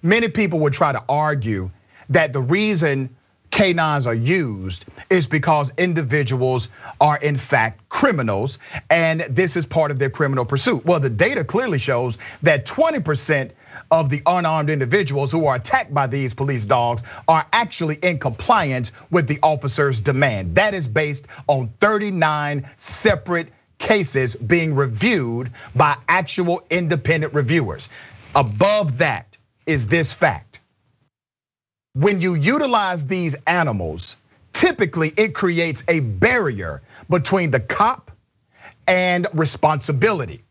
many people would try to argue that the reason canines are used is because individuals are in fact criminals, and this is part of their criminal pursuit. Well, the data clearly shows that 20% of the unarmed individuals who are attacked by these police dogs are actually in compliance with the officer's demand. That is based on 39 separate cases being reviewed by actual independent reviewers. Above that is this fact: when you utilize these animals typically it creates a barrier between the cop and responsibility.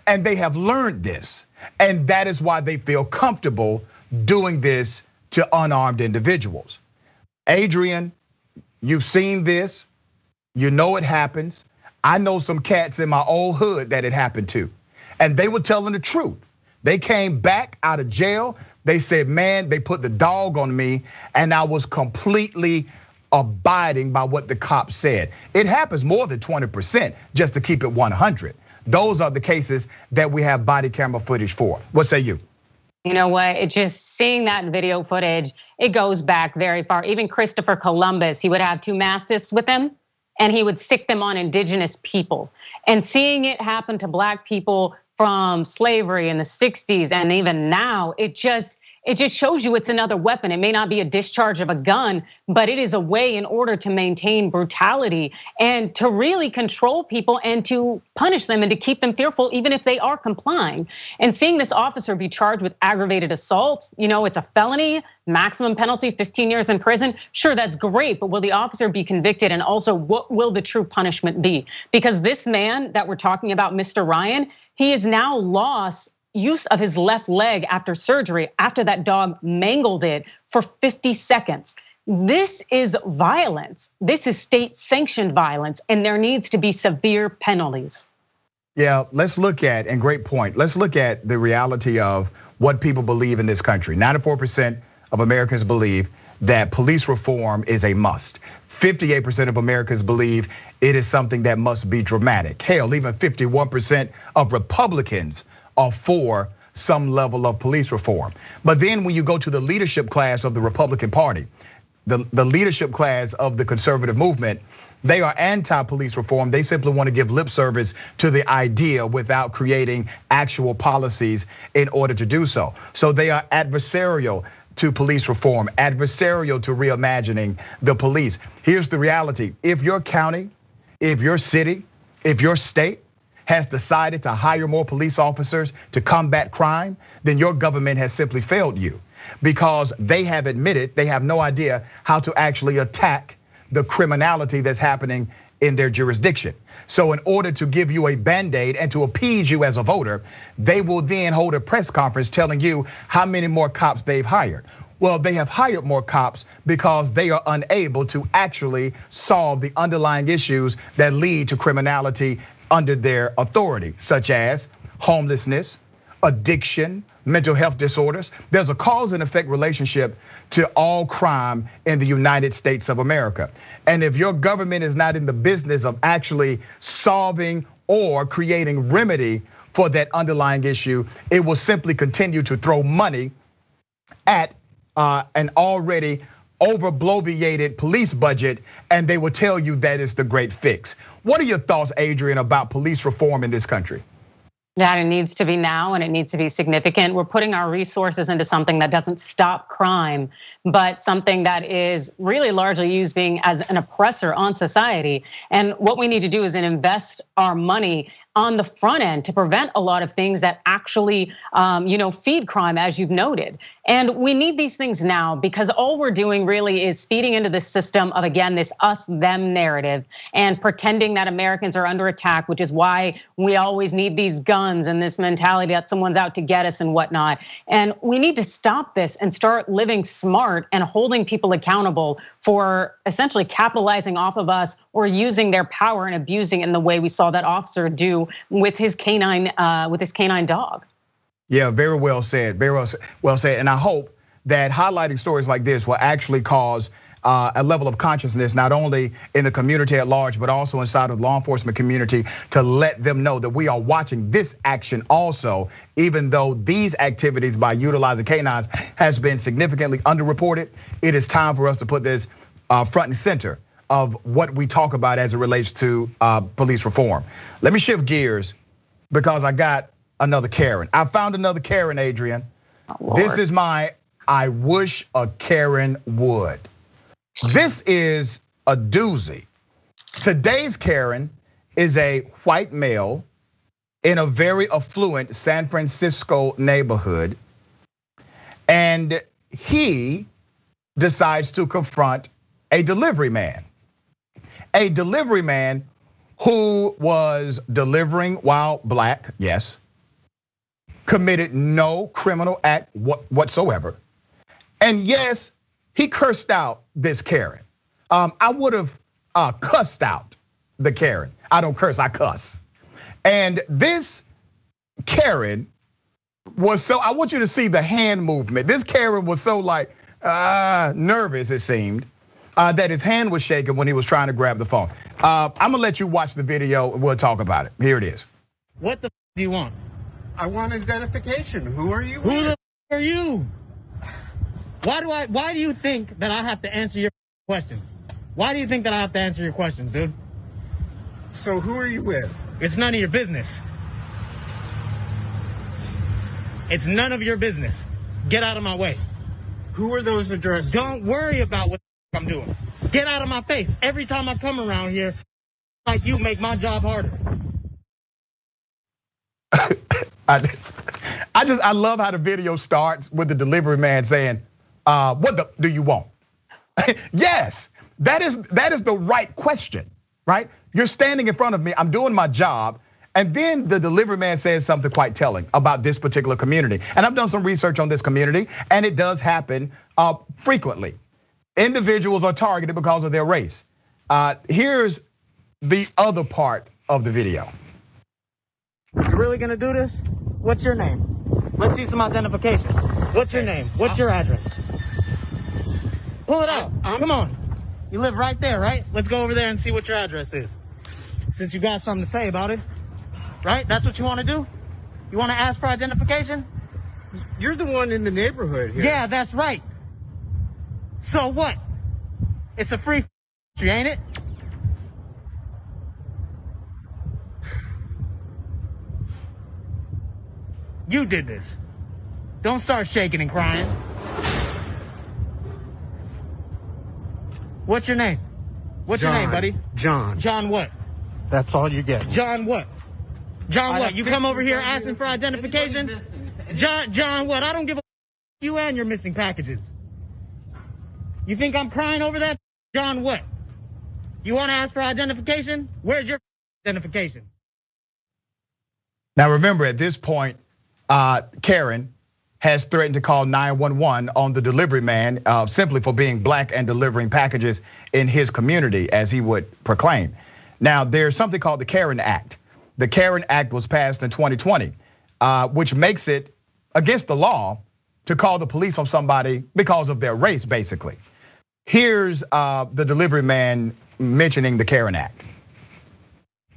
And they have learned this. And that is why they feel comfortable doing this to unarmed individuals. Adrienne, you've seen this. You know it happens. I know some cats in my old hood that it happened to. And they were telling the truth. They came back out of jail. They said, man, they put the dog on me and I was completely abiding by what the cops said. It happens more than 20%, just to keep it 100. Those are the cases that we have body camera footage for. What say you? You know what, it just seeing that video footage, it goes back very far. Even Christopher Columbus, he would have 2 mastiffs with him and he would sick them on indigenous people. And seeing it happen to Black people from slavery in the 60s and even now, it just shows you it's another weapon. It may not be a discharge of a gun, but it is a way in order to maintain brutality and to really control people and to punish them and to keep them fearful, even if they are complying. And seeing this officer be charged with aggravated assault, it's a felony, maximum penalty, 15 years in prison. Sure, that's great, but will the officer be convicted? And also, what will the true punishment be? Because this man that we're talking about, Mr. Ryan, he has now lost use of his left leg after surgery, after that dog mangled it for 50 seconds. This is violence. This is state sanctioned violence, and there needs to be severe penalties. Yeah, let's look at, and great point, let's look at the reality of what people believe in this country. 94% of Americans believe that police reform is a must. 58% of Americans believe it is something that must be dramatic. Hell, even 51% of Republicans are for some level of police reform. But then when you go to the leadership class of the Republican Party, the leadership class of the conservative movement, they are anti-police reform. They simply want to give lip service to the idea without creating actual policies in order to do so. So they are adversarial to police reform, adversarial to reimagining the police. Here's the reality. If your county, if your city, if your state has decided to hire more police officers to combat crime, then your government has simply failed you, because they have admitted they have no idea how to actually attack the criminality that's happening in their jurisdiction. So in order to give you a band-aid and to appease you as a voter, they will then hold a press conference telling you how many more cops they've hired. Well, they have hired more cops because they are unable to actually solve the underlying issues that lead to criminality under their authority, such as homelessness, addiction, mental health disorders. There's a cause and effect relationship to all crime in the United States of America. And if your government is not in the business of actually solving or creating remedy for that underlying issue, it will simply continue to throw money at an already over-bloviated police budget, and they will tell you that is the great fix. What are your thoughts, Adrienne, about police reform in this country? That it needs to be now and it needs to be significant. We're putting our resources into something that doesn't stop crime, but something that is really largely used being as an oppressor on society. And what we need to do is invest our money on the front end to prevent a lot of things that actually feed crime, as you've noted. And we need these things now, because all we're doing really is feeding into this system of, again, this us-them narrative and pretending that Americans are under attack, which is why we always need these guns and this mentality that someone's out to get us and whatnot. And we need to stop this and start living smart and holding people accountable for essentially capitalizing off of us or using their power and abusing it in the way we saw that officer do with his canine dog. Yeah, very well said, very well said. And I hope that highlighting stories like this will actually cause a level of consciousness, not only in the community at large, but also inside of the law enforcement community, to let them know that we are watching this action also, even though these activities by utilizing canines has been significantly underreported. It is time for us to put this front and center of what we talk about as it relates to police reform. Let me shift gears, because I got another Karen. I found another Karen, Adrienne. Oh, this is my I wish a Karen would. This is a doozy. Today's Karen is a white male in a very affluent San Francisco neighborhood, and he decides to confront a delivery man. A delivery man who was delivering while black, yes, committed no criminal act whatsoever. And yes, he cursed out this Karen. I would have cussed out the Karen. I don't curse, I cuss. And this Karen was so, I want you to see the hand movement. This Karen was so like nervous, it seemed, that his hand was shaking when he was trying to grab the phone. I'm gonna let you watch the video and we'll talk about it. Here it is. What the do you want? I want identification. Who are you? Who the are you? Why do you think that I have to answer your questions? Why do you think that I have to answer your questions, dude? So who are you with? It's none of your business. It's none of your business. Get out of my way. Who are those addresses? Don't worry about what I'm doing. Get out of my face. Every time I come around here, like you make my job harder. I love how the video starts with the delivery man saying, what do you want? Yes, that is the right question, right? You're standing in front of me, I'm doing my job. And then the delivery man says something quite telling about this particular community. And I've done some research on this community, and it does happen frequently. Individuals are targeted because of their race. Here's the other part of the video. You really gonna do this? What's your name? Let's see some identification. What's your name? What's your address? Pull it out, come on. You live right there, right? Let's go over there and see what your address is. Since you got something to say about it. Right? That's what you want to do? You want to ask for identification? You're the one in the neighborhood here. Yeah, that's right. So what? It's a free country, ain't it? You did this. Don't start shaking and crying. What's your name? What's your name, buddy? John. John what? That's all you get. John what? John what? You come over here asking for identification? John what? I don't give a you and your missing packages. You think I'm crying over that? John what? You want to ask for identification? Where's your identification? Now remember, at this point, Karen has threatened to call 911 on the delivery man simply for being black and delivering packages in his community, as he would proclaim. Now, there's something called the Karen Act. The Karen Act was passed in 2020, which makes it against the law to call the police on somebody because of their race, basically. Here's the delivery man mentioning the Karen Act.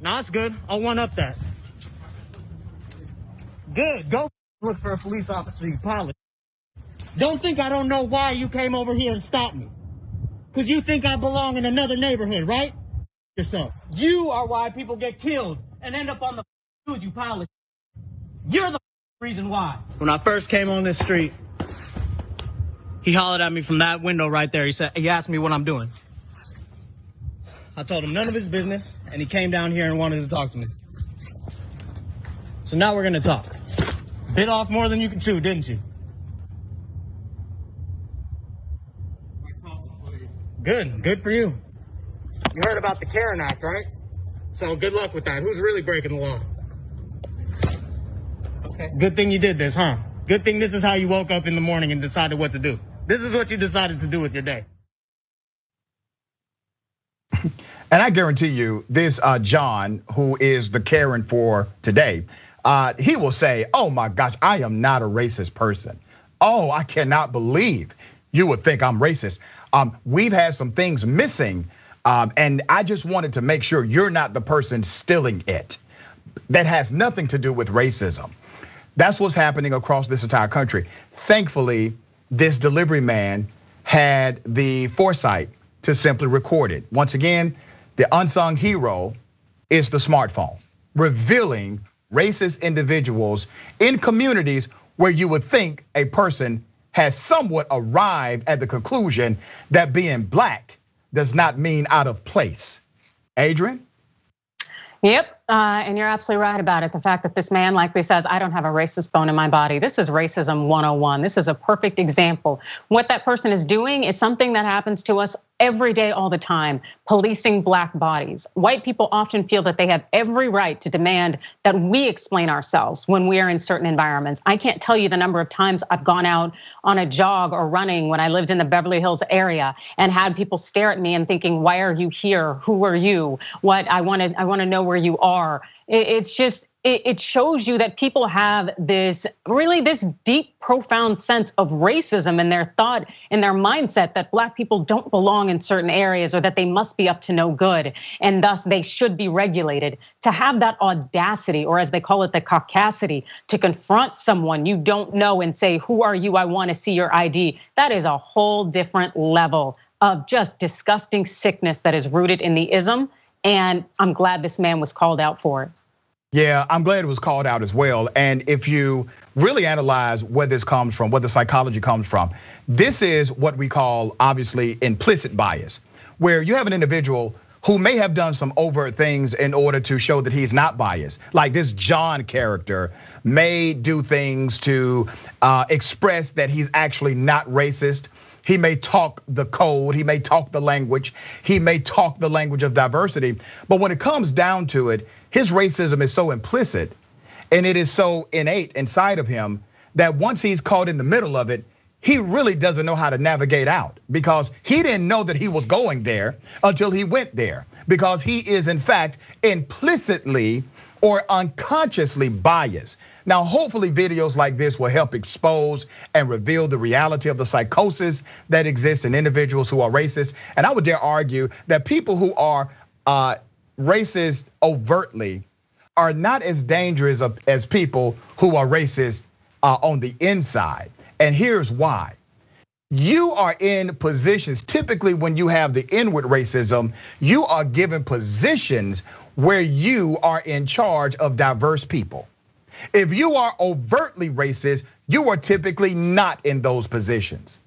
No, that's good. I'll one up that. Good, go look for a police officer, you pilot. Don't think I don't know why you came over here and stopped me. Because you think I belong in another neighborhood, right? Yourself. You are why people get killed and end up on the news, you pilot. You're the reason why. When I first came on this street, he hollered at me from that window right there. He asked me what I'm doing. I told him none of his business, and he came down here and wanted to talk to me. So now we're gonna talk. Bit off more than you can chew, didn't you? Good for you. You heard about the Karen Act, right? So good luck with that. Who's really breaking the law? Okay. Good thing you did this, huh? Good thing this is how you woke up in the morning and decided what to do. This is what you decided to do with your day. And I guarantee you, this John, who is the Karen for today, he will say, oh my gosh, I am not a racist person. Oh, I cannot believe you would think I'm racist. We've had some things missing, and I just wanted to make sure you're not the person stealing it. That has nothing to do with racism. That's what's happening across this entire country. Thankfully, this delivery man had the foresight to simply record it. Once again, the unsung hero is the smartphone, revealing racist individuals in communities where you would think a person has somewhat arrived at the conclusion that being black does not mean out of place. Adrienne? Yep, And you're absolutely right about it. The fact that this man likely says, I don't have a racist bone in my body. This is racism 101. This is a perfect example. What that person is doing is something that happens to us every day, all the time, policing black bodies. White people often feel that they have every right to demand that we explain ourselves when we are in certain environments. I can't tell you the number of times I've gone out on a jog or running when I lived in the Beverly Hills area and had people stare at me and thinking, why are you here? Who are you? What I want to know where you are. It's just, it shows you that people have this deep, profound sense of racism in their thought, in their mindset that black people don't belong in certain areas or that they must be up to no good and thus they should be regulated. To have that audacity, or as they call it, the caucasity, to confront someone you don't know and say, who are you? I want to see your ID. That is a whole different level of just disgusting sickness that is rooted in the ism. And I'm glad this man was called out for it. Yeah, I'm glad it was called out as well. And if you really analyze where this comes from, where the psychology comes from, this is what we call, obviously, implicit bias, where you have an individual who may have done some overt things in order to show that he's not biased. Like this John character may do things to express that he's actually not racist. He may talk the code, he may talk the language, he may talk the language of diversity. But when it comes down to it, his racism is so implicit and it is so innate inside of him that once he's caught in the middle of it, he really doesn't know how to navigate out, because he didn't know that he was going there until he went there, because he is in fact implicitly or unconsciously biased. Now, hopefully videos like this will help expose and reveal the reality of the psychosis that exists in individuals who are racist. And I would dare argue that people who are racist overtly are not as dangerous as people who are racist on the inside. And here's why. You are in positions, typically when you have the inward racism, you are given positions where you are in charge of diverse people. If you are overtly racist, you are typically not in those positions.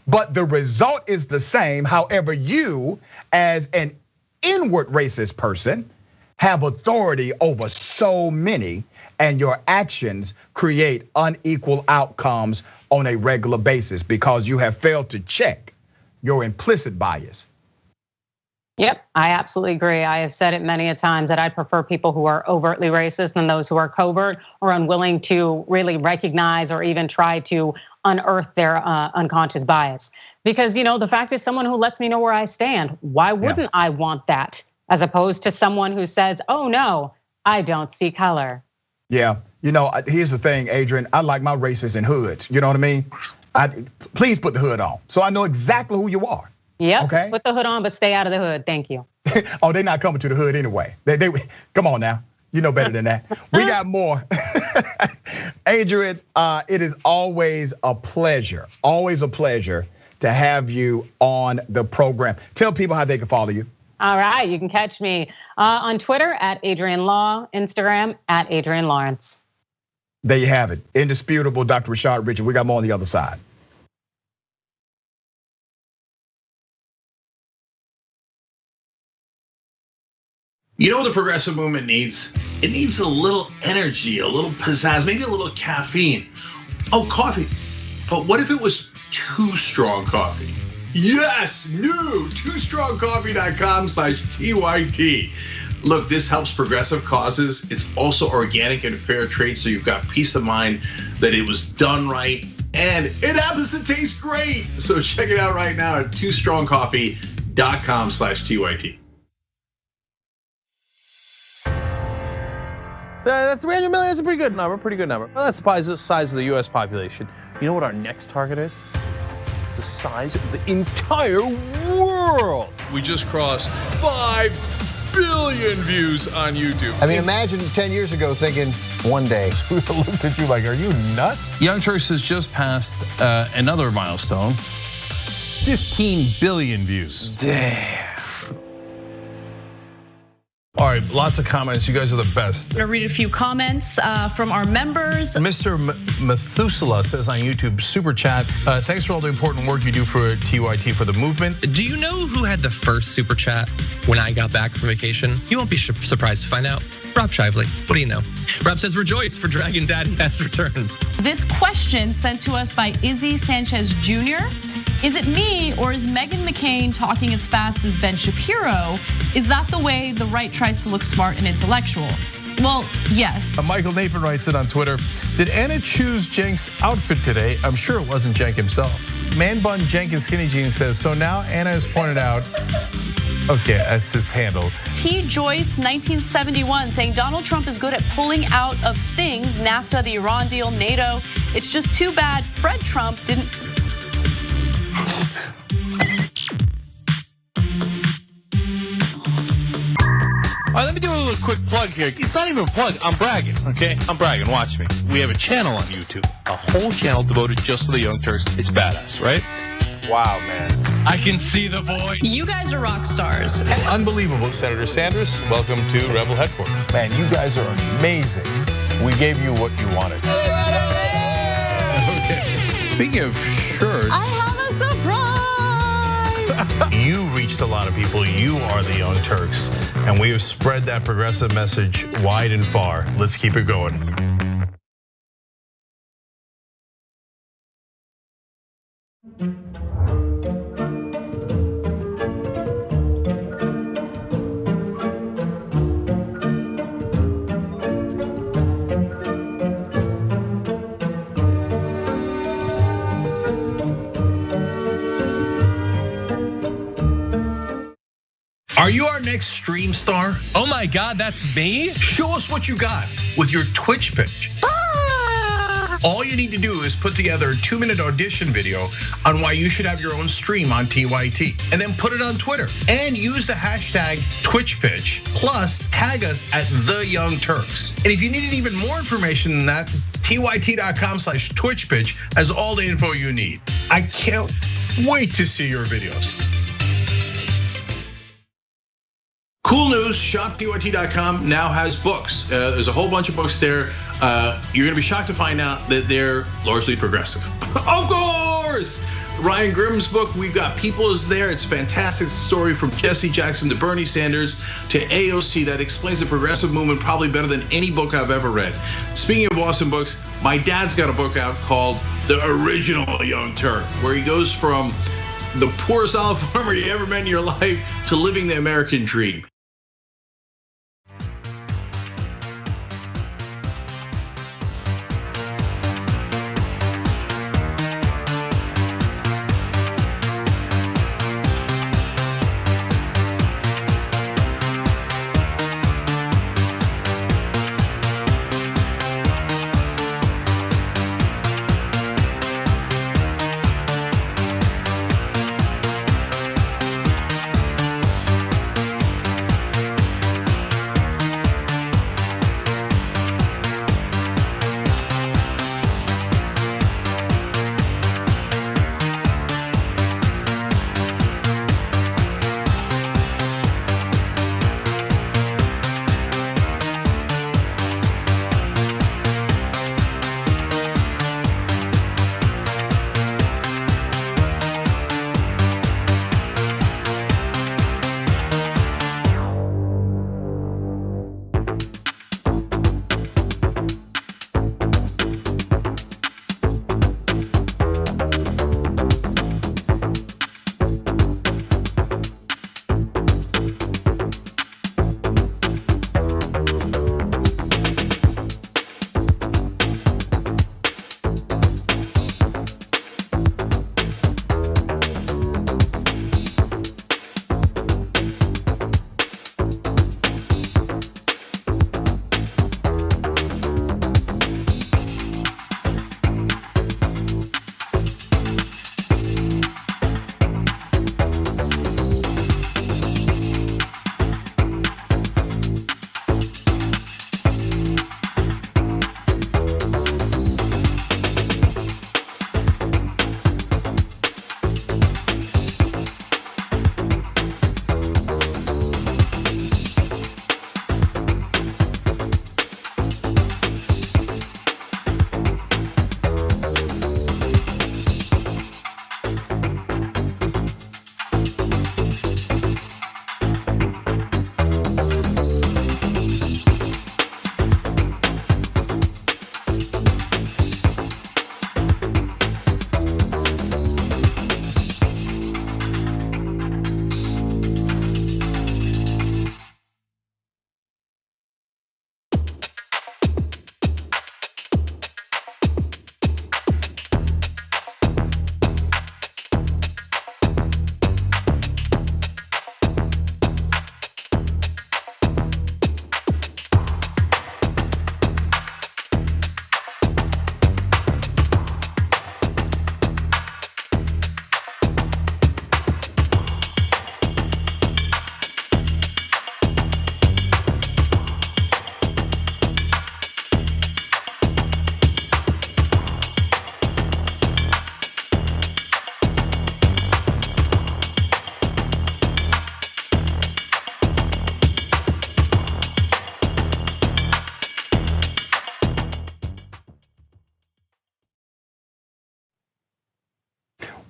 But the result is the same. However, you as an inward racist person have authority over so many, and your actions create unequal outcomes on a regular basis because you have failed to check your implicit bias. Yep, I absolutely agree. I have said it many a times that I prefer people who are overtly racist than those who are covert or unwilling to really recognize or even try to unearth their unconscious bias. Because the fact is, someone who lets me know where I stand, why wouldn't I want that? As opposed to someone who says, oh no, I don't see color. Yeah, here's the thing, Adrienne, I like my racists in hoods, you know what I mean? Please put the hood on so I know exactly who you are. Yep, okay? Put the hood on, but stay out of the hood, thank you. Oh, they're not coming to the hood anyway. They come on now, you know better than that. We got more. Adrienne, it is always a pleasure to have you on the program. Tell people how they can follow you. All right, you can catch me on Twitter at Adrienne Law, Instagram at Adrienne Lawrence. There you have it. Indisputable, Dr. Rashad Richey. We got more on the other side. You know what the progressive movement needs? It needs a little energy, a little pizzazz, maybe a little caffeine. Oh, coffee. But what if it was too strong coffee? Yes, new, toostrongcoffee.com/TYT. Look, this helps progressive causes. It's also organic and fair trade, so you've got peace of mind that it was done right, and it happens to taste great. So check it out right now at toostrongcoffee.com/TYT. 300 million is a pretty good number, Well, that's the size of the US population. You know what our next target is? The size of the entire world. We just crossed 5 billion views on YouTube. I mean, imagine 10 years ago thinking one day. We looked at you like, are you nuts? Young Turks has just passed another milestone. 15 billion views. Damn. All right, lots of comments. You guys are the best. I'm gonna read a few comments from our members. Mr. Methuselah says on YouTube, super chat, thanks for all the important work you do for TYT for the movement. Do you know who had the first super chat when I got back from vacation? You won't be surprised to find out. Rob Shively, what do you know? Rob says, rejoice for Dragon Daddy has returned. This question sent to us by Izzy Sanchez Jr. Is it me or is Meghan McCain talking as fast as Ben Shapiro? Is that the way the right tries to look smart and intellectual? Well, yes. Michael Nathan writes it on Twitter. Did Anna choose Cenk's outfit today? I'm sure it wasn't Cenk himself. Man Bun Jenkins Skinny Jeans says, so now Anna has pointed out, okay, that's his handle. T. Joyce 1971 saying Donald Trump is good at pulling out of things, NAFTA, the Iran deal, NATO. It's just too bad Fred Trump didn't. All right, let me do a little quick plug here. It's not even a plug, I'm bragging, okay? I'm bragging, watch me. We have a channel on YouTube, a whole channel devoted just to the Young Turks. It's badass, right? Wow, man. I can see the voice. You guys are rock stars. Unbelievable. Senator Sanders, welcome to Rebel Headquarters. Man, you guys are amazing. We gave you what you wanted. Okay. Speaking of shirts. I have a surprise. You reached a lot of people. You are the Young Turks. And we have spread that progressive message wide and far. Let's keep it going. Are you our next stream star? Oh my God, that's me? Show us what you got with your Twitch pitch. All you need to do is put together a 2-minute audition video on why you should have your own stream on TYT, and then put it on Twitter and use the hashtag TwitchPitch. Plus, tag us at The Young Turks. And if you needed even more information than that, TYT.com/TwitchPitch has all the info you need. I can't wait to see your videos. Cool news, shoptyt.com now has books. There's a whole bunch of books there. You're gonna be shocked to find out that they're largely progressive. Of course! Ryan Grimm's book, We've Got People, is there. It's a fantastic story from Jesse Jackson to Bernie Sanders to AOC that explains the progressive movement probably better than any book I've ever read. Speaking of awesome books, my dad's got a book out called The Original Young Turk, where he goes from the poorest olive farmer you ever met in your life to living the American dream.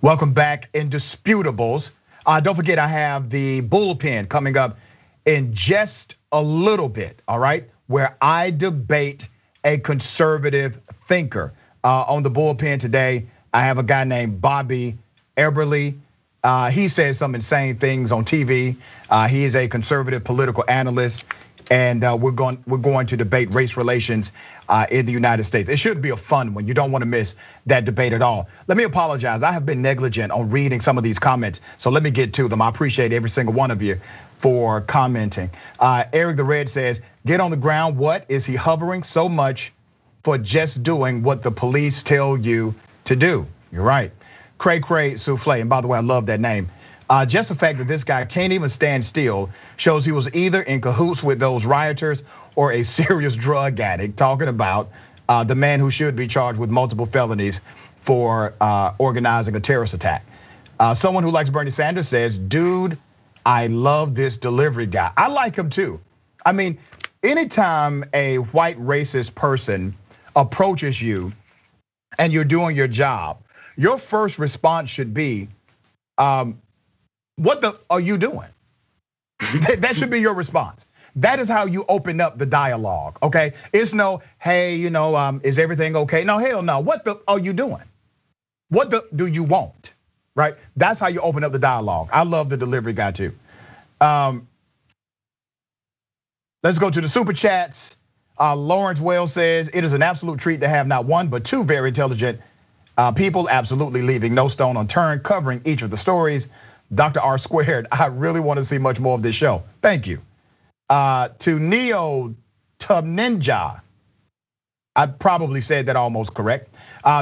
Welcome back, Indisputables. Don't forget, I have the Bullpen coming up in just a little bit, all right? Where I debate a conservative thinker. On the Bullpen today, I have a guy named Bobby Eberle. He says some insane things on TV. He is a conservative political analyst. And we're going to debate race relations in the United States. It should be a fun one. You don't want to miss that debate at all. Let me apologize. I have been negligent on reading some of these comments, so let me get to them. I appreciate every single one of you for commenting. Eric the Red says, "Get on the ground. What is he hovering so much for just doing what the police tell you to do?" You're right. Cray Souffle, and by the way, I love that name. Just the fact that this guy can't even stand still shows he was either in cahoots with those rioters or a serious drug addict, talking about the man who should be charged with multiple felonies for organizing a terrorist attack. Someone who likes Bernie Sanders says, "Dude, I love this delivery guy." I like him too. I mean, anytime a white racist person approaches you and you're doing your job, your first response should be, "What the are you doing?" That should be your response. That is how you open up the dialogue, okay? It's no, "Hey, is everything okay?" No, hell no. What the are you doing? What the do you want, right? That's how you open up the dialogue. I love the delivery guy too. Let's go to the super chats. Lawrence Wells says, "It is an absolute treat to have not one, but two very intelligent people absolutely leaving no stone unturned, covering each of the stories. Dr. R Squared, I really want to see much more of this show. Thank you." To Neo Tub Ninja, I probably said that almost correct.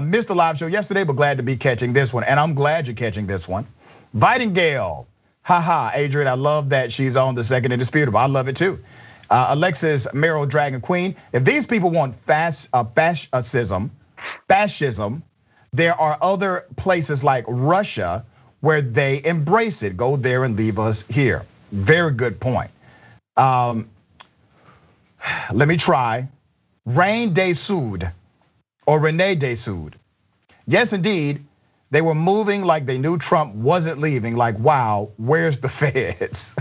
Missed the live show yesterday, but glad to be catching this one. And I'm glad you're catching this one. Vitingale, haha, Adrienne, I love that she's on the second Indisputable. I love it too. Alexis Merrill Dragon Queen, if these people want fascism, there are other places like Russia where they embrace it. Go there and leave us here. Very good point. Let me try. Rain de Sud or Rene de Sud. Yes, indeed, they were moving like they knew Trump wasn't leaving. Like, wow, where's the feds?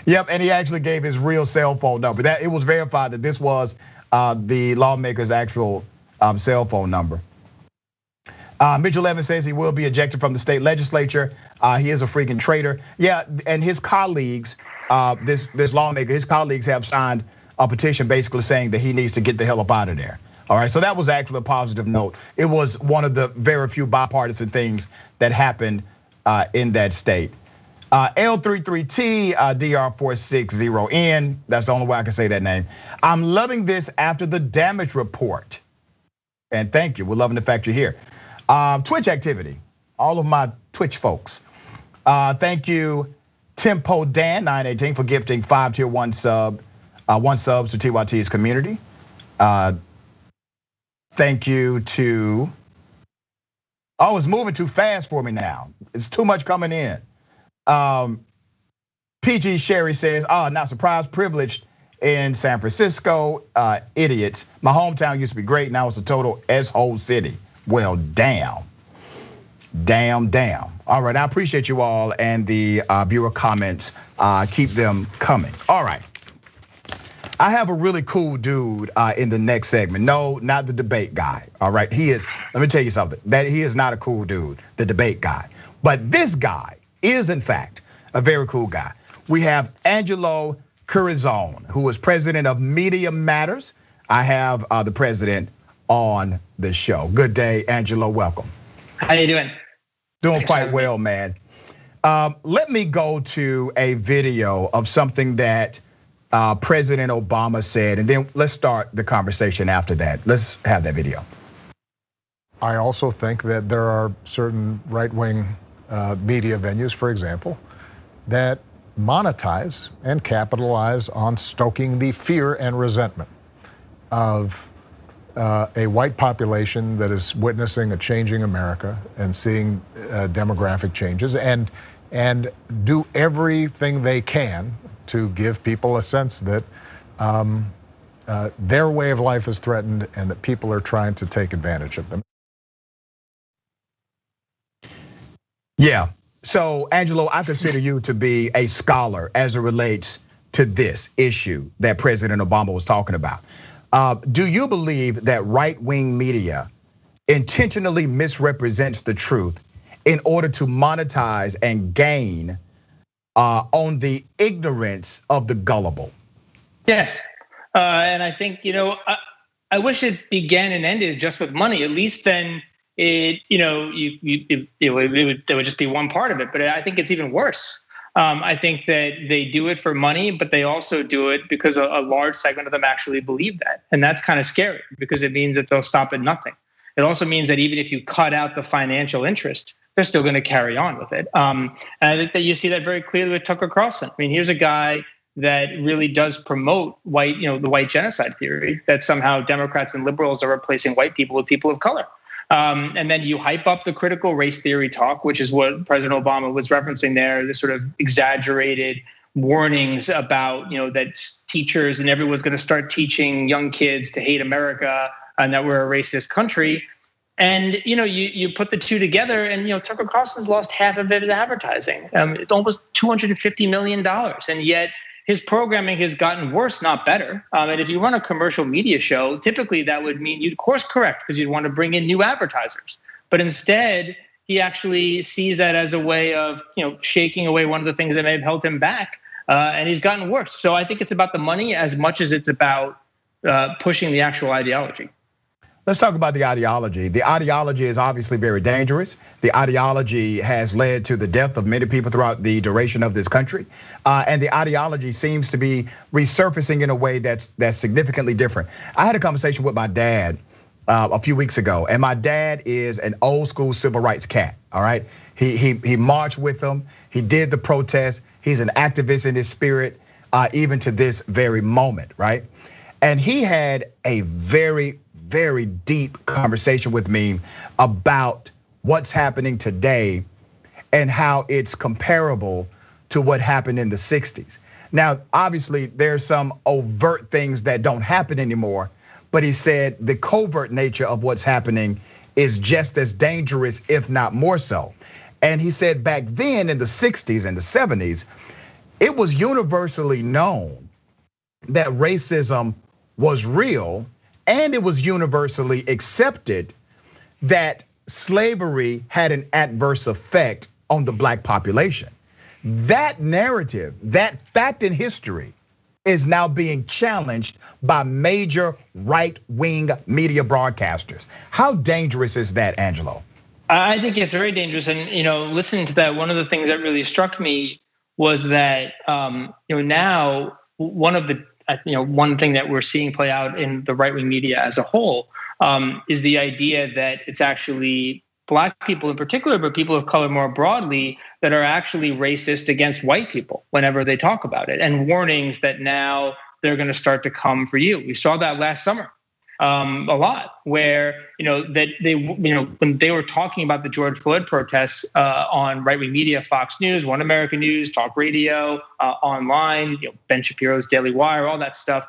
Yep, and he actually gave his real cell phone number. That it was verified that this was the lawmaker's actual cell phone number. Mitchell Evans says he will be ejected from the state legislature. He is a freaking traitor. Yeah, and his colleagues, this lawmaker, his colleagues have signed a petition basically saying that he needs to get the hell up out of there. All right, so that was actually a positive note. It was one of the very few bipartisan things that happened in that state. L33T DR460N, that's the only way I can say that name. "I'm loving this after the damage report." And thank you, we're loving the fact you're here. Twitch activity, all of my Twitch folks. Thank you, Tempo Dan 918 for gifting 5 tier 1 subs to TYT's community. Thank you to, it's moving too fast for me now. It's too much coming in. PG Sherry says, not surprised, privileged in San Francisco, idiots. My hometown used to be great, now it's a total S-hole city. Well, damn. All right, I appreciate you all and the viewer comments. Keep them coming. All right. I have a really cool dude in the next segment. No, not the debate guy. All right, he is. Let me tell you something. That he is not a cool dude, the debate guy. But this guy is, in fact, a very cool guy. We have Angelo Carusone, who is president of Media Matters. I have the president on the show. Good day, Angelo. Welcome. How you doing? Doing quite well, man. Let me go to a video of something that President Obama said, and then let's start the conversation after that. Let's have that video. I also think that there are certain right-wing media venues, for example, that monetize and capitalize on stoking the fear and resentment of a white population that is witnessing a changing America and seeing demographic changes, and do everything they can to give people a sense that their way of life is threatened and that people are trying to take advantage of them. Yeah. So, Angelo, I consider you to be a scholar as it relates to this issue that President Obama was talking about. Do you believe that right-wing media intentionally misrepresents the truth in order to monetize and gain on the ignorance of the gullible? Yes, and I think I wish it began and ended just with money. At least then it would just be one part of it. But I think it's even worse. I think that they do it for money, but they also do it because a large segment of them actually believe that, and that's kind of scary because it means that they'll stop at nothing. It also means that even if you cut out the financial interest, they're still going to carry on with it. And I think that you see that very clearly with Tucker Carlson. I mean, here's a guy that really does promote the white genocide theory, that somehow Democrats and liberals are replacing white people with people of color. And then you hype up the critical race theory talk, which is what President Obama was referencing there, this sort of exaggerated warnings about, that teachers and everyone's going to start teaching young kids to hate America and that we're a racist country. And, you put the two together and, Tucker Carlson's lost half of his advertising. It's almost $250 million. And yet his programming has gotten worse, not better. And if you run a commercial media show, typically that would mean you'd course correct because you'd want to bring in new advertisers. But instead, he actually sees that as a way of, shaking away one of the things that may have held him back. And he's gotten worse. So I think it's about the money as much as it's about pushing the actual ideology. Let's talk about the ideology. The ideology is obviously very dangerous. The ideology has led to the death of many people throughout the duration of this country. And the ideology seems to be resurfacing in a way that's significantly different. I had a conversation with my dad a few weeks ago, and my dad is an old school civil rights cat, all right? He marched with them, he did the protest, he's an activist in his spirit, even to this very moment, right? And he had a very deep conversation with me about what's happening today and how it's comparable to what happened in the 60s. Now, obviously, there's some overt things that don't happen anymore, but he said the covert nature of what's happening is just as dangerous, if not more so. And he said back then in the 60s and the 70s, it was universally known that racism was real, and it was universally accepted that slavery had an adverse effect on the black population. That narrative, that fact in history, is now being challenged by major right-wing media broadcasters. How dangerous is that, Angelo? I think it's very dangerous. And listening to that, one of the things that really struck me was that now one thing that we're seeing play out in the right-wing media as a whole is the idea that it's actually black people in particular, but people of color more broadly, that are actually racist against white people whenever they talk about it, and warnings that now they're going to start to come for you. We saw that last summer a lot, where when they were talking about the George Floyd protests on right-wing media, Fox News, One American News, talk radio, online, Ben Shapiro's Daily Wire, all that stuff.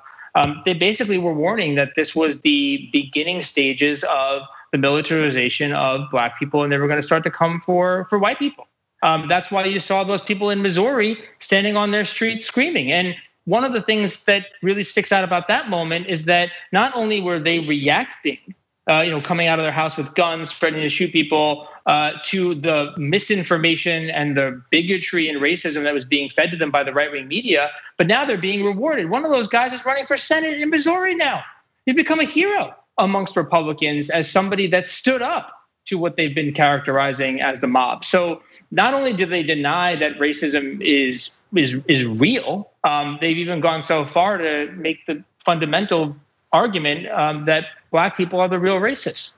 They basically were warning that this was the beginning stages of the militarization of black people, and they were going to start to come for white people. That's why you saw those people in Missouri standing on their streets screaming. And one of the things that really sticks out about that moment is that not only were they reacting, coming out of their house with guns, threatening to shoot people, to the misinformation and the bigotry and racism that was being fed to them by the right-wing media, but now they're being rewarded. One of those guys is running for Senate in Missouri now. He's become a hero amongst Republicans as somebody that stood up to what they've been characterizing as the mob. So not only do they deny that racism is real, they've even gone so far to make the fundamental argument that black people are the real racists.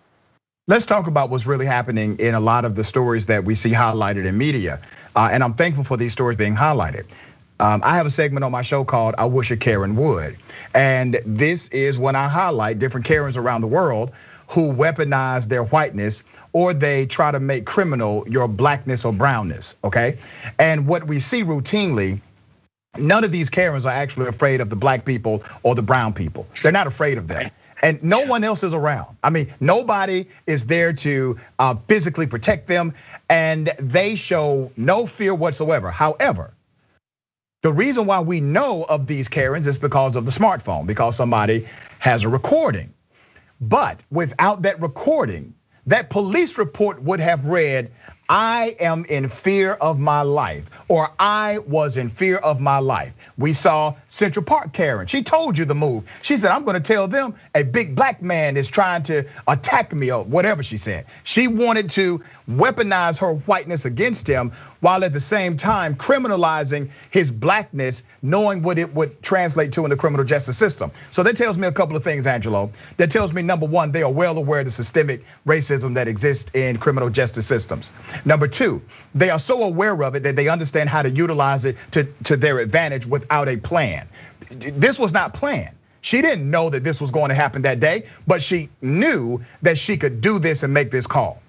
Let's talk about what's really happening in a lot of the stories that we see highlighted in media. And I'm thankful for these stories being highlighted. I have a segment on my show called I Wish a Karen Would. And this is when I highlight different Karens around the world who weaponize their whiteness, or they try to make criminal your blackness or brownness, okay? And what we see routinely, none of these Karens are actually afraid of the black people or the brown people. They're not afraid of them. And no one else is around. I mean, nobody is there to physically protect them, and they show no fear whatsoever. However, the reason why we know of these Karens is because of the smartphone, because somebody has a recording. But without that recording, that police report would have read, I am in fear of my life, or I was in fear of my life. We saw Central Park Karen. She told you the move. She said, I'm gonna tell them a big black man is trying to attack me, or whatever she said. She wanted to weaponize her whiteness against him, while at the same time criminalizing his blackness, knowing what it would translate to in the criminal justice system. So that tells me a couple of things, Angelo. That tells me, number one, they are well aware of the systemic racism that exists in criminal justice systems. Number two, they are so aware of it that they understand how to utilize it to their advantage without a plan. This was not planned. She didn't know that this was going to happen that day, but she knew that she could do this and make this call.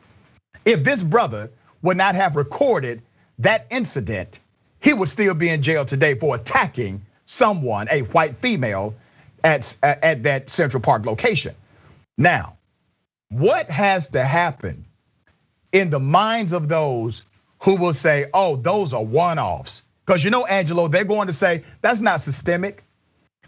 If this brother would not have recorded that incident, he would still be in jail today for attacking someone, a white female, at that Central Park location. Now, what has to happen in the minds of those who will say, oh, those are one-offs? Because you know, Angelo, they're going to say, that's not systemic.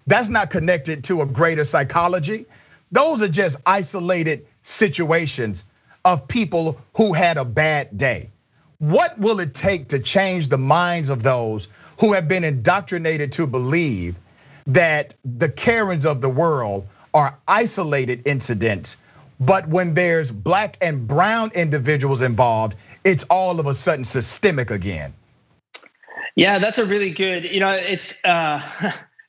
That's not connected to a greater psychology. Those are just isolated situations of people who had a bad day. What will it take to change the minds of those who have been indoctrinated to believe that the Karens of the world are isolated incidents, but when there's black and brown individuals involved, it's all of a sudden systemic again? Yeah, that's a really good, it's,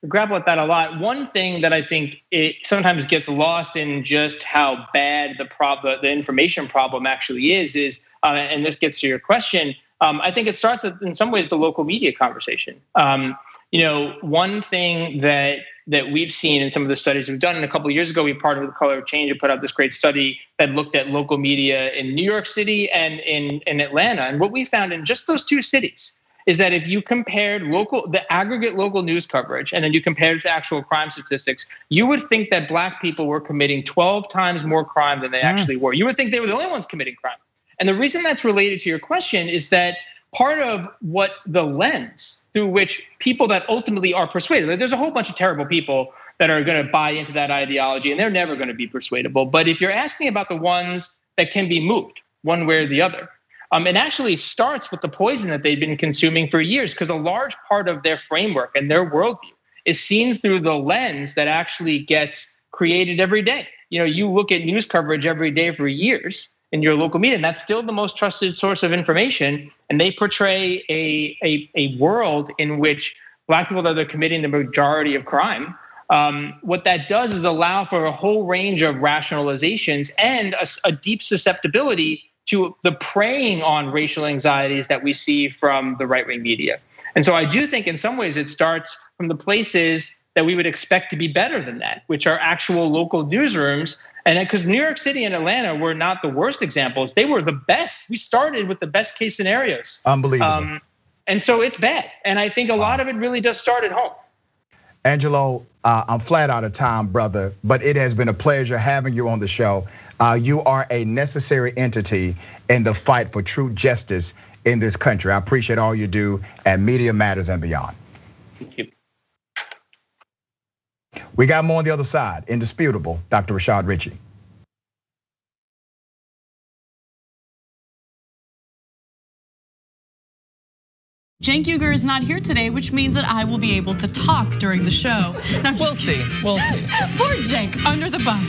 grapple with that a lot. One thing that I think it sometimes gets lost in just how bad the information problem actually is, and this gets to your question. I think it starts in some ways the local media conversation. One thing that we've seen in some of the studies we've done, and a couple of years ago, we partnered with Color of Change and put out this great study that looked at local media in New York City and in Atlanta. And what we found in just those two cities is that if you compared the aggregate local news coverage, and then you compared it to actual crime statistics, you would think that black people were committing 12 times more crime than they actually were. You would think they were the only ones committing crime. And the reason that's related to your question is that part of what the lens through which people that ultimately are persuaded, there's a whole bunch of terrible people that are gonna buy into that ideology, and they're never gonna be persuadable. But if you're asking about the ones that can be moved one way or the other, it actually starts with the poison that they've been consuming for years, because a large part of their framework and their worldview is seen through the lens that actually gets created every day. You look at news coverage every day for years in your local media, and that's still the most trusted source of information. And they portray a world in which black people that are committing the majority of crime. What that does is allow for a whole range of rationalizations and a deep susceptibility to the preying on racial anxieties that we see from the right-wing media. And so I do think in some ways it starts from the places that we would expect to be better than that, which are actual local newsrooms. And because New York City and Atlanta were not the worst examples, they were the best. We started with the best case scenarios. Unbelievable. And so it's bad. And I think a lot of it really does start at home. Angelo, I'm flat out of time, brother, but it has been a pleasure having you on the show. You are a necessary entity in the fight for true justice in this country. I appreciate all you do at Media Matters and Beyond. Thank you. We got more on the other side. Indisputable, Dr. Rashad Richey. Cenk Uygur is not here today, which means that I will be able to talk during the show. No, We'll see. Poor Cenk, under the bus.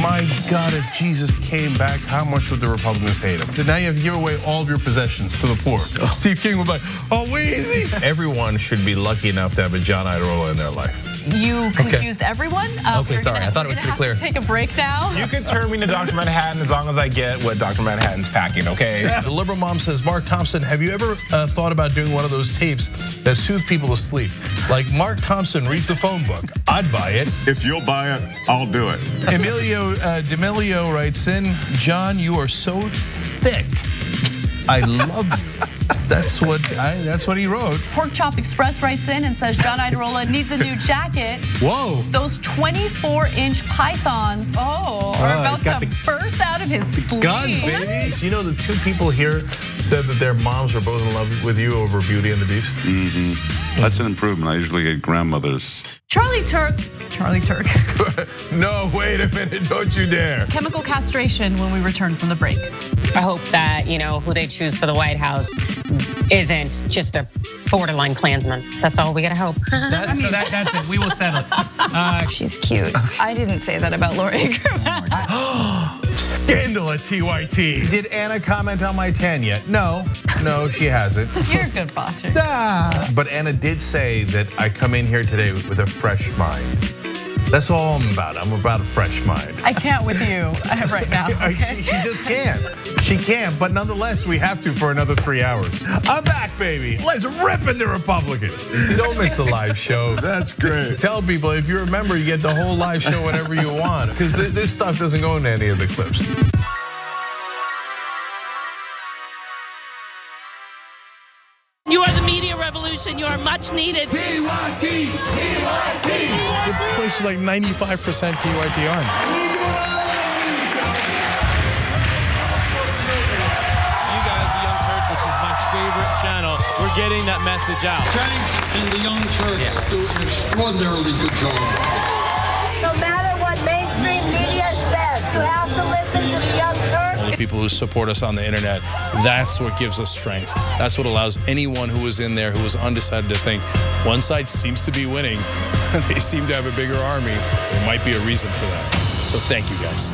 My God, if Jesus came back, how much would the Republicans hate him? Now you have to give away all of your possessions to the poor. Steve King would be like, oh, Weezy. Everyone should be lucky enough to have a John Iadarola in their life. You confused everyone. Okay, sorry, I thought it was pretty clear. Take a break now. You can turn me to Dr. Manhattan as long as I get what Dr. Manhattan's packing, okay? The liberal mom says, Mark Thompson, have you ever thought about doing one of those tapes that soothe people to sleep? Like Mark Thompson reads the phone book. I'd buy it. If you'll buy it, I'll do it. Emilio D'Amelio writes in, John, you are so thick. I love you. That's what he wrote. Pork Chop Express writes in and says John Iadarola needs a new jacket. Whoa. Those 24-inch pythons are about to burst out of his sleeve. Guns, baby. You know, the two people here said that their moms were both in love with you over Beauty and the Beast. Mm-hmm. That's an improvement. I usually get grandmothers. Charlie Turk. No, wait a minute, don't you dare. Chemical castration when we return from the break. I hope that, who they choose for the White House isn't just a borderline Klansman. That's all we gotta hope. That's it, we will settle it. She's cute. I didn't say that about Laura Ingraham. Scandal at TYT. Did Anna comment on my tan yet? No, she hasn't. You're a good bosser. But Anna did say that I come in here today with a fresh mind. That's all I'm about. I'm about a fresh mind. I can't with you right now. Okay? She just can't. She can't, but nonetheless, we have to for another 3 hours. I'm back, baby. Let's rip in the Republicans. See, don't miss the live show. That's great. Tell people, if you're a member, you get the whole live show whenever you want, because this stuff doesn't go into any of the clips. You are the media revolution. You are much needed. TYT. The place is like 95% TYT on. You guys, the Young Turks, which is my favorite channel, we're getting that message out. Cenk and the Young Turks do an extraordinarily good job. No matter what mainstream media says, you have to listen to the Young Turks. The people who support us on the internet, that's what gives us strength. That's what allows anyone who was in there who was undecided to think one side seems to be winning. They seem to have a bigger army. There might be a reason for that. So thank you guys.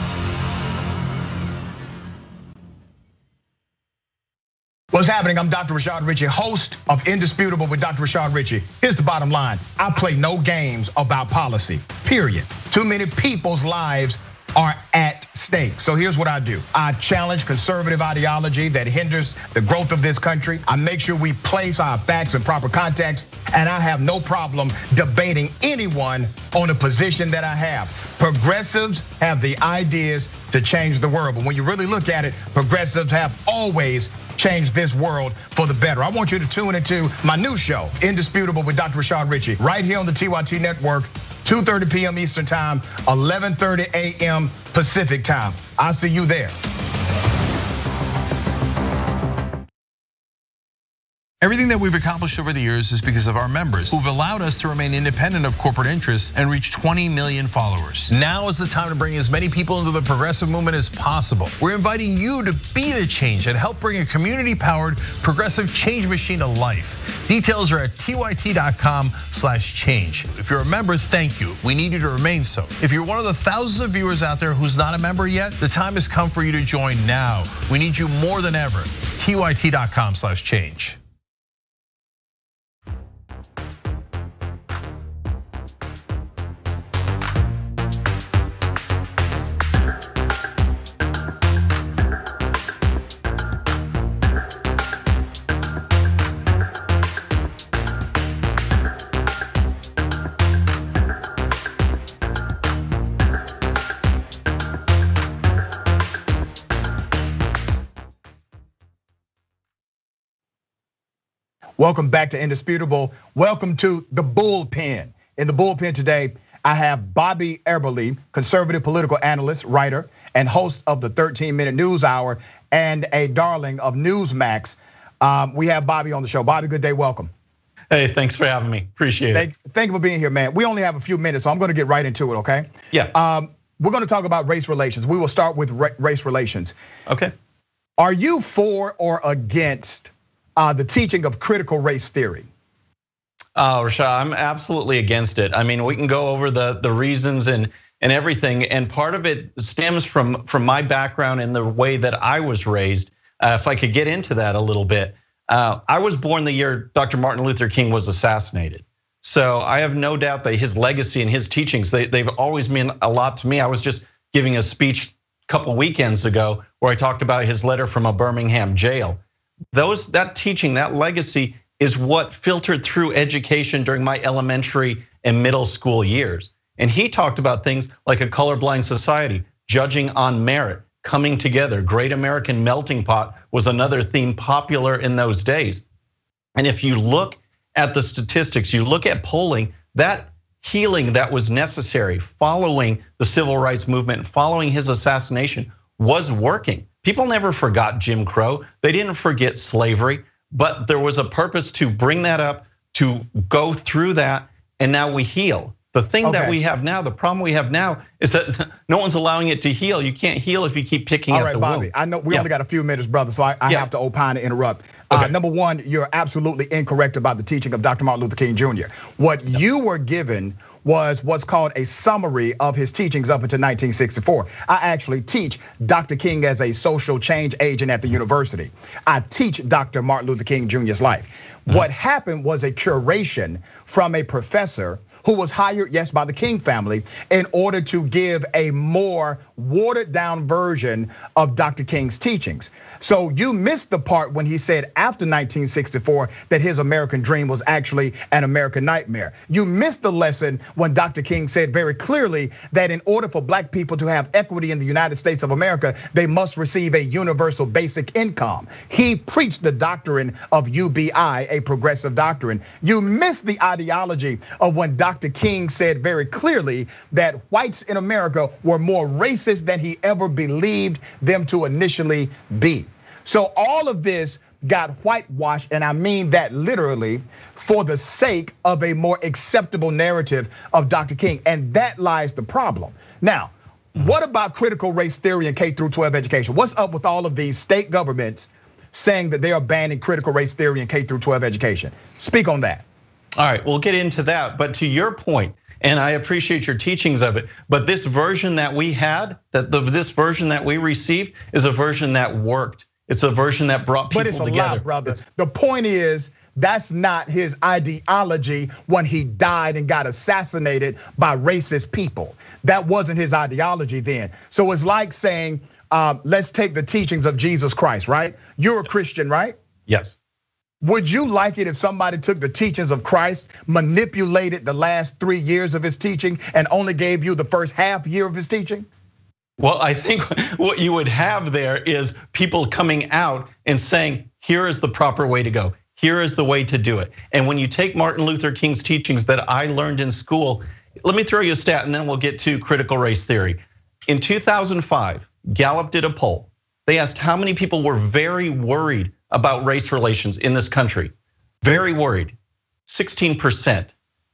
What's happening? I'm Dr. Rashad Richey, host of Indisputable with Dr. Rashad Richey. Here's the bottom line. I play no games about policy, period. Too many people's lives are at stake. So here's what I do. I challenge conservative ideology that hinders the growth of this country. I make sure we place our facts in proper context, and I have no problem debating anyone on a position that I have. Progressives have the ideas to change the world, but when you really look at it, progressives have always changed this world for the better. I want you to tune into my new show, Indisputable with Dr. Rashad Richey, right here on the TYT network, 2:30 p.m. Eastern time, 11:30 a.m. Pacific time. I'll see you there. Everything that we've accomplished over the years is because of our members who've allowed us to remain independent of corporate interests and reach 20 million followers. Now is the time to bring as many people into the progressive movement as possible. We're inviting you to be the change and help bring a community-powered progressive change machine to life. Details are at tyt.com/change. If you're a member, thank you. We need you to remain so. If you're one of the thousands of viewers out there who's not a member yet, the time has come for you to join now. We need you more than ever. tyt.com/change. Welcome back to Indisputable. Welcome to the Bullpen. In the Bullpen today, I have Bobby Eberle, conservative political analyst, writer, and host of the 13-minute news hour, and a darling of Newsmax. We have Bobby on the show. Bobby, good day, welcome. Hey, thanks for having me, appreciate it. Thank you for being here, man. We only have a few minutes, so I'm gonna get right into it, okay? Yeah. We're gonna talk about race relations. We will start with race relations. Okay. Are you for or against the teaching of critical race theory? Rashad, I'm absolutely against it. I mean, we can go over the reasons and everything, and part of it stems from my background and the way that I was raised. If I could get into that a little bit. I was born the year Dr. Martin Luther King was assassinated. So I have no doubt that his legacy and his teachings, they've always meant a lot to me. I was just giving a speech a couple weekends ago where I talked about his letter from a Birmingham jail. That teaching, that legacy is what filtered through education during my elementary and middle school years. And he talked about things like a colorblind society, judging on merit, coming together. Great American melting pot was another theme popular in those days. And if you look at the statistics, you look at polling, that healing that was necessary following the civil rights movement, following his assassination, was working. People never forgot Jim Crow. They didn't forget slavery, but there was a purpose to bring that up, to go through that, and now we heal. The thing that we have now, the problem we have now is that no one's allowing it to heal. You can't heal if you keep picking at the wound. All right, Bobby, I know we only got a few minutes, brother, so I have to opine and interrupt. Number one, you're absolutely incorrect about the teaching of Dr. Martin Luther King Jr. What you were given was what's called a summary of his teachings up until 1964. I actually teach Dr. King as a social change agent at the university. I teach Dr. Martin Luther King Jr.'s life. What happened was a curation from a professor who was hired, yes, by the King family in order to give a more watered down version of Dr. King's teachings. So you missed the part when he said after 1964 that his American dream was actually an American nightmare. You missed the lesson when Dr. King said very clearly that in order for black people to have equity in the United States of America, they must receive a universal basic income. He preached the doctrine of UBI, a progressive doctrine. You missed the ideology of when Dr. King said very clearly that whites in America were more racist than he ever believed them to initially be. So all of this got whitewashed, and I mean that literally, for the sake of a more acceptable narrative of Dr. King, and that lies the problem. Now, what about critical race theory in K through 12 education? What's up with all of these state governments saying that they are banning critical race theory in K through 12 education? Speak on that. All right, we'll get into that, but to your point, and I appreciate your teachings of it, but this version that we had, this version that we received is a version that worked. It's a version that brought people together. But it's a lie, brother. The point is, that's not his ideology when he died and got assassinated by racist people. That wasn't his ideology then. So it's like saying, let's take the teachings of Jesus Christ, right? You're a Christian, right? Yes. Would you like it if somebody took the teachings of Christ, manipulated the last 3 years of his teaching, and only gave you the first half year of his teaching? Well, I think what you would have there is people coming out and saying, here is the proper way to go. Here is the way to do it. And when you take Martin Luther King's teachings that I learned in school, let me throw you a stat and then we'll get to critical race theory. In 2005, Gallup did a poll. They asked how many people were very worried about race relations in this country. Very worried, 16%.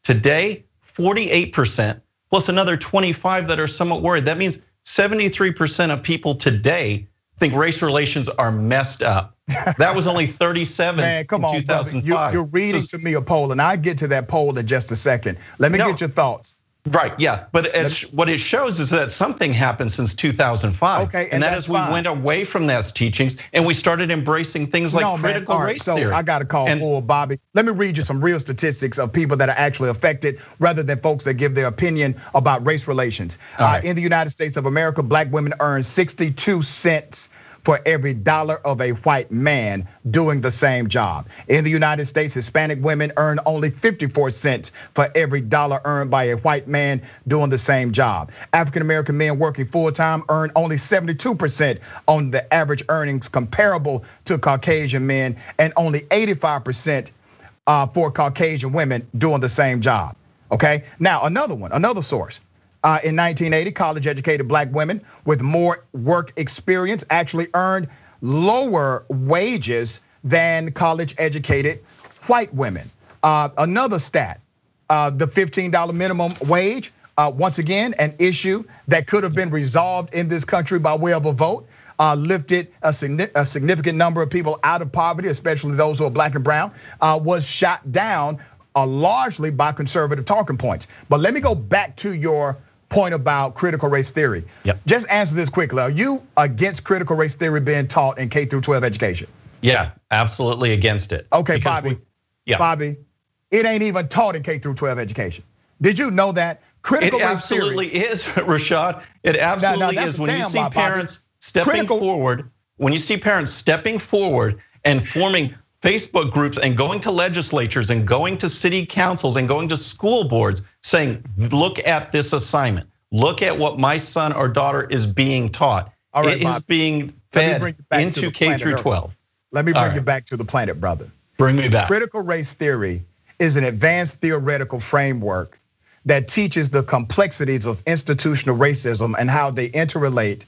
Today, 48%, plus another 25 that are somewhat worried. That means 73% of people today think race relations are messed up. That was only 37 in 2005. You're reading to me a poll, and I get to that poll in just a second. Let me get your thoughts. Right, yeah, but what it shows is that something happened since 2005. Okay, and that is we went away from those teachings and we started embracing things like critical race theory. So I got to call bull, Bobby. Let me read you some real statistics of people that are actually affected rather than folks that give their opinion about race relations. In the United States of America, black women earn 62 cents for every dollar of a white man doing the same job. In the United States, Hispanic women earn only 54 cents for every dollar earned by a white man doing the same job. African American men working full time earn only 72% on the average earnings comparable to Caucasian men, and only 85% for Caucasian women doing the same job. Okay, now another source. In 1980, college-educated black women with more work experience actually earned lower wages than college-educated white women. Another stat, the $15 minimum wage, once again, an issue that could have been resolved in this country by way of a vote, lifted a significant number of people out of poverty, especially those who are black and brown, was shot down largely by conservative talking points. But let me go back to your point about critical race theory. Just answer this quickly. Are you against critical race theory being taught in K through 12 education? Yeah, absolutely against it. Okay, Bobby. Bobby, it ain't even taught in K through 12 education. Did you know that? Critical race theory. It absolutely is, Rashad. It absolutely is. When you see parents stepping forward, when you see parents stepping forward and forming Facebook groups and going to legislatures and going to city councils and going to school boards saying, look at this assignment. Look at what my son or daughter is being taught. All right, it Bob, is being fed into K through 12. Let me bring you back to the planet, brother. Bring me back. Critical race theory is an advanced theoretical framework that teaches the complexities of institutional racism and how they interrelate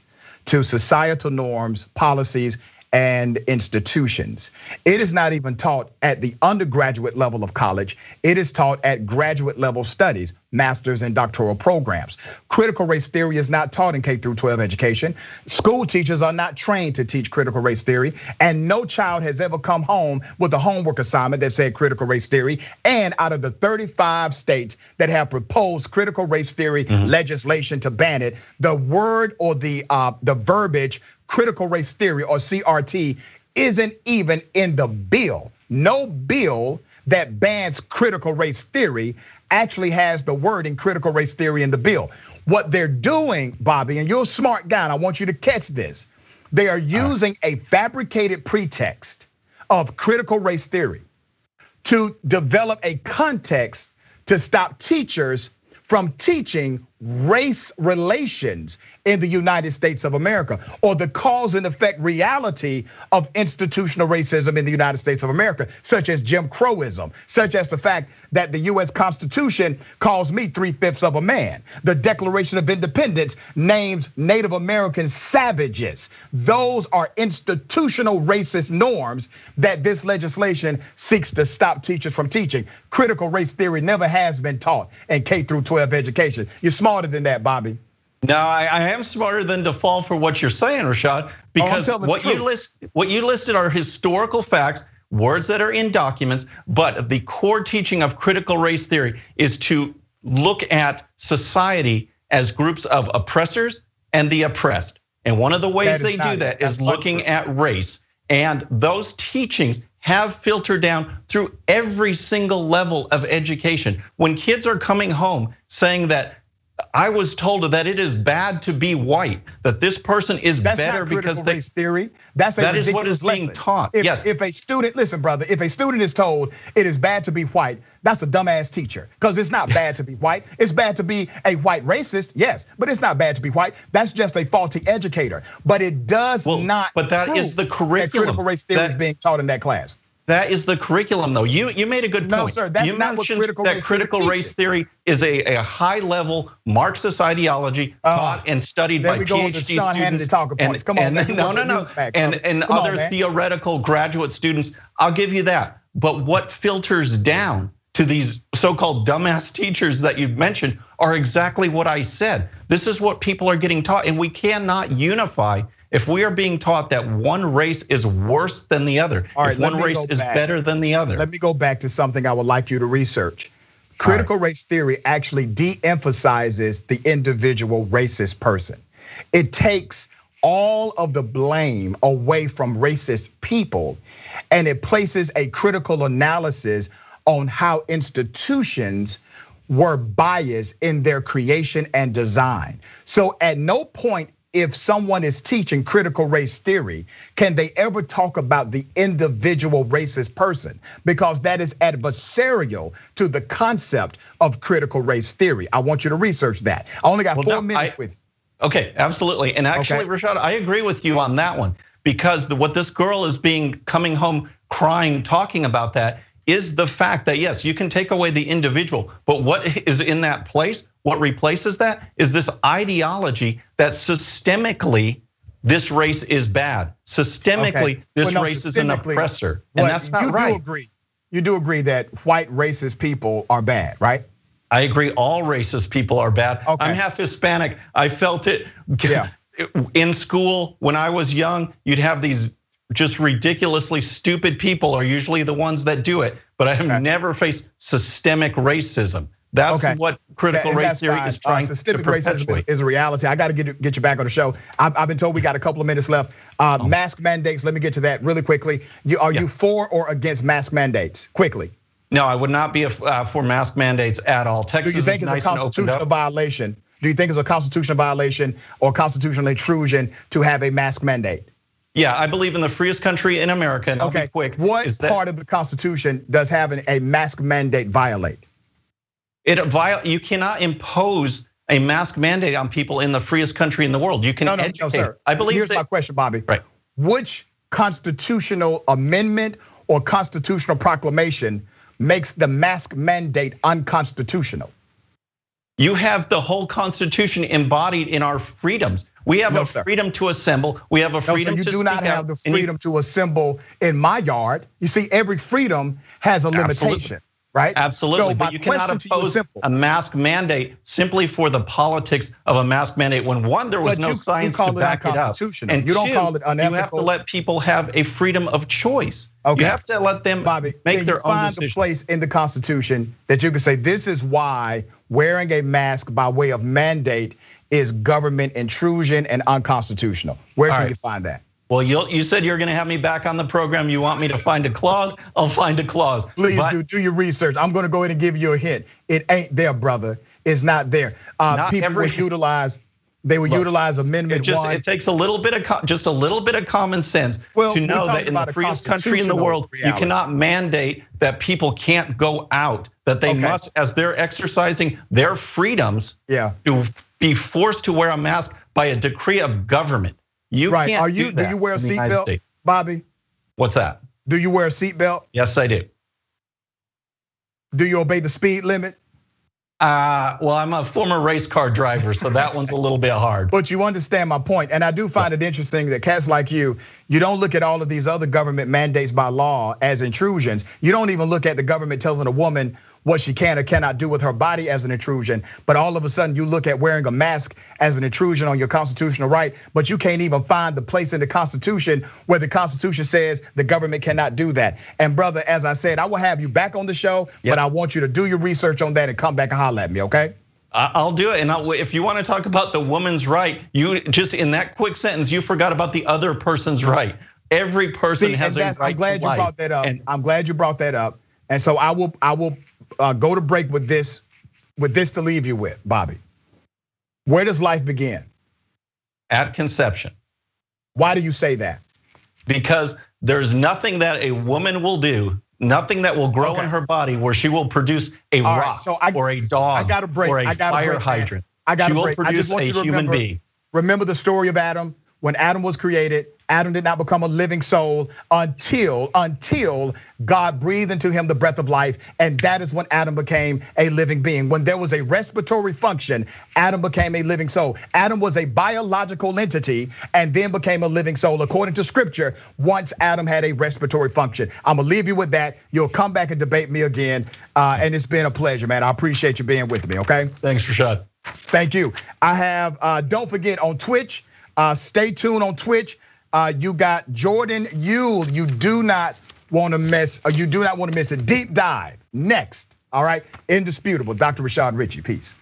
to societal norms, policies, and institutions. It is not even taught at the undergraduate level of college. It is taught at graduate level studies, master's and doctoral programs. Critical race theory is not taught in K through 12 education. School teachers are not trained to teach critical race theory, and no child has ever come home with a homework assignment that said critical race theory. And out of the 35 states that have proposed critical race theory legislation to ban it, the word or the verbiage critical race theory, or CRT, isn't even in the bill. No bill that bans critical race theory actually has the wording critical race theory in the bill. What they're doing, Bobby, and you're a smart guy, and I want you to catch this. They are using a fabricated pretext of critical race theory to develop a context to stop teachers from teaching race relations in the United States of America, or the cause and effect reality of institutional racism in the United States of America, such as Jim Crowism, such as the fact that the US Constitution calls me 3/5 of a man. The Declaration of Independence names Native Americans savages. Those are institutional racist norms that this legislation seeks to stop teachers from teaching. Critical race theory never has been taught in K through 12 education. You're smarter than that, Bobby. No, I am smarter than to fall for what you're saying, Rashad, because what you listed are historical facts, words that are in documents, but the core teaching of critical race theory is to look at society as groups of oppressors and the oppressed. And one of the ways they do that is looking at race. And those teachings have filtered down through every single level of education. When kids are coming home saying that I was told that it is bad to be white, that this person is better because they. Race theory. That is what is being taught. Yes. If a student, listen, brother, if a student is told it is bad to be white, that's a dumbass teacher. Because it's not bad to be white. It's bad to be a white racist, yes, but it's not bad to be white. That's just a faulty educator. But it does not. But that is the curriculum. That critical race theory is being taught in that class. That is the curriculum, though. You made a good point. No, sir, that's not what critical race theory is a high-level Marxist ideology taught and studied by PhD students. And other theoretical graduate students. I'll give you that. But what filters down to these so-called dumbass teachers that you've mentioned are exactly what I said. This is what people are getting taught, and we cannot unify. If we are being taught that one race is worse than the other, if one race is better than the other. Let me go back to something I would like you to research. Critical race theory actually de-emphasizes the individual racist person. It takes all of the blame away from racist people, and it places a critical analysis on how institutions were biased in their creation and design. So at no point, if someone is teaching critical race theory, can they ever talk about the individual racist person? Because that is adversarial to the concept of critical race theory. I want you to research that. I only got 4 minutes with you. Okay, absolutely. And actually, Rashad, I agree with you on that one, because what this girl is coming home crying, talking about that, is the fact that yes, you can take away the individual, but what is in that place? What replaces that is this ideology that systemically this race is bad. Systemically, this race is an oppressor, and that's not right. You do agree that white racist people are bad, right? I agree. All racist people are bad. I'm half Hispanic. I felt it in school when I was young. You'd have these just ridiculously stupid people are usually the ones that do it, but I have never faced systemic racism. That's what critical race theory is trying to perpetuate. Systemic racism is a reality. I got to get you back on the show. I've been told we got a couple of minutes left. Mask mandates, let me get to that really quickly. Are you for or against mask mandates? Quickly. No, I would not be for mask mandates at all. Texas is nice and opened up. Do you think it's a constitutional violation? Do you think it's a constitutional violation or constitutional intrusion to have a mask mandate? Yeah, I believe in the freest country in America, and I'll be quick. What part of the Constitution does having a mask mandate violate? You cannot impose a mask mandate on people in the freest country in the world. You can educate. No, sir. I believe Here's my question, Bobby. Right. Which constitutional amendment or constitutional proclamation makes the mask mandate unconstitutional? You have the whole Constitution embodied in our freedoms. We have a freedom to assemble. We have a freedom to speak out. You do not have the freedom to assemble in my yard. You see, every freedom has a limitation, right? Absolutely, but you cannot oppose a mask mandate simply for the politics of a mask mandate when one, there was no science to back it up. And you don't call it unethical. You have to let people have a freedom of choice. Okay. You have to let them make their own decisions. Find a place in the Constitution that you can say, this is why wearing a mask by way of mandate is government intrusion and unconstitutional. Where can you find that? Well, you said you're gonna have me back on the program. You want me to find a clause? I'll find a clause. Please do your research. I'm gonna go ahead and give you a hint. It ain't there, brother. It's not there. People will utilize. They will utilize Amendment 1. It takes a little bit of common sense to know that in the freest country in the world, you cannot mandate that people can't go out. That they must, as they're exercising their freedoms, to be forced to wear a mask by a decree of government. You can't do that. Do you wear a seatbelt, Bobby? What's that? Do you wear a seatbelt? Yes, I do. Do you obey the speed limit? Well, I'm a former race car driver, so that one's a little bit hard. But you understand my point, and I do find it interesting that cats like you don't look at all of these other government mandates by law as intrusions. You don't even look at the government telling a woman what she can or cannot do with her body as an intrusion. But all of a sudden you look at wearing a mask as an intrusion on your constitutional right, but you can't even find the place in the Constitution where the Constitution says the government cannot do that. And brother, as I said, I will have you back on the show, but I want you to do your research on that and come back and holler at me, okay? I'll do it, and if you want to talk about the woman's right, you just in that quick sentence, you forgot about the other person's right. Every person has a right to life. I'm glad you brought that up. I'm glad you brought that up. And so I will go to break with this to leave you with, Bobby. Where does life begin? At conception. Why do you say that? Because there's nothing that a woman will do, nothing that will grow in her body where she will produce a rock or a dog or a fire hydrant. She will produce a human being. Remember the story of Adam? When Adam was created, Adam did not become a living soul until God breathed into him the breath of life, and that is when Adam became a living being. When there was a respiratory function, Adam became a living soul. Adam was a biological entity and then became a living soul, according to scripture, once Adam had a respiratory function. I'm gonna leave you with that. You'll come back and debate me again, and it's been a pleasure, man. I appreciate you being with me, okay? Thanks, Rashad. Thank you. I have, don't forget on Twitch, stay tuned on Twitch. You got Jordan Yule. You do not want to miss a deep dive next. All right, Indisputable. Dr. Rashad Richey. Peace.